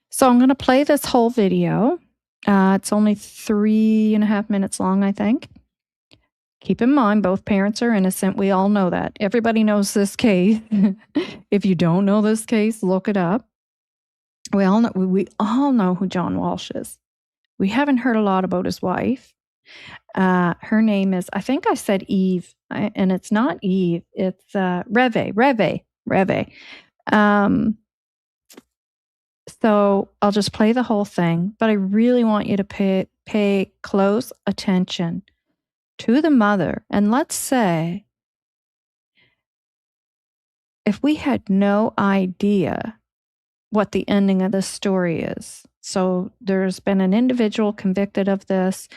So I'm going to play this whole video. It's only 3.5 minutes long, I think. Keep in mind, both parents are innocent. We all know that. Everybody knows this case. If you don't know this case, look it up. We all know who John Walsh is. We haven't heard a lot about his wife. Her name is, I think I said Eve, and it's not Eve. It's Reve. So I'll just play the whole thing, but I really want you to pay close attention to the mother. And let's say, if we had no idea what the ending of this story is. So there's been an individual convicted of this.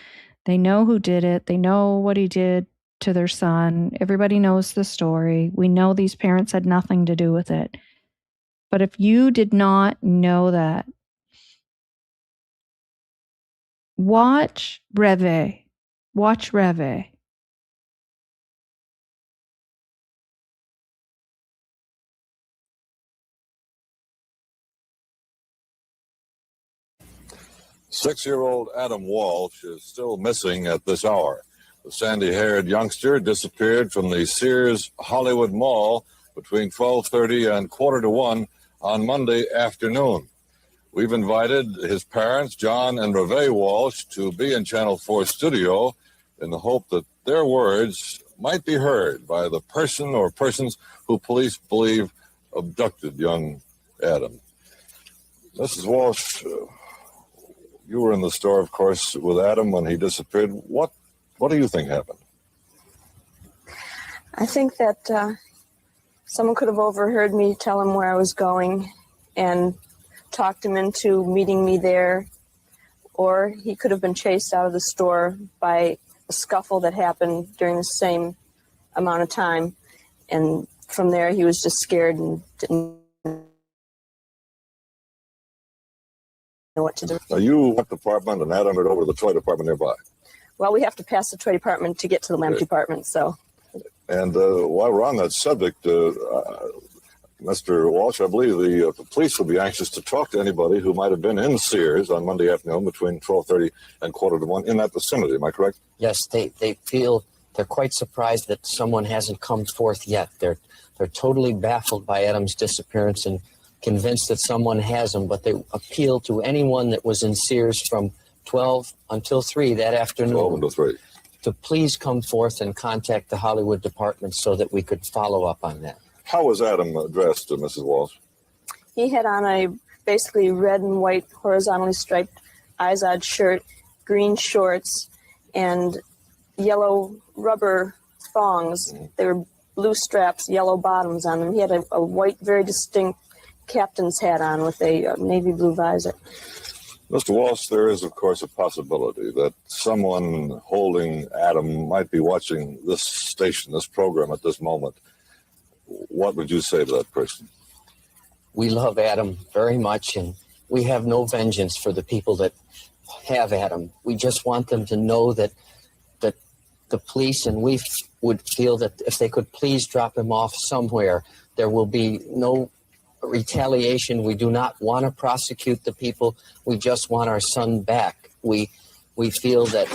They know who did it. They know what he did to their son. Everybody knows the story. We know these parents had nothing to do with it. But if you did not know that, watch Reve. Watch Reve. Six-year-old Adam Walsh is still missing at this hour. The sandy-haired youngster disappeared from the Sears Hollywood Mall between 12:30 and 1:45 on Monday afternoon. We've invited his parents, John and Reve Walsh, to be in Channel 4 studio in the hope that their words might be heard by the person or persons who police believe abducted young Adam. Mrs. Walsh, you were in the store, of course, with Adam when he disappeared. What do you think happened? I think that someone could have overheard me tell him where I was going and talked him into meeting me there, or he could have been chased out of the store by a scuffle that happened during the same amount of time, and from there he was just scared and didn't know what to do. Now, you what department and Adam it over to the toy department nearby. Well, we have to pass the toy department to get to the lamp department, so. And while we're on that subject, Mr. Walsh, I believe the police will be anxious to talk to anybody who might have been in Sears on Monday afternoon between 12:30 and 12:45 in that vicinity. Am I correct? Yes, they feel they're quite surprised that someone hasn't come forth yet. They're totally baffled by Adam's disappearance and convinced that someone has him, but they appeal to anyone that was in Sears from 12 until 3 that afternoon 12 until 3. to please come forth and contact the Hollywood department so that we could follow up on that. How was Adam dressed, Mrs. Walsh? He had on a basically red and white horizontally striped Izod shirt, green shorts, and yellow rubber thongs. They were blue straps, yellow bottoms on them. He had a white, very distinct captain's hat on with a navy blue visor. Mr. Walsh, there is, of course, a possibility that someone holding Adam might be watching this station, this program at this moment. What would you say to that person? We love Adam very much, and we have no vengeance for the people that have Adam. We just want them to know that the police and we would feel that if they could please drop him off somewhere, there will be no retaliation. We do not want to prosecute the people. We just want our son back. We feel that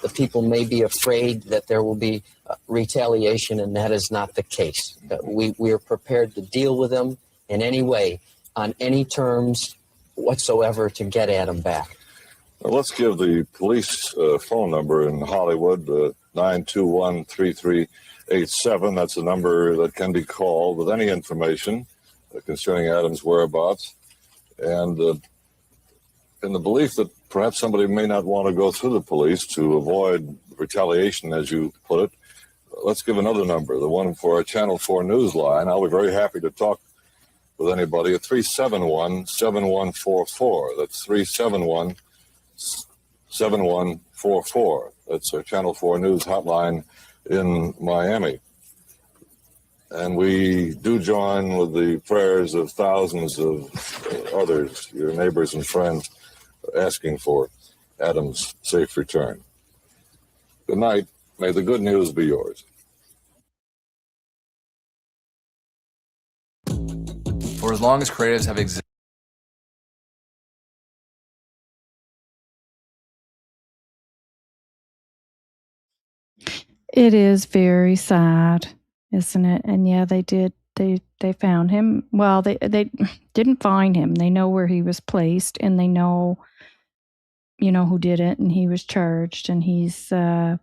the people may be afraid that there will be retaliation, and that is not the case. We are prepared to deal with them in any way, on any terms whatsoever, to get Adam back. Well, let's give the police phone number in Hollywood, 921-3387. That's a number that can be called with any information concerning Adam's whereabouts. And in the belief that perhaps somebody may not want to go through the police to avoid retaliation, as you put it, let's give another number, the one for our Channel 4 news line. I'll be very happy to talk with anybody at 371-7144. That's 371-7144. That's our Channel 4 news hotline in Miami. And we do join with the prayers of thousands of others, your neighbors and friends, asking for Adam's safe return. Good night. May the good news be yours. For as long as creatives have existed, It is very sad, isn't it? And yeah, they did. They found him. Well, they didn't find him. They know where he was placed, and they know, who did it, and he was charged, and he's in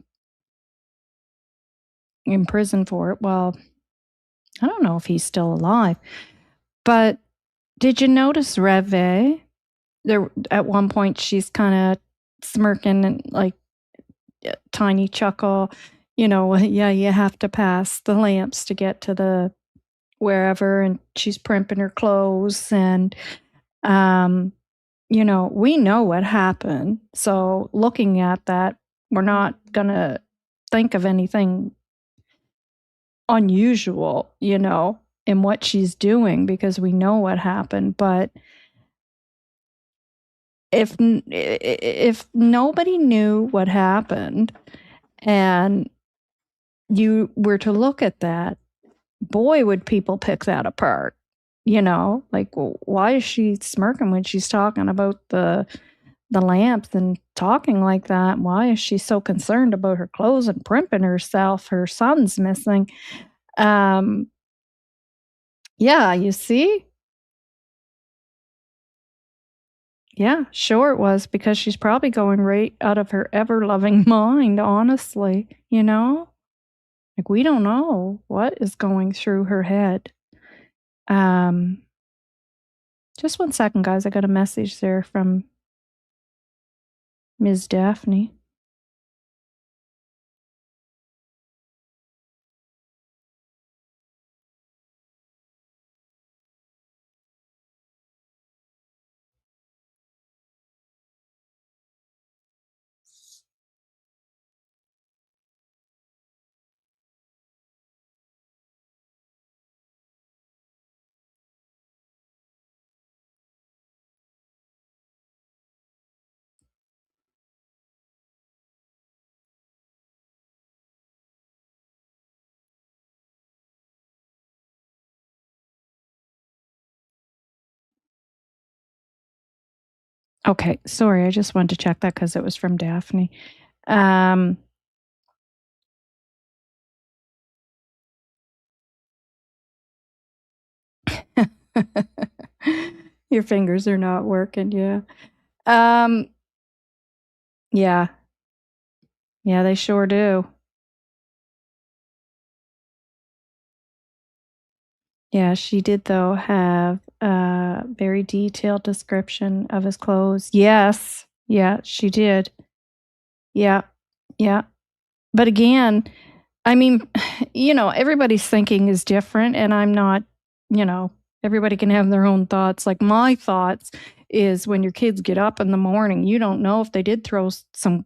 prison for it. Well, I don't know if he's still alive, but did you notice Reve? There at one point she's kind of smirking and like a tiny chuckle. Yeah, you have to pass the lamps to get to the wherever, and she's primping her clothes, and we know what happened. So looking at that, we're not gonna think of anything unusual, in what she's doing, because we know what happened. But if nobody knew what happened and you were to look at that, boy, would people pick that apart. Like, well, why is she smirking when she's talking about the lamps and talking like that? Why is she so concerned about her clothes and primping herself? Her son's missing. Yeah, you see? Yeah, sure it was, because she's probably going right out of her ever-loving mind, honestly, Like, we don't know what is going through her head. Just 1 second, guys. I got a message there from Ms. Daphne. Okay, sorry, I just wanted to check that because it was from Daphne. Your fingers are not working, yeah. Yeah. Yeah, they sure do. Yeah, she did, though, have a very detailed description of his clothes. Yes. Yeah, she did. Yeah. Yeah. But again, I mean, everybody's thinking is different, and I'm not, everybody can have their own thoughts. Like, my thoughts is when your kids get up in the morning, you don't know if they did throw some,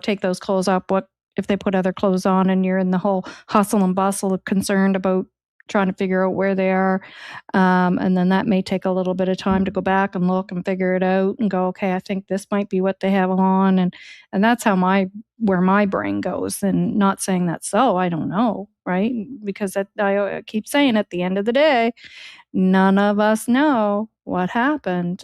take those clothes up, what if they put other clothes on, and you're in the whole hustle and bustle of concerned about trying to figure out where they are. And then that may take a little bit of time to go back and look and figure it out and go, okay, I think this might be what they have on. And that's how where my brain goes. And not saying that's so, I don't know, right? Because I keep saying at the end of the day, none of us know what happened.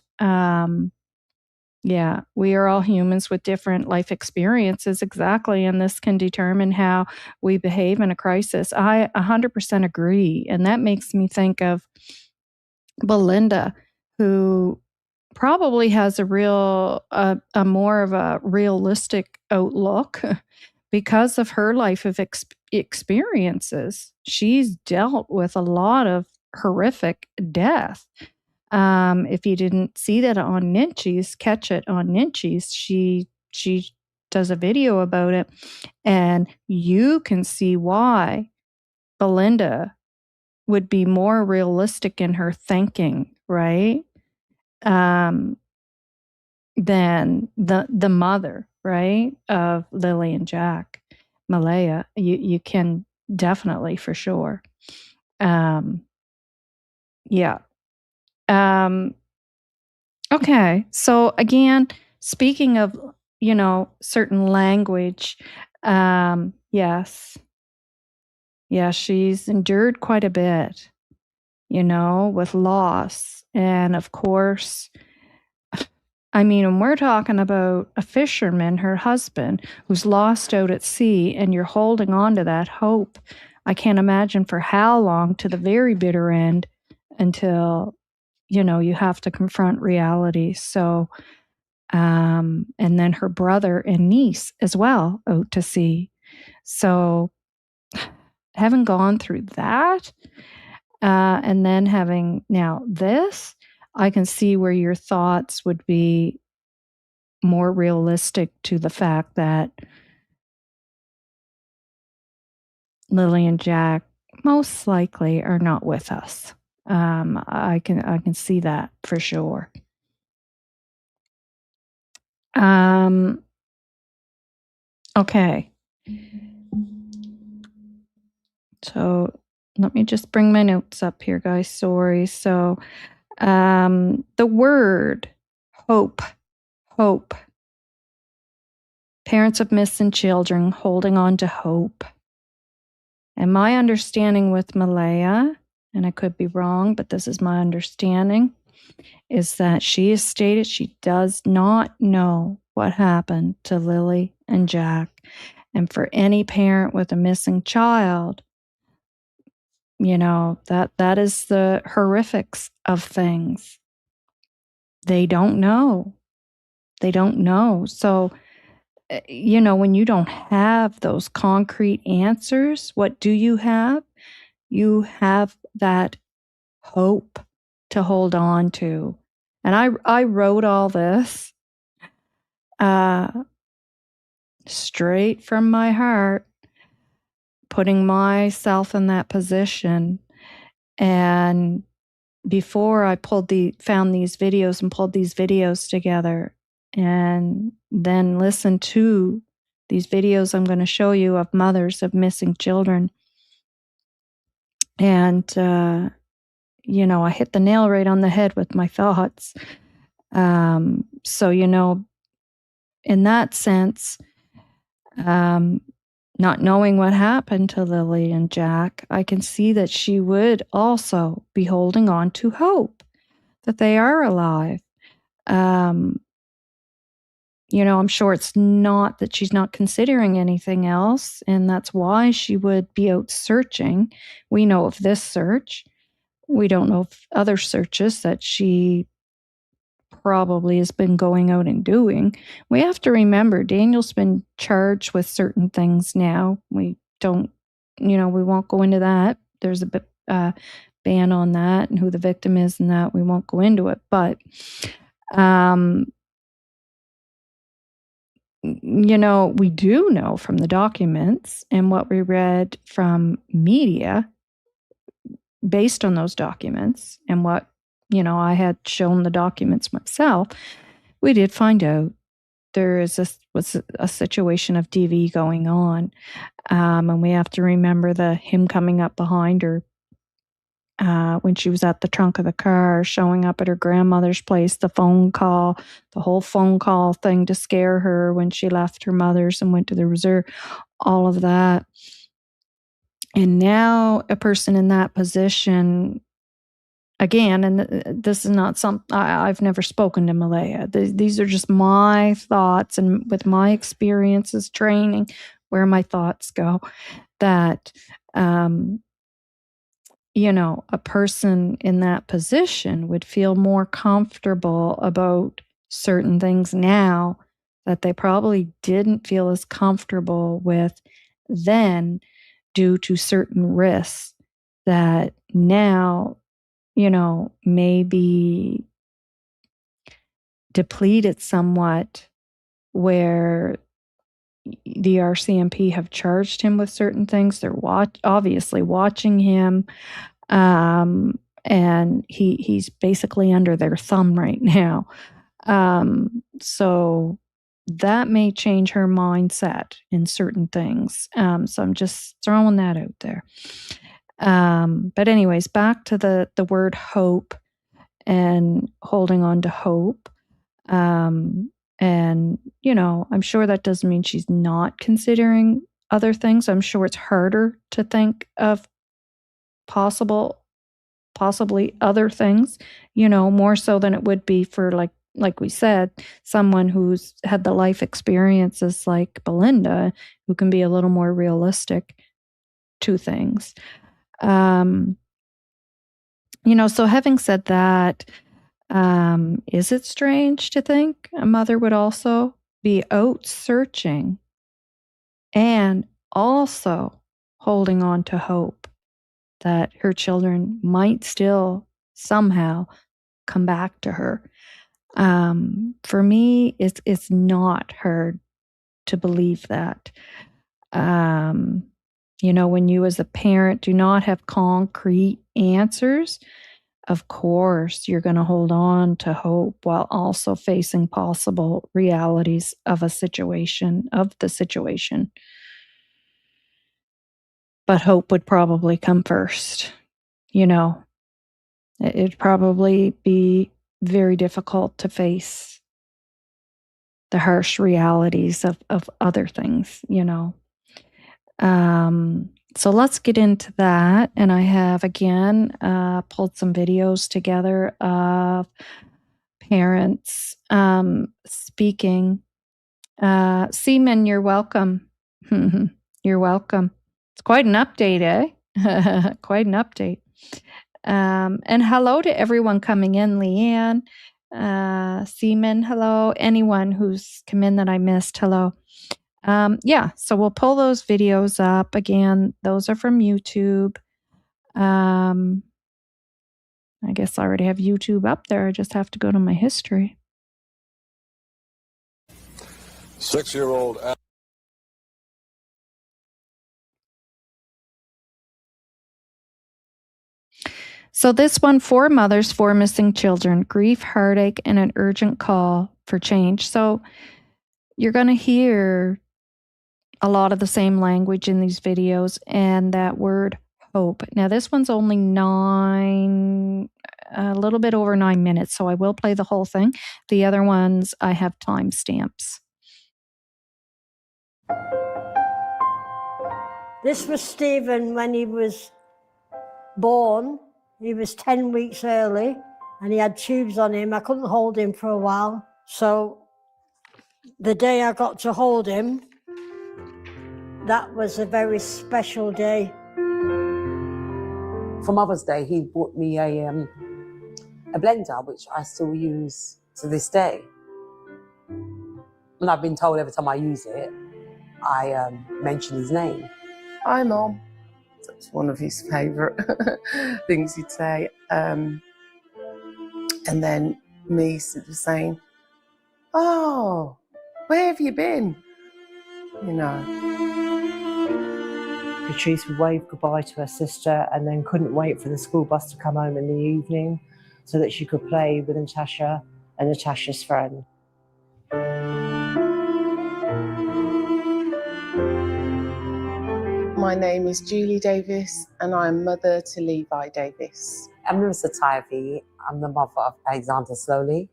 Yeah, we are all humans with different life experiences, exactly, and this can determine how we behave in a crisis. I 100% agree, and that makes me think of Belinda, who probably has a more of a realistic outlook because of her life of experiences. She's dealt with a lot of horrific death. If you didn't see that on Ninchies, catch it on Ninchies. She does a video about it, and you can see why Belinda would be more realistic in her thinking, right? Than the mother, right, of Lily and Jack, Malaya. You can definitely, for sure. Yeah. Okay. So again, speaking of, certain language, yes. Yeah, she's endured quite a bit, with loss. And of course, I mean, when we're talking about a fisherman, her husband, who's lost out at sea, and you're holding on to that hope, I can't imagine for how long, to the very bitter end, until, you have to confront reality. So, and then her brother and niece as well out to sea. So, having gone through that, and then having now this, I can see where your thoughts would be more realistic to the fact that Lily and Jack most likely are not with us. I can see that for sure. Okay. So let me just bring my notes up here, guys. Sorry. So the word hope. Parents of missing children holding on to hope. And my understanding with Malaya, and I could be wrong, but this is my understanding, is that she has stated she does not know what happened to Lily and Jack. And for any parent with a missing child, that is the horrifics of things. They don't know. So, when you don't have those concrete answers, what do you have? You have that hope to hold on to. And I wrote all this straight from my heart, putting myself in that position. And before I found these videos and pulled these videos together, and then listened to these videos I'm going to show you of mothers of missing children. And, I hit the nail right on the head with my thoughts. So, in that sense, not knowing what happened to Lily and Jack, I can see that she would also be holding on to hope that they are alive. I'm sure it's not that she's not considering anything else, and that's why she would be out searching. We know of this search. We don't know of other searches that she probably has been going out and doing. We have to remember Daniel's been charged with certain things now. We don't, we won't go into that. There's a ban on that and who the victim is and that. We won't go into it. But, we do know from the documents and what we read from media based on those documents and what, I had shown the documents myself, we did find out there was a situation of DV going on. And we have to remember him coming up behind her when she was at the trunk of the car, showing up at her grandmother's place, the whole phone call thing to scare her when she left her mother's and went to the reserve, all of that. And now a person in that position, again, and this is not something, I've never spoken to Malaya. These are just my thoughts and with my experiences, training, where my thoughts go, that, a person in that position would feel more comfortable about certain things now that they probably didn't feel as comfortable with then due to certain risks that now, maybe depleted somewhat, where the RCMP have charged him with certain things. They're obviously watching him, and he's basically under their thumb right now. So that may change her mindset in certain things. So I'm just throwing that out there. But anyways, back to the word hope and holding on to hope. And, I'm sure that doesn't mean she's not considering other things. I'm sure it's harder to think of possibly other things, more so than it would be for like we said, someone who's had the life experiences like Belinda, who can be a little more realistic to things. So having said that, is it strange to think a mother would also be out searching and also holding on to hope that her children might still somehow come back to her? For me, it's not hard to believe that. When you as a parent do not have concrete answers, of course, you're going to hold on to hope while also facing possible realities of the situation. But hope would probably come first. It'd probably be very difficult to face the harsh realities of other things, So let's get into that. And I have, again, pulled some videos together of parents speaking. Seaman, you're welcome. You're welcome. It's quite an update, eh? Quite an update. And hello to everyone coming in. Leanne, Seaman, hello. Anyone who's come in that I missed, hello. So we'll pull those videos up. Again, those are from YouTube. I guess I already have YouTube up there. I just have to go to my history. 6-year-old Adam. So this one, 4 mothers, 4 missing children, grief, heartache, and an urgent call for change. So you're going to hear a lot of the same language in these videos and that word hope. Now, this one's only a little bit over 9 minutes, so I will play the whole thing. The other ones, I have timestamps. This was Stephen when he was born. He was 10 weeks early and he had tubes on him. I couldn't hold him for a while. So The day I got to hold him, that was a very special day. For Mother's Day, he bought me a blender, which I still use to this day. And I've been told every time I use it, I mention his name. Hi, Mom. That's one of his favourite things he'd say. And then me sort of saying, oh, where have you been? You know. Patrice would wave goodbye to her sister and then couldn't wait for the school bus to come home in the evening so that she could play with Natasha and Natasha's friend. My name is Julie Davis and I'm mother to Levi Davis. I'm Marissa Tivey. I'm the mother of Alexander Slowly.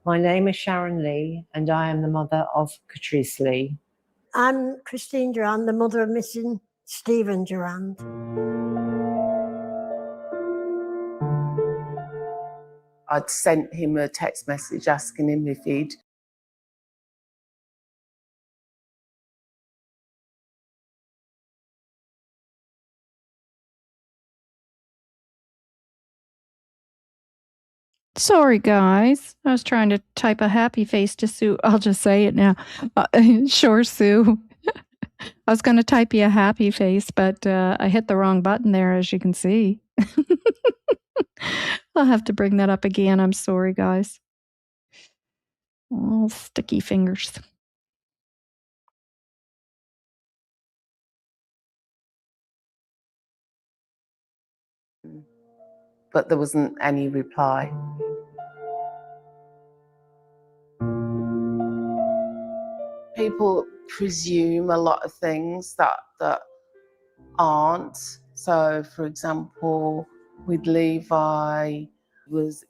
My name is Sharon Lee and I am the mother of Catrice Lee. I'm Christine Durand, the mother of missing Stephen Durand. I'd sent him a text message asking him if he'd Sorry, guys. I was trying to type a happy face to Sue. I'll just say it now. Sure, Sue. I was going to type you a happy face, but I hit the wrong button there, as you can see. I'll have to bring that up again. I'm sorry, guys. Oh, sticky fingers. but there wasn't any reply. People presume a lot of things that aren't. So, for example, with Levi, was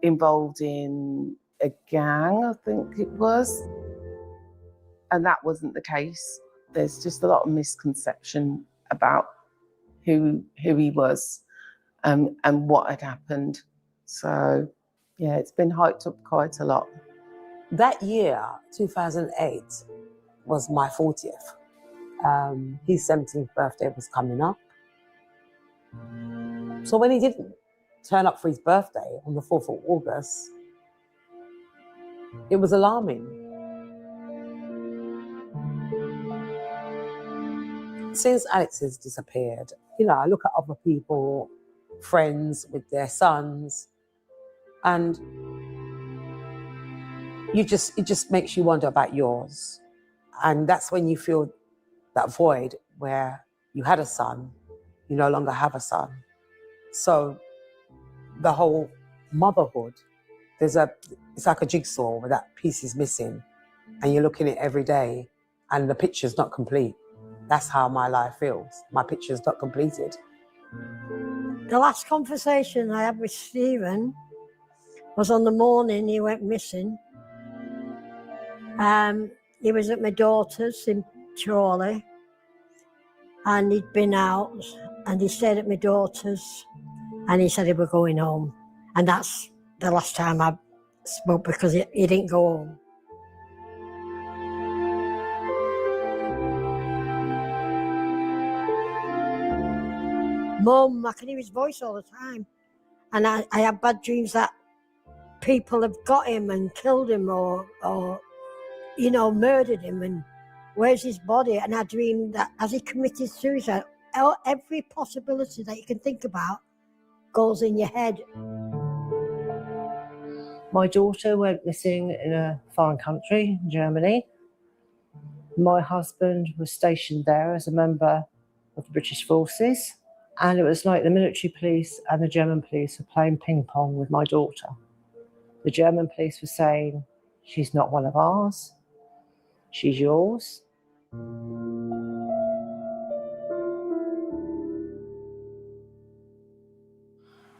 involved in a gang, I think it was, and that wasn't the case. There's just a lot of misconception about who he was and what had happened. So, yeah, it's been hyped up quite a lot. That year, 2008, was my 40th. His 17th birthday was coming up. So when he didn't turn up for his birthday on the 4th of August, it was alarming. Since Alex has disappeared, you know, I look at other people, friends with their sons, and it just makes you wonder about yours. And that's when you feel that void where you had a son, you no longer have a son. So the whole motherhood, it's like a jigsaw where that piece is missing and you're looking at it every day and the picture's not complete. That's how my life feels. My picture's not completed. The last conversation I had with Stephen was on the morning he went missing. He was at my daughter's in Chorley, and he'd been out, and he stayed at my daughter's, and he said he was going home. And that's the last time I spoke, because he didn't go home. Mum, I can hear his voice all the time. And I have bad dreams that people have got him and killed him or you know, murdered him, and where's his body? And I dream that has he committed suicide? Every possibility that you can think about goes in your head. My daughter went missing in a foreign country, Germany. My husband was stationed there as a member of the British forces, and it was like the military police and the German police were playing ping pong with my daughter. The German police were saying, she's not one of ours, she's yours.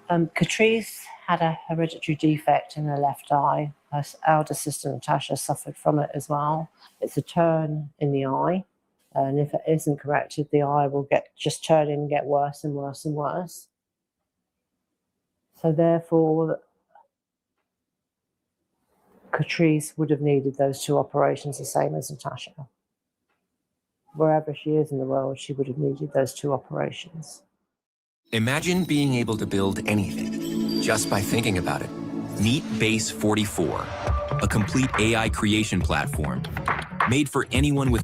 Catrice had a hereditary defect in her left eye. Her elder sister Natasha suffered from it as well. It's a turn in the eye, and if it isn't corrected, the eye will just turn in and get worse and worse and worse. So therefore, Catrice would have needed those 2 operations the same as Natasha. Wherever she is in the world, she would have needed those 2 operations. Imagine being able to build anything just by thinking about it. Meet Base 44, a complete AI creation platform made for anyone with.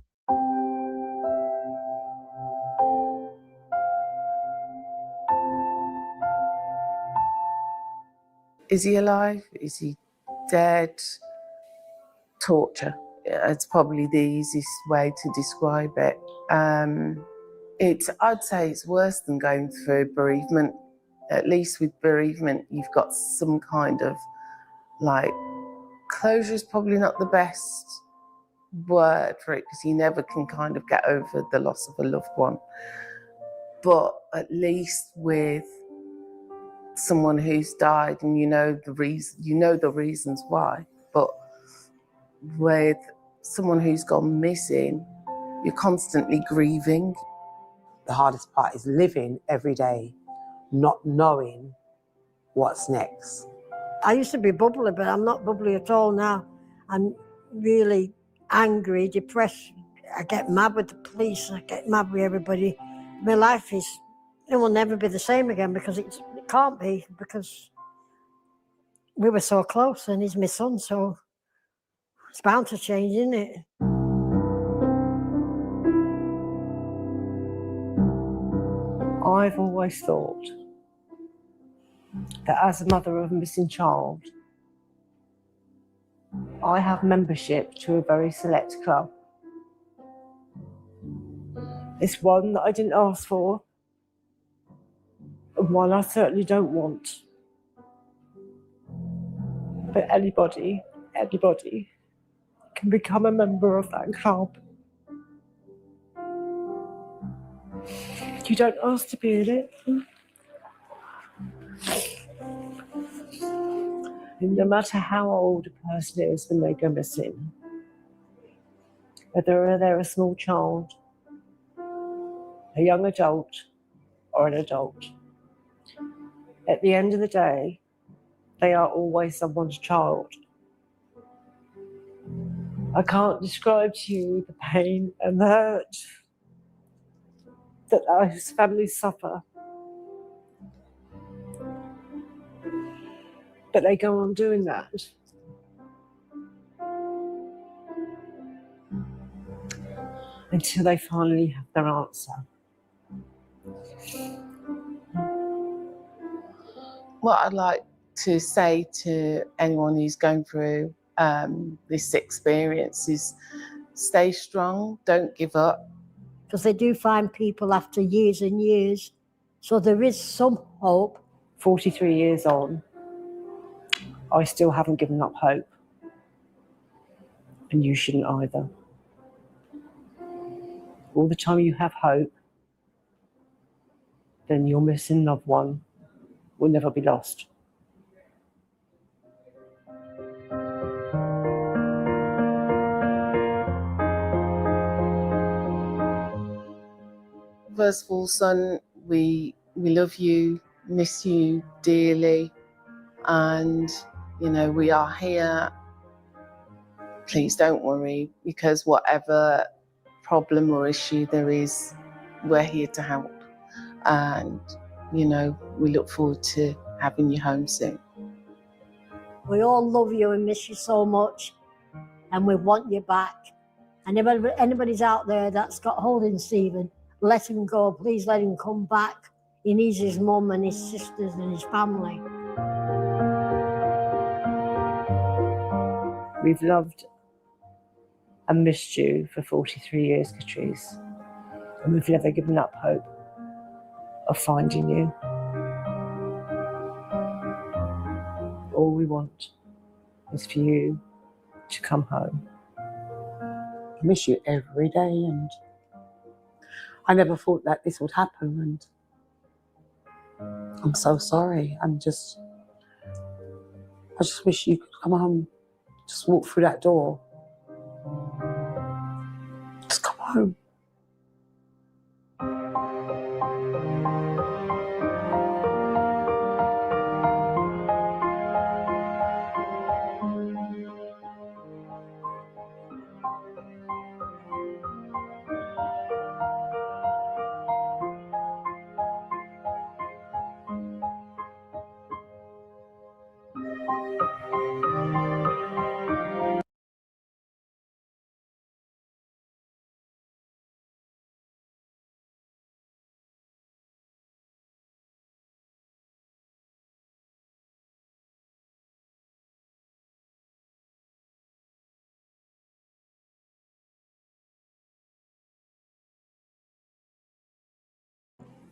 Is he alive? Is he dead? Torture. It's probably the easiest way to describe it. I'd say it's worse than going through bereavement. At least with bereavement, you've got some kind of, like, closure is probably not the best word for it, because you never can kind of get over the loss of a loved one. But at least with someone who's died and you know the reasons why, but with someone who's gone missing, you're constantly grieving. The hardest part is living every day, not knowing what's next. I used to be bubbly, but I'm not bubbly at all now. I'm really angry, depressed. I get mad with the police. I get mad with everybody. My life it will never be the same again, because it can't be, because we were so close and he's my son, so it's bound to change, isn't it? I've always thought that as a mother of a missing child, I have membership to a very select club. It's one that I didn't ask for, and one I certainly don't want. But anybody can become a member of that club. You don't ask to be in it. And no matter how old a person is when they go missing, whether they're a small child, a young adult, or an adult, at the end of the day, they are always someone's child. I can't describe to you the pain and the hurt that those families suffer. But they go on doing that. Until they finally have their answer. What I'd like to say to anyone who's going through this experience is stay strong, don't give up. Because they do find people after years and years, so there is some hope. 43 years on, I still haven't given up hope. And you shouldn't either. All the time you have hope, then your missing loved one will never be lost. First of all, son, we love you, miss you dearly, and we are here. Please don't worry, because whatever problem or issue there is, we're here to help. And we look forward to having you home soon. We all love you and miss you so much, and we want you back. And if anybody's out there that's got hold of Stephen, let him go. Please let him come back. He needs his mum and his sisters and his family. We've loved and missed you for 43 years, Catrice. And we've never given up hope of finding you. All we want is for you to come home. I miss you every day, and I never thought that this would happen, and I'm so sorry. I just wish you could come home, just walk through that door. Just come home.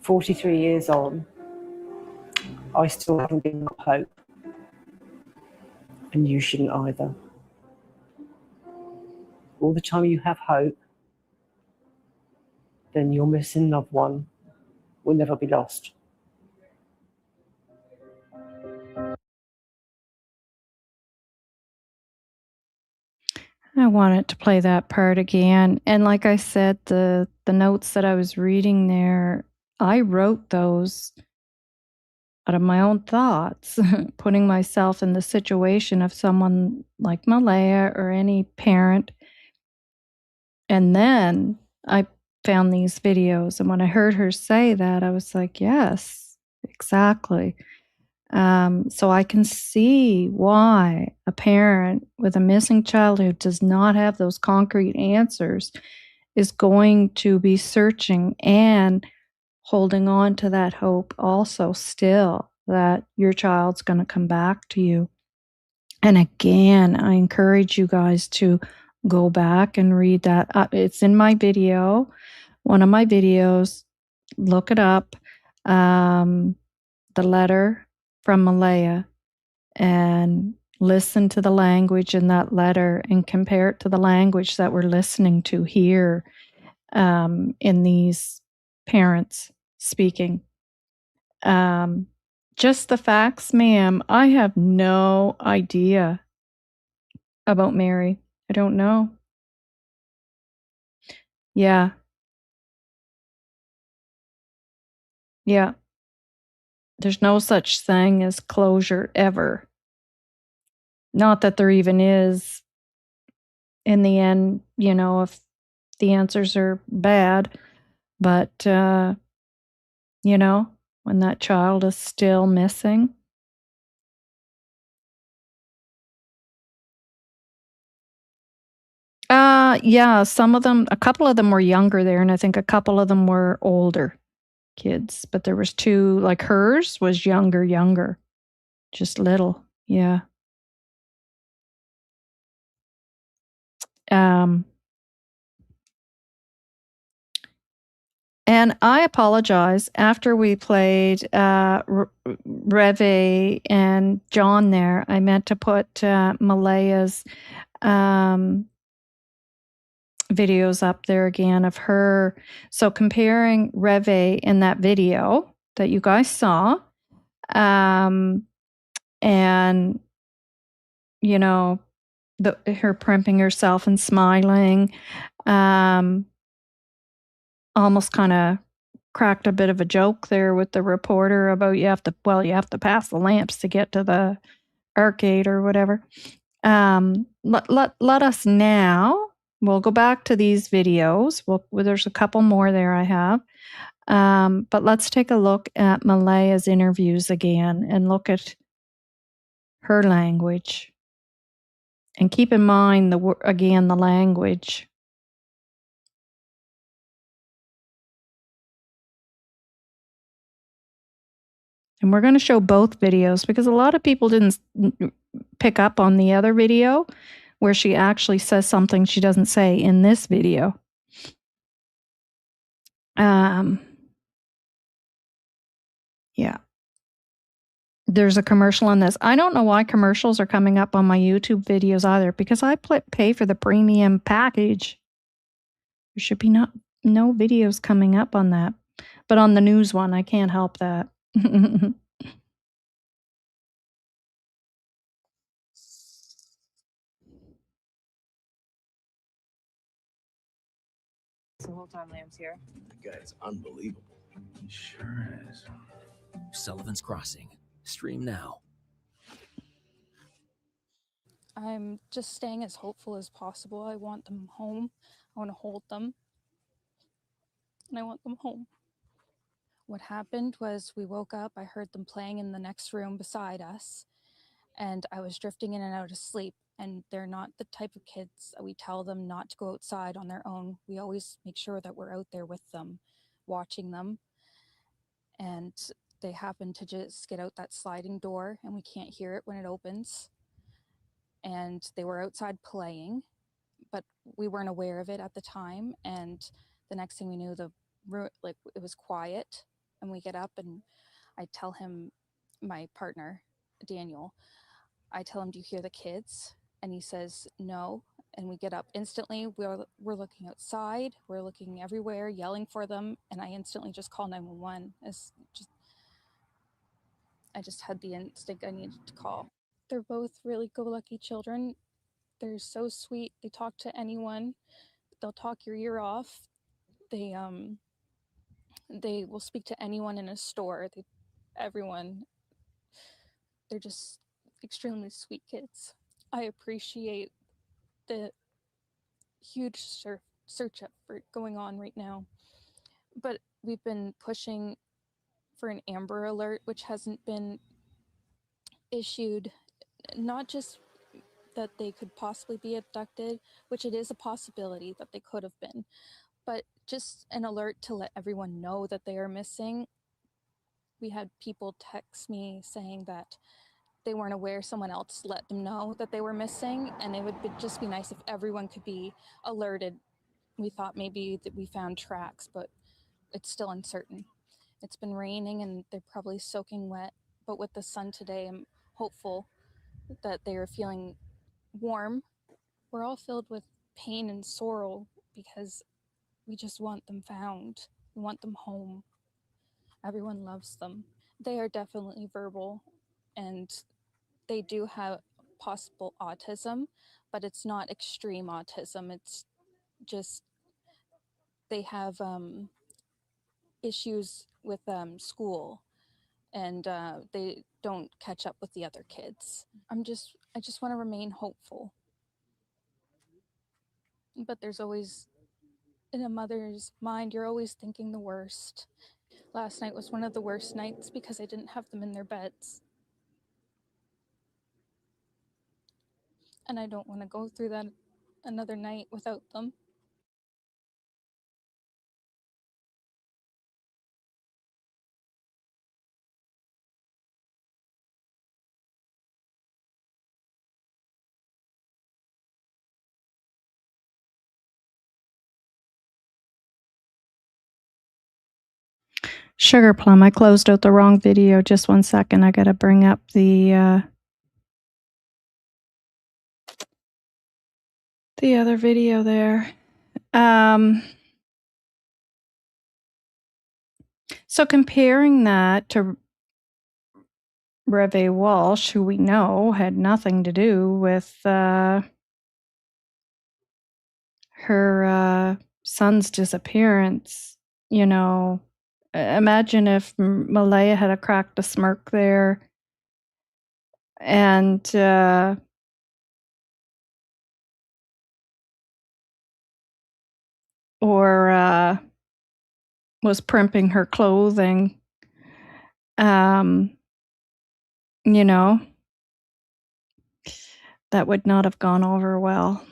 "43 years on, I still haven't given up hope, and you shouldn't either. All the time you have hope, then your missing loved one will never be lost." I wanted to play that part again. And like I said, the notes that I was reading there, I wrote those out of my own thoughts, putting myself in the situation of someone like Malaya or any parent. And then I found these videos. And when I heard her say that, I was like, yes, exactly. So I can see why a parent with a missing child who does not have those concrete answers is going to be searching and holding on to that hope also still that your child's going to come back to you. And again, I encourage you guys to go back and read that. It's in my video, one of my videos. Look it up. The letter from Malaya, and listen to the language in that letter and compare it to the language that we're listening to here in these parents speaking. Just the facts, ma'am. I have no idea about Mary. I don't know. Yeah. Yeah. There's no such thing as closure ever. Not that there even is in the end, you know, if the answers are bad, but, you know, when that child is still missing. Yeah, some of them, a couple of them were younger there, and I think a couple of them were older kids, but there was two, like hers was younger, just little, yeah. Um, and I apologize, after we played Reve and John there, I meant to put Malaya's videos up there again of her. So comparing Reve in that video that you guys saw, and you know, her primping herself and smiling, almost kind of cracked a bit of a joke there with the reporter about you have to pass the lamps to get to the arcade or whatever. Let us now. We'll go back to these videos. There's a couple more there I have. But let's take a look at Malaya's interviews again and look at her language. And keep in mind, the language. And we're going to show both videos because a lot of people didn't pick up on the other video where she actually says something she doesn't say in this video. Yeah. There's a commercial on this. I don't know why commercials are coming up on my YouTube videos either, because I pay for the premium package. There should be no videos coming up on that. But on the news one, I can't help that. The whole time Lamb's here. The guy's unbelievable. He sure is. Sullivan's Crossing. Stream now. I'm just staying as hopeful as possible. I want them home. I want to hold them. And I want them home. What happened was we woke up. I heard them playing in the next room beside us. and I was drifting in and out of sleep. And they're not the type of kids that we tell them not to go outside on their own. We always make sure that we're out there with them, watching them. And they happen to just get out that sliding door, and we can't hear it when it opens. And they were outside playing, but we weren't aware of it at the time. And the next thing we knew, it was quiet. And we get up, and I tell him, my partner, Daniel, I tell him, "Do you hear the kids?" And he says, "No." And we get up instantly. We're looking outside. We're looking everywhere, yelling for them. And I instantly just call 911. I just had the instinct I needed to call. They're both really go-lucky children. They're so sweet. They talk to anyone. They'll talk your ear off. They will speak to anyone in a store. Everyone. They're just extremely sweet kids. I appreciate the huge search effort going on right now. But we've been pushing for an Amber Alert, which hasn't been issued. Not just that they could possibly be abducted, which it is a possibility that they could have been, but just an alert to let everyone know that they are missing. We had people text me saying that they weren't aware, someone else let them know that they were missing, and it would just be nice if everyone could be alerted. We thought maybe that we found tracks, but it's still uncertain. It's been raining and they're probably soaking wet, but with the sun today, I'm hopeful that they are feeling warm. We're all filled with pain and sorrow because we just want them found. We want them home. Everyone loves them. They are definitely verbal, and they do have possible autism, but it's not extreme autism. It's just they have issues with school, and they don't catch up with the other kids. I just want to remain hopeful. But there's always, in a mother's mind, you're always thinking the worst. Last night was one of the worst nights because I didn't have them in their beds. And I don't want to go through that another night without them. Sugar Plum, I closed out the wrong video. Just 1 second. I got to bring up the other video there. So comparing that to Reve Walsh, who we know had nothing to do with her son's disappearance, you know, imagine if Malaya had a cracked a smirk there and or was primping her clothing, you know, that would not have gone over well.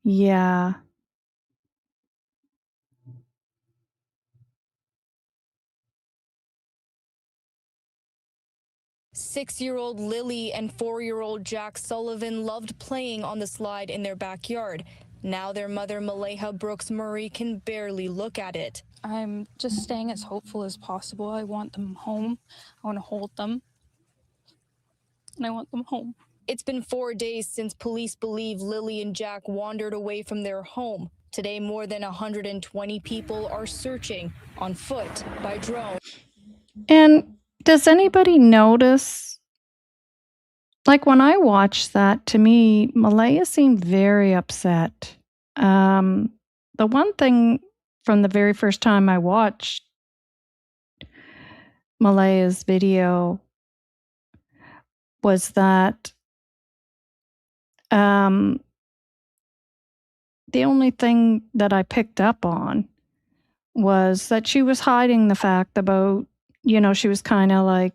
Yeah. Six-year-old Lily and four-year-old Jack Sullivan loved playing on the slide in their backyard. Now their mother, Maleha Brooks Murray, can barely look at it. I'm just staying as hopeful as possible. I want them home. I want to hold them. And I want them home. It's been 4 days since police believe Lily and Jack wandered away from their home. Today, more than 120 people are searching on foot, by drone. And does anybody notice, like when I watched that, to me, Malaya seemed very upset. The one thing from the very first time I watched Malaya's video was that the only thing that I picked up on was that she was hiding the fact about, you know, she was kind of like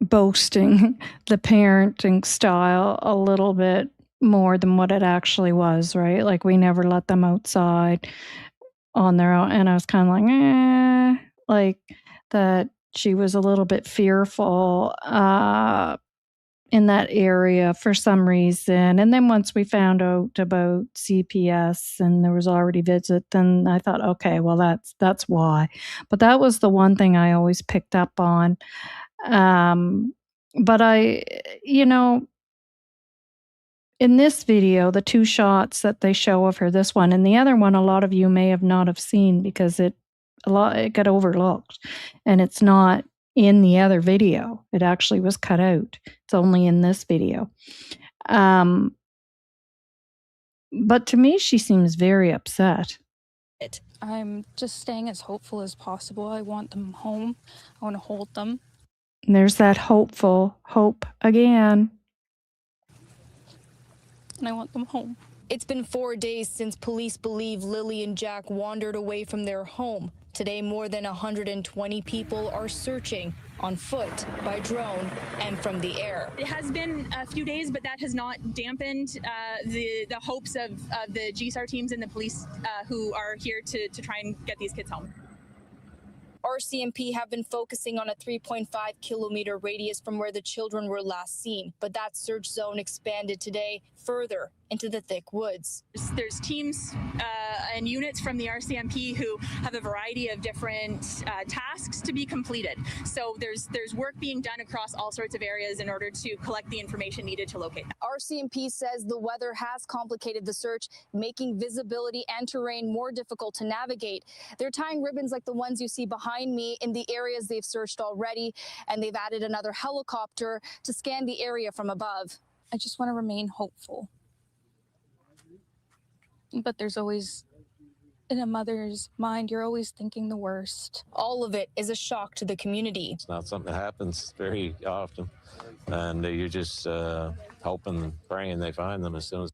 boasting the parenting style a little bit more than what it actually was, right? Like, we never let them outside on their own. And I was kind of like that she was a little bit fearful in that area for some reason. And then once we found out about CPS and there was already visit, then I thought, okay, well, that's why. But that was the one thing I always picked up on. But in this video, the 2 shots that they show of her, this one and the other one, a lot of you may have not have seen because it got overlooked, and it's not in the other video. It actually was cut out. It's only in this video. But to me, she seems very upset. I'm just staying as hopeful as possible. I want them home. I want to hold them. And there's that hope again. And I want them home. It's been 4 days since police believe Lily and Jack wandered away from their home. Today, more than 120 people are searching on foot, by drone, and from the air. It has been a few days, but that has not dampened the hopes of the GSAR teams and the police who are here to try and get these kids home. RCMP have been focusing on a 3.5-kilometer radius from where the children were last seen, but that search zone expanded today further into the thick woods. There's teams and units from the RCMP who have a variety of different tasks to be completed. So there's work being done across all sorts of areas in order to collect the information needed to locate them. RCMP says the weather has complicated the search, making visibility and terrain more difficult to navigate. They're tying ribbons like the ones you see behind me in the areas they've searched already, and they've added another helicopter to scan the area from above. I just want to remain hopeful. But there's always, in a mother's mind, you're always thinking the worst. All of it is a shock to the community. It's not something that happens very often, and you're just hoping and praying they find them as soon as.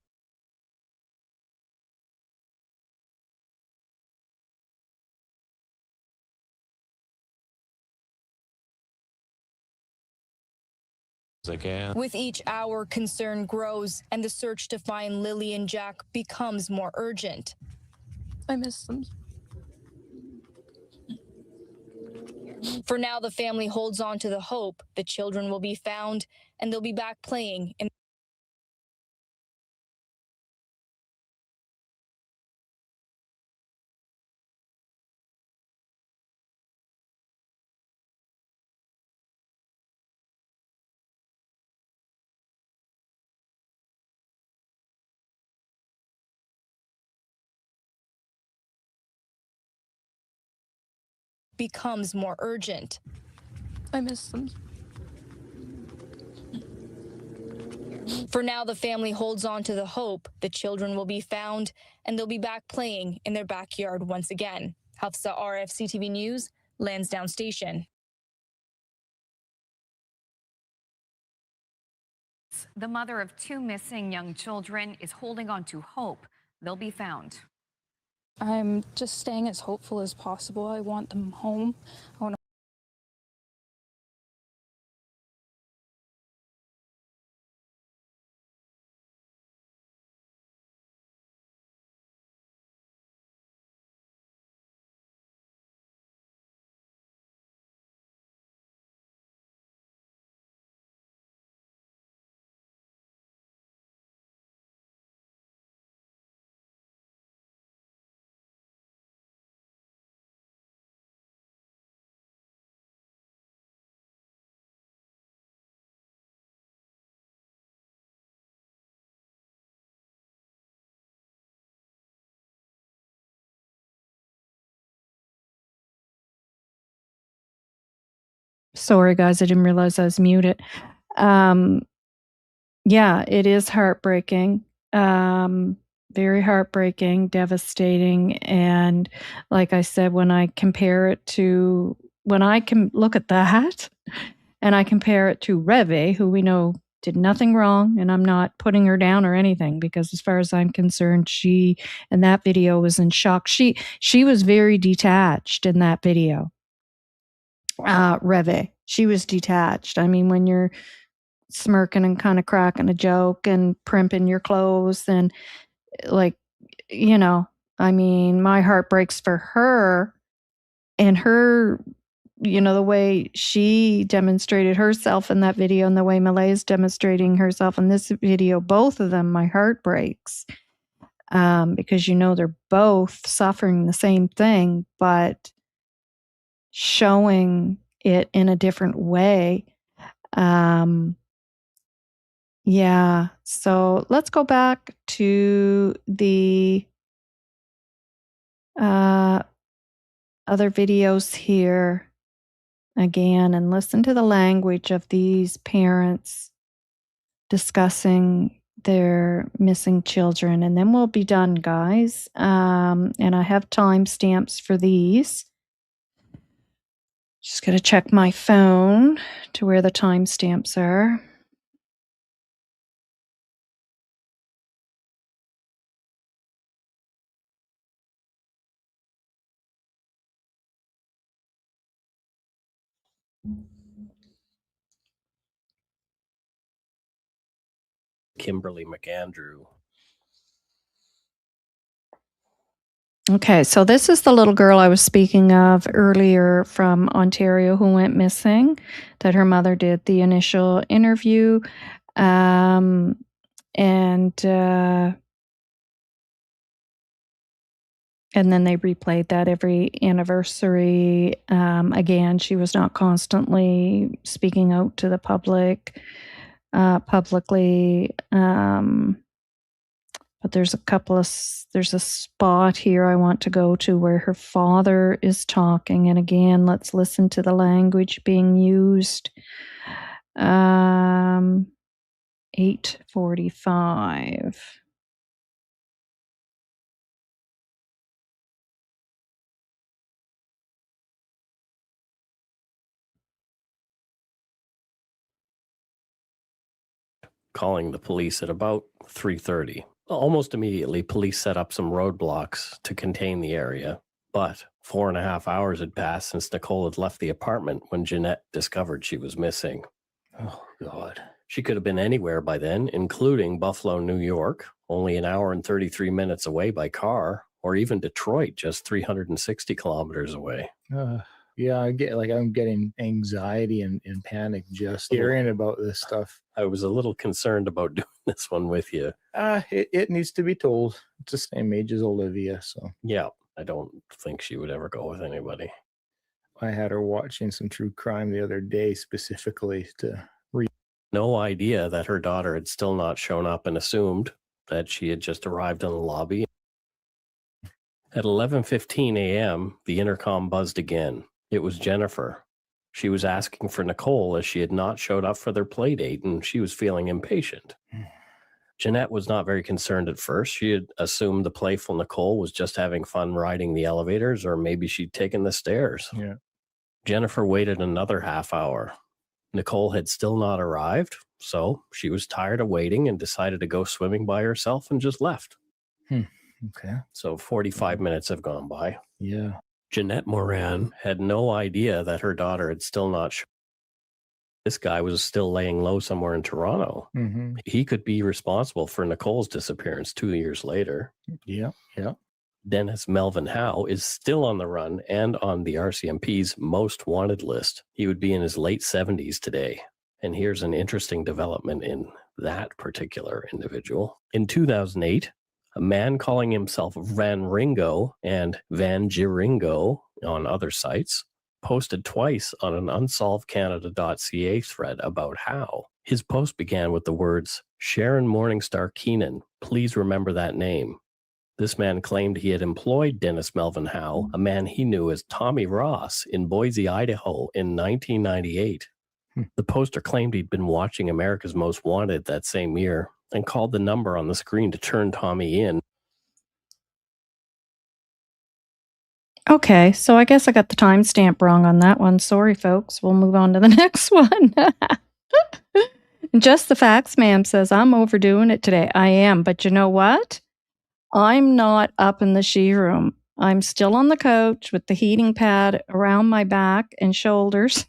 I can. With each hour, concern grows, and the search to find Lily and Jack becomes more urgent. I miss them. For now, the family holds on to the hope the children will be found and they'll be back playing in becomes more urgent. I miss them. For now, the family holds on to the hope the children will be found and they'll be back playing in their backyard once again. Hafsa Arif, CTV News, Lansdowne Station. The mother of 2 missing young children is holding on to hope they'll be found. I'm just staying as hopeful as possible. I want them home. I want to Sorry, guys, I didn't realize I was muted. Yeah, it is heartbreaking. Very heartbreaking, devastating. And like I said, when I can look at that and I compare it to Reve, who we know did nothing wrong, and I'm not putting her down or anything, because as far as I'm concerned, she, in that video, was in shock. She was very detached in that video. Reve. She was detached. I mean, when you're smirking and kind of cracking a joke and primping your clothes and like, I mean, my heart breaks for her and her, the way she demonstrated herself in that video and the way Malay is demonstrating herself in this video, both of them, my heart breaks. Because they're both suffering the same thing, but showing it in a different way. Yeah. So let's go back to the other videos here again and listen to the language of these parents discussing their missing children. And then we'll be done, guys. And I have timestamps for these. Just going to check my phone to where the timestamps are. Kimberly McAndrew. Okay, so this is the little girl I was speaking of earlier from Ontario who went missing, that her mother did the initial interview. And then they replayed that every anniversary. Again, she was not constantly speaking out to the public, publicly. But there's a spot here I want to go to where her father is talking. And again, let's listen to the language being used. 8:45. Calling the police at about 3:30. Almost immediately, police set up some roadblocks to contain the area. But 4.5 hours had passed since Nicole had left the apartment when Jeanette discovered she was missing. Oh, God. She could have been anywhere by then, including Buffalo, New York, only an hour and 33 minutes away by car, or even Detroit, just 360 kilometers away. Yeah, I'm getting anxiety and panic just hearing about this stuff. I was a little concerned about doing this one with you. It needs to be told. It's the same age as Olivia, so. Yeah, I don't think she would ever go with anybody. I had her watching some true crime the other day specifically to read. No idea that her daughter had still not shown up and assumed that she had just arrived in the lobby. At 11:15 a.m., the intercom buzzed again. It was Jennifer. She was asking for Nicole as she had not showed up for their play date and she was feeling impatient. Jeanette was not very concerned at first. She had assumed the playful Nicole was just having fun riding the elevators, or maybe she'd taken the stairs. Yeah. Jennifer waited another half hour. Nicole had still not arrived, so she was tired of waiting and decided to go swimming by herself and just left. Okay. So 45 minutes have gone by. Yeah. Jeanette Moran had no idea that her daughter had still not shown. This guy was still laying low somewhere in Toronto. Mm-hmm. He could be responsible for Nicole's disappearance 2 years later. Yeah. Dennis Melvin Howe is still on the run and on the RCMP's most wanted list. He would be in his late 70s today. And here's an interesting development in that particular individual. In 2008, a man calling himself Van Ringo and Van Giringo on other sites posted twice on an unsolvedcanada.ca thread about Howe. His post began with the words, "Sharon Morningstar Keenan, please remember that name." This man claimed he had employed Dennis Melvin Howe, a man he knew as Tommy Ross, in Boise, Idaho in 1998. The poster claimed he'd been watching America's Most Wanted that same year and called the number on the screen to turn Tommy in. Okay, so I guess I got the timestamp wrong on that one. Sorry, folks. We'll move on to the next one. Just the Facts Ma'am says, I'm overdoing it today. I am, but you know what? I'm not up in the she room I'm still on the couch with the heating pad around my back and shoulders.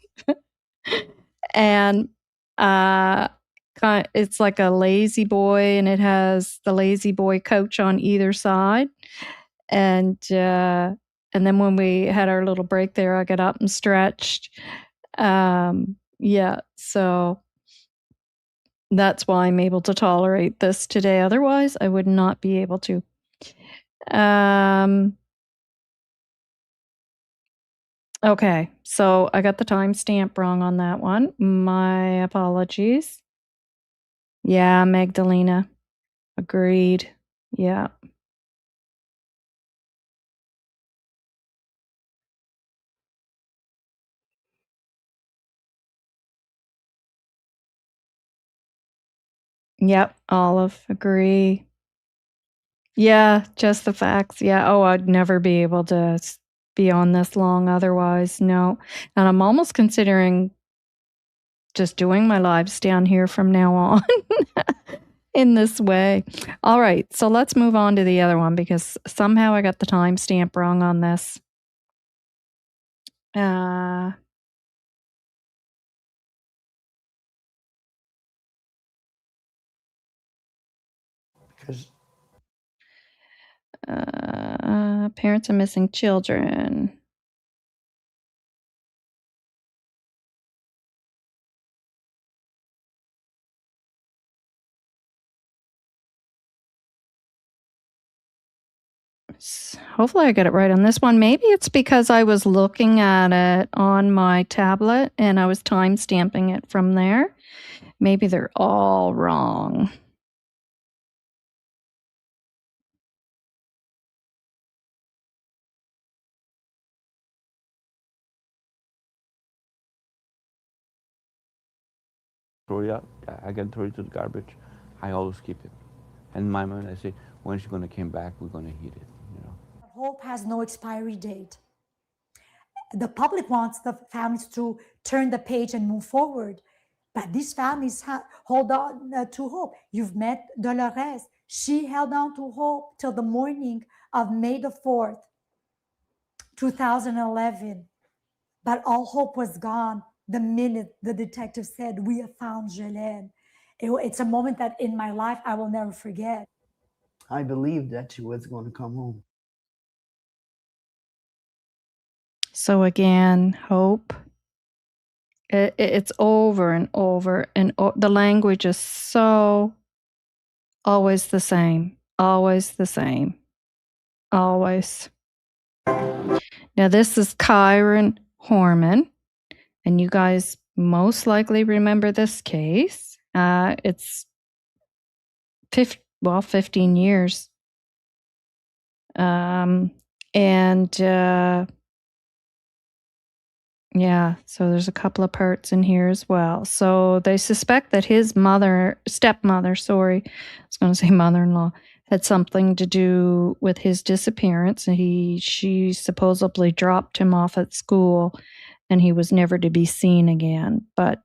And it's like a lazy boy, and it has the lazy boy coach on either side. And then when we had our little break there, I got up and stretched. Yeah, so that's why I'm able to tolerate this today. Otherwise, I would not be able to. Okay, so I got the timestamp wrong on that one. My apologies. Yeah, Magdalena. Agreed. Yeah. Yep, Olive. Agree. Yeah, just the facts. Yeah. Oh, I'd never be able to be on this long otherwise. No. And I'm almost considering just doing my lives down here from now on in this way. All right. So let's move on to the other one because somehow I got the timestamp wrong on this. Because parents of missing children. Hopefully I get it right on this one. Maybe it's because I was looking at it on my tablet and I was time stamping it from there. Maybe they're all wrong. Victoria, I can throw it to the garbage. I always keep it. And in my mind, I say, when she's going to come back, we're going to heat it. Hope has no expiry date. The public wants the families to turn the page and move forward. But these families hold on to hope. You've met Dolores. She held on to hope till the morning of May the 4th, 2011. But all hope was gone the minute the detective said, "We have found Jolene." It's a moment that in my life I will never forget. I believed that she was going to come home. So again, hope. It's over and over, and the language is so always the same, always the same, always. Now this is Kyron Horman, and you guys most likely remember this case. It's 15 years. Yeah, so there's a couple of parts in here as well. So they suspect that his stepmother, I was going to say mother-in-law, had something to do with his disappearance. And she supposedly dropped him off at school and he was never to be seen again. But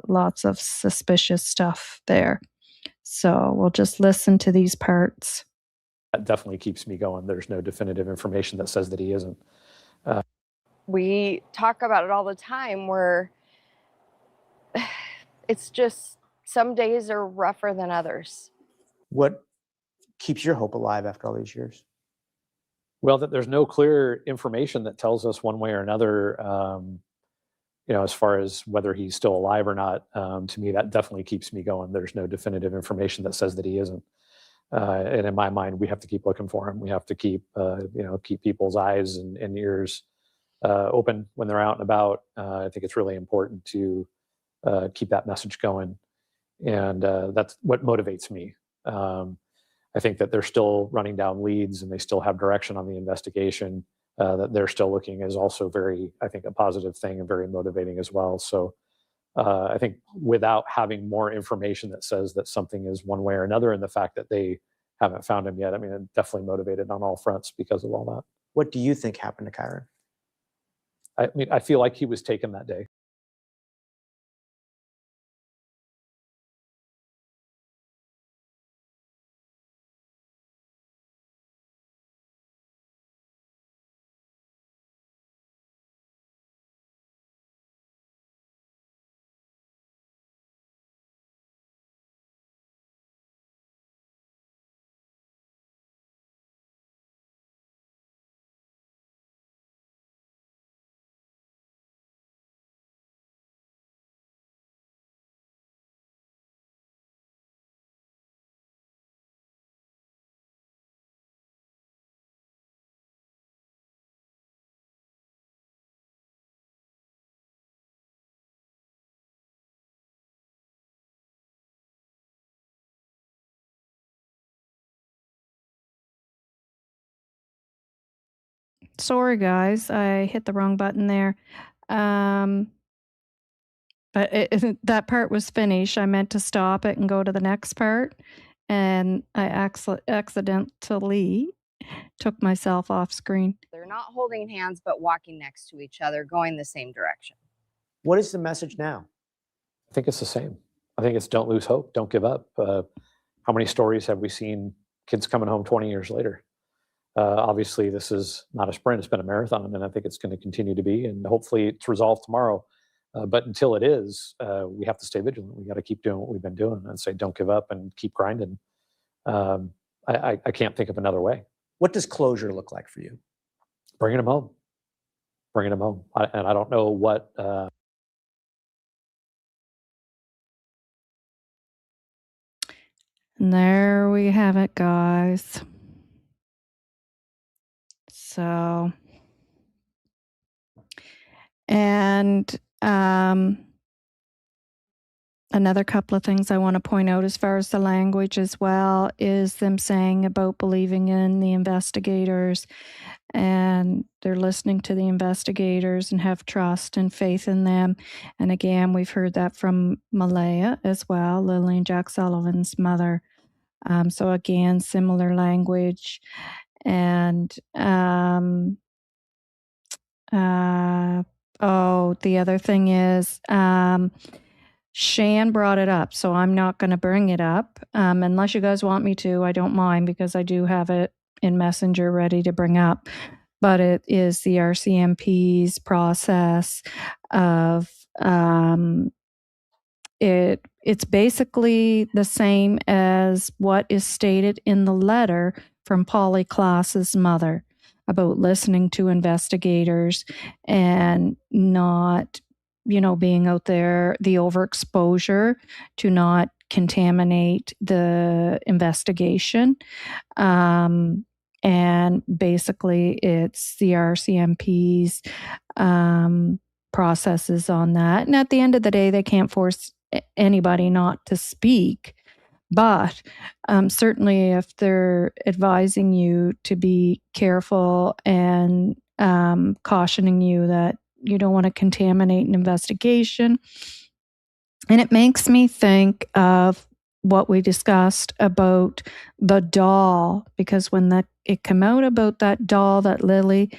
lots of suspicious stuff there. So we'll just listen to these parts. That definitely keeps me going. There's no definitive information that says that he isn't. We talk about it all the time where it's just some days are rougher than others. What keeps your hope alive after all these years? Well, that there's no clear information that tells us one way or another, as far as whether he's still alive or not. To me, that definitely keeps me going. There's no definitive information that says that he isn't. And in my mind, we have to keep looking for him. We have to keep people's eyes and ears open when they're out and about. I think it's really important to keep that message going. And that's what motivates me. I think that they're still running down leads and they still have direction on the investigation. That they're still looking is also very, I think, a positive thing and very motivating as well. So I think without having more information that says that something is one way or another, and the fact that they haven't found him yet, I mean, I'm definitely motivated on all fronts because of all that. What do you think happened to Kyron? I mean, I feel like he was taken that day. Sorry, guys. I hit the wrong button there. But that part was finished. I meant to stop it and go to the next part. And I accidentally took myself off screen. They're not holding hands, but walking next to each other, going the same direction. What is the message now? I think it's the same. I think it's don't lose hope, don't give up. How many stories have we seen kids coming home 20 years later? Obviously, this is not a sprint, it's been a marathon, and I think it's going to continue to be, and hopefully it's resolved tomorrow. But until it is, we have to stay vigilant. We got to keep doing what we've been doing and say, don't give up and keep grinding. I can't think of another way. What does closure look like for you? Bringing them home. Bringing them home. And I don't know what... And there we have it, guys. So, and another couple of things I want to point out as far as the language as well is them saying about believing in the investigators, and they're listening to the investigators and have trust and faith in them. And again, we've heard that from Malaya as well, Lilly&Jack Sullivan's mother. So again, similar language. And the other thing is Shan brought it up, so I'm not going to bring it up unless you guys want me to. I don't mind, because I do have it in Messenger ready to bring up. But it is the RCMP's process of it's basically the same as what is stated in the letter from Polly Klaas's mother about listening to investigators and not, being out there, the overexposure to not contaminate the investigation. And basically it's the RCMP's processes on that. And at the end of the day, they can't force anybody not to speak. But certainly if they're advising you to be careful and cautioning you that you don't want to contaminate an investigation. And it makes me think of what we discussed about the doll, because when it came out about that doll that Lily,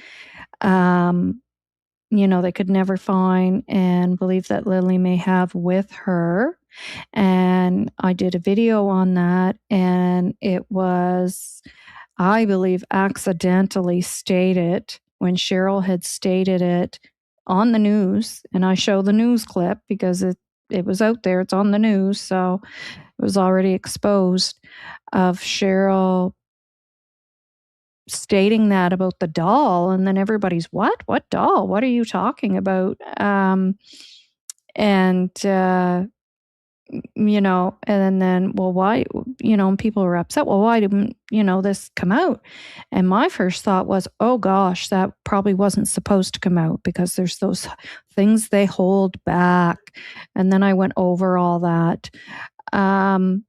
they could never find and believe that Lily may have with her. And I did a video on that, and it was, I believe, accidentally stated when Cheryl had stated it on the news. And I show the news clip because it was out there. It's on the news. So it was already exposed of Cheryl stating that about the doll, and then everybody's, what doll? What are you talking about? And then, well, why, and people were upset. Well, why didn't, this come out? And my first thought was, oh gosh, that probably wasn't supposed to come out, because there's those things they hold back. And then I went over all that. And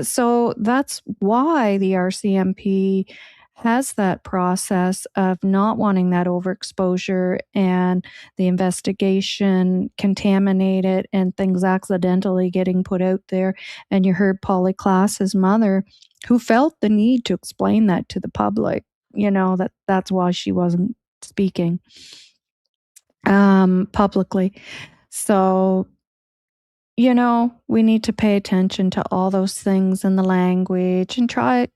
so that's why the RCMP has that process of not wanting that overexposure and the investigation contaminated and things accidentally getting put out there. And you heard Polly Klaas's mother, who felt the need to explain that to the public, that's why she wasn't speaking publicly. So we need to pay attention to all those things in the language and try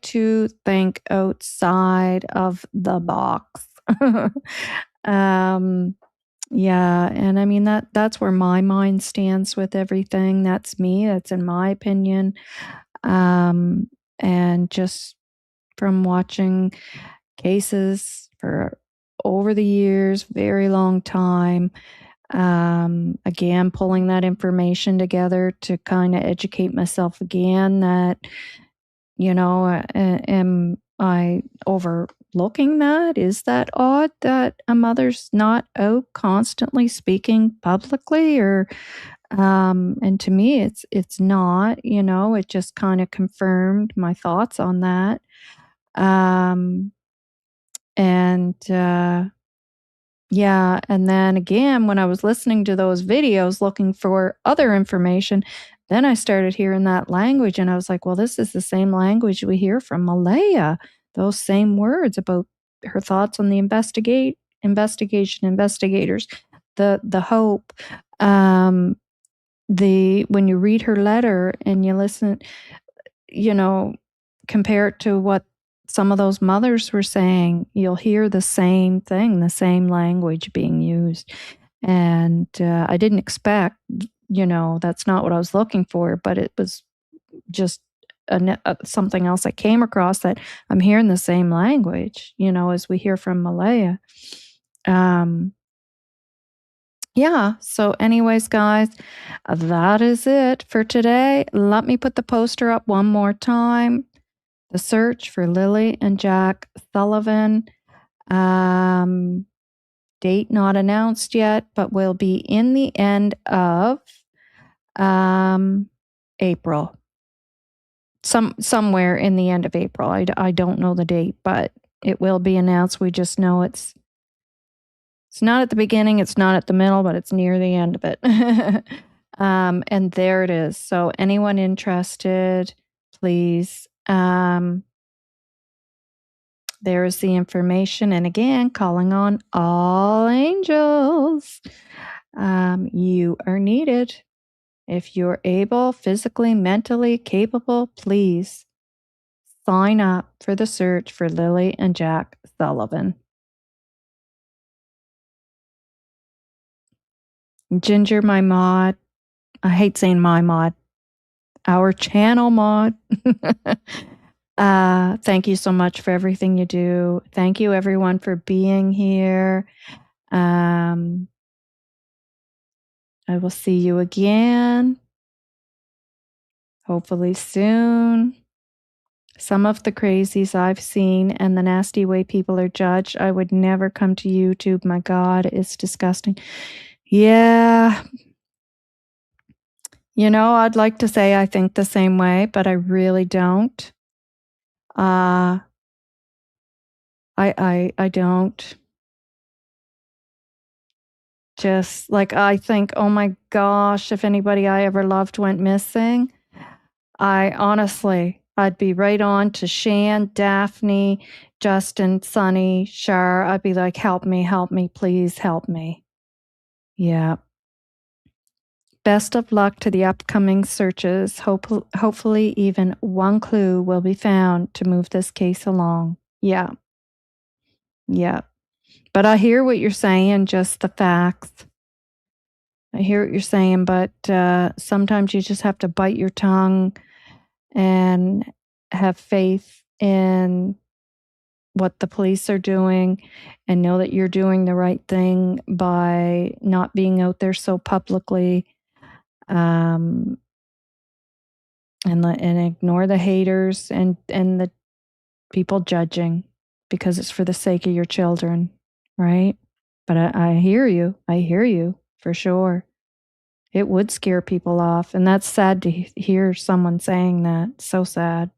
to think outside of the box. Yeah, and I mean that's where my mind stands with everything. That's me. That's in my opinion. And just from watching cases for over the years, very long time. Again, pulling that information together to kind of educate myself again that, am I overlooking that? Is that odd that a mother's not out constantly speaking publicly? Or, and to me, it's not, it just kind of confirmed my thoughts on that. And yeah, and then again, when I was listening to those videos looking for other information, then I started hearing that language, and I was like, well, this is the same language we hear from Malaya. Those same words about her thoughts on the investigators, the hope. When you read her letter and you listen, compare it to what some of those mothers were saying, you'll hear the same thing, the same language being used. And I didn't expect, that's not what I was looking for, but it was just something else I came across, that I'm hearing the same language, as we hear from Malaya. Yeah. So anyways, guys, that is it for today. Let me put the poster up one more time. The search for Lilly&Jack Sullivan. Date not announced yet, but will be in the end of April. Somewhere in the end of April. I don't know the date, but it will be announced. We just know it's not at the beginning, it's not at the middle, but it's near the end of it. And there it is. So anyone interested, please. There is the information. And again, calling on all angels. You are needed. If you're able, physically, mentally capable, please sign up for the search for Lilly&Jack Sullivan. Ginger, my mod. I hate saying my mod. Our channel mod. Thank you so much for everything you do. Thank you, everyone, for being here. I will see you again, hopefully soon. Some of the crazies I've seen and the nasty way people are judged, I would never come to YouTube. My God, it's disgusting. Yeah. I'd like to say I think the same way, but I really don't. I don't. Just like, I think, oh my gosh, if anybody I ever loved went missing, I'd be right on to Shan, Daphne, Justin, Sunny, Shar. I'd be like, help me, please help me. Yeah. Best of luck to the upcoming searches. Hopefully even one clue will be found to move this case along. Yeah. Yeah. But I hear what you're saying, just the facts. I hear what you're saying, but sometimes you just have to bite your tongue and have faith in what the police are doing and know that you're doing the right thing by not being out there so publicly, and ignore the haters and the people judging, because it's for the sake of your children, right? But I hear you for sure. It would scare people off, and that's sad to hear someone saying that. So sad.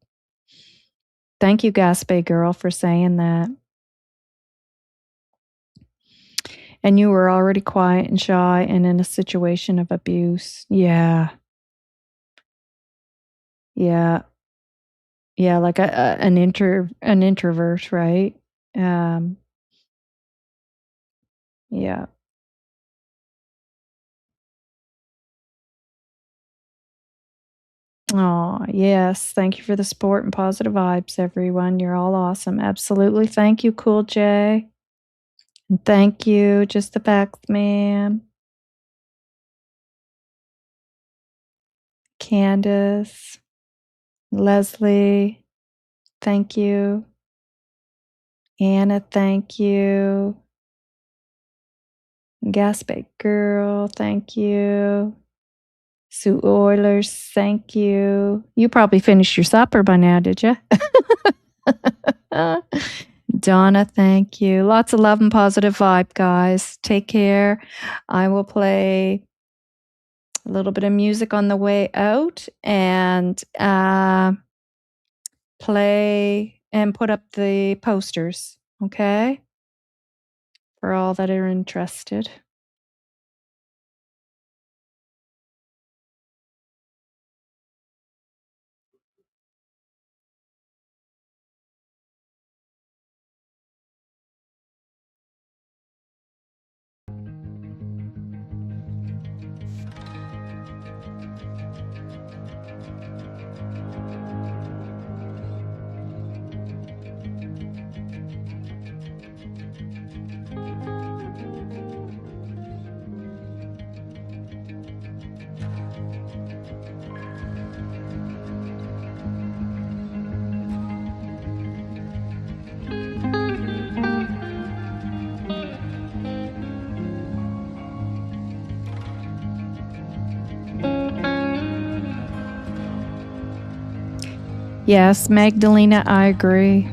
Thank you, Gaspé girl, for saying that. And you were already quiet and shy and in a situation of abuse. Yeah. Yeah. Yeah, like an introvert, right? Yeah. Oh, yes. Thank you for the support and positive vibes, everyone. You're all awesome. Absolutely. Thank you, Cool J. And thank you, Just the Facts Man. Candace. Leslie. Thank you. Anna, thank you. Gaspé girl, thank you. Sue Oilers, thank you. You probably finished your supper by now, did you? Donna, thank you. Lots of love and positive vibe, guys. Take care. I will play a little bit of music on the way out and play and put up the posters Okay? For all that are interested. Yes, Magdalena, I agree.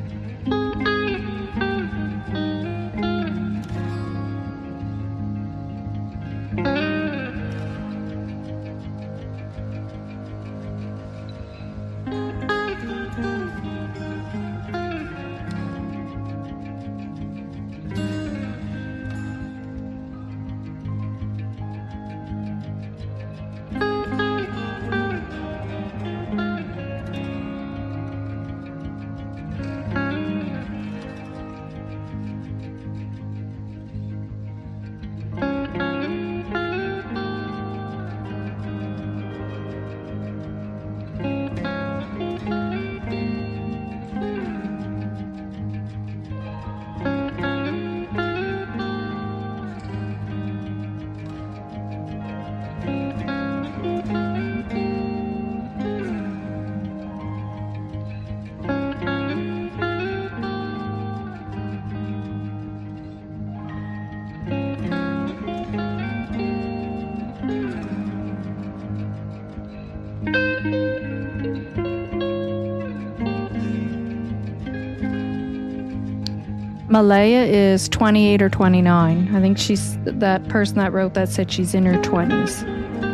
Malaya is 28 or 29. I think she's that person that wrote that said she's in her 20s.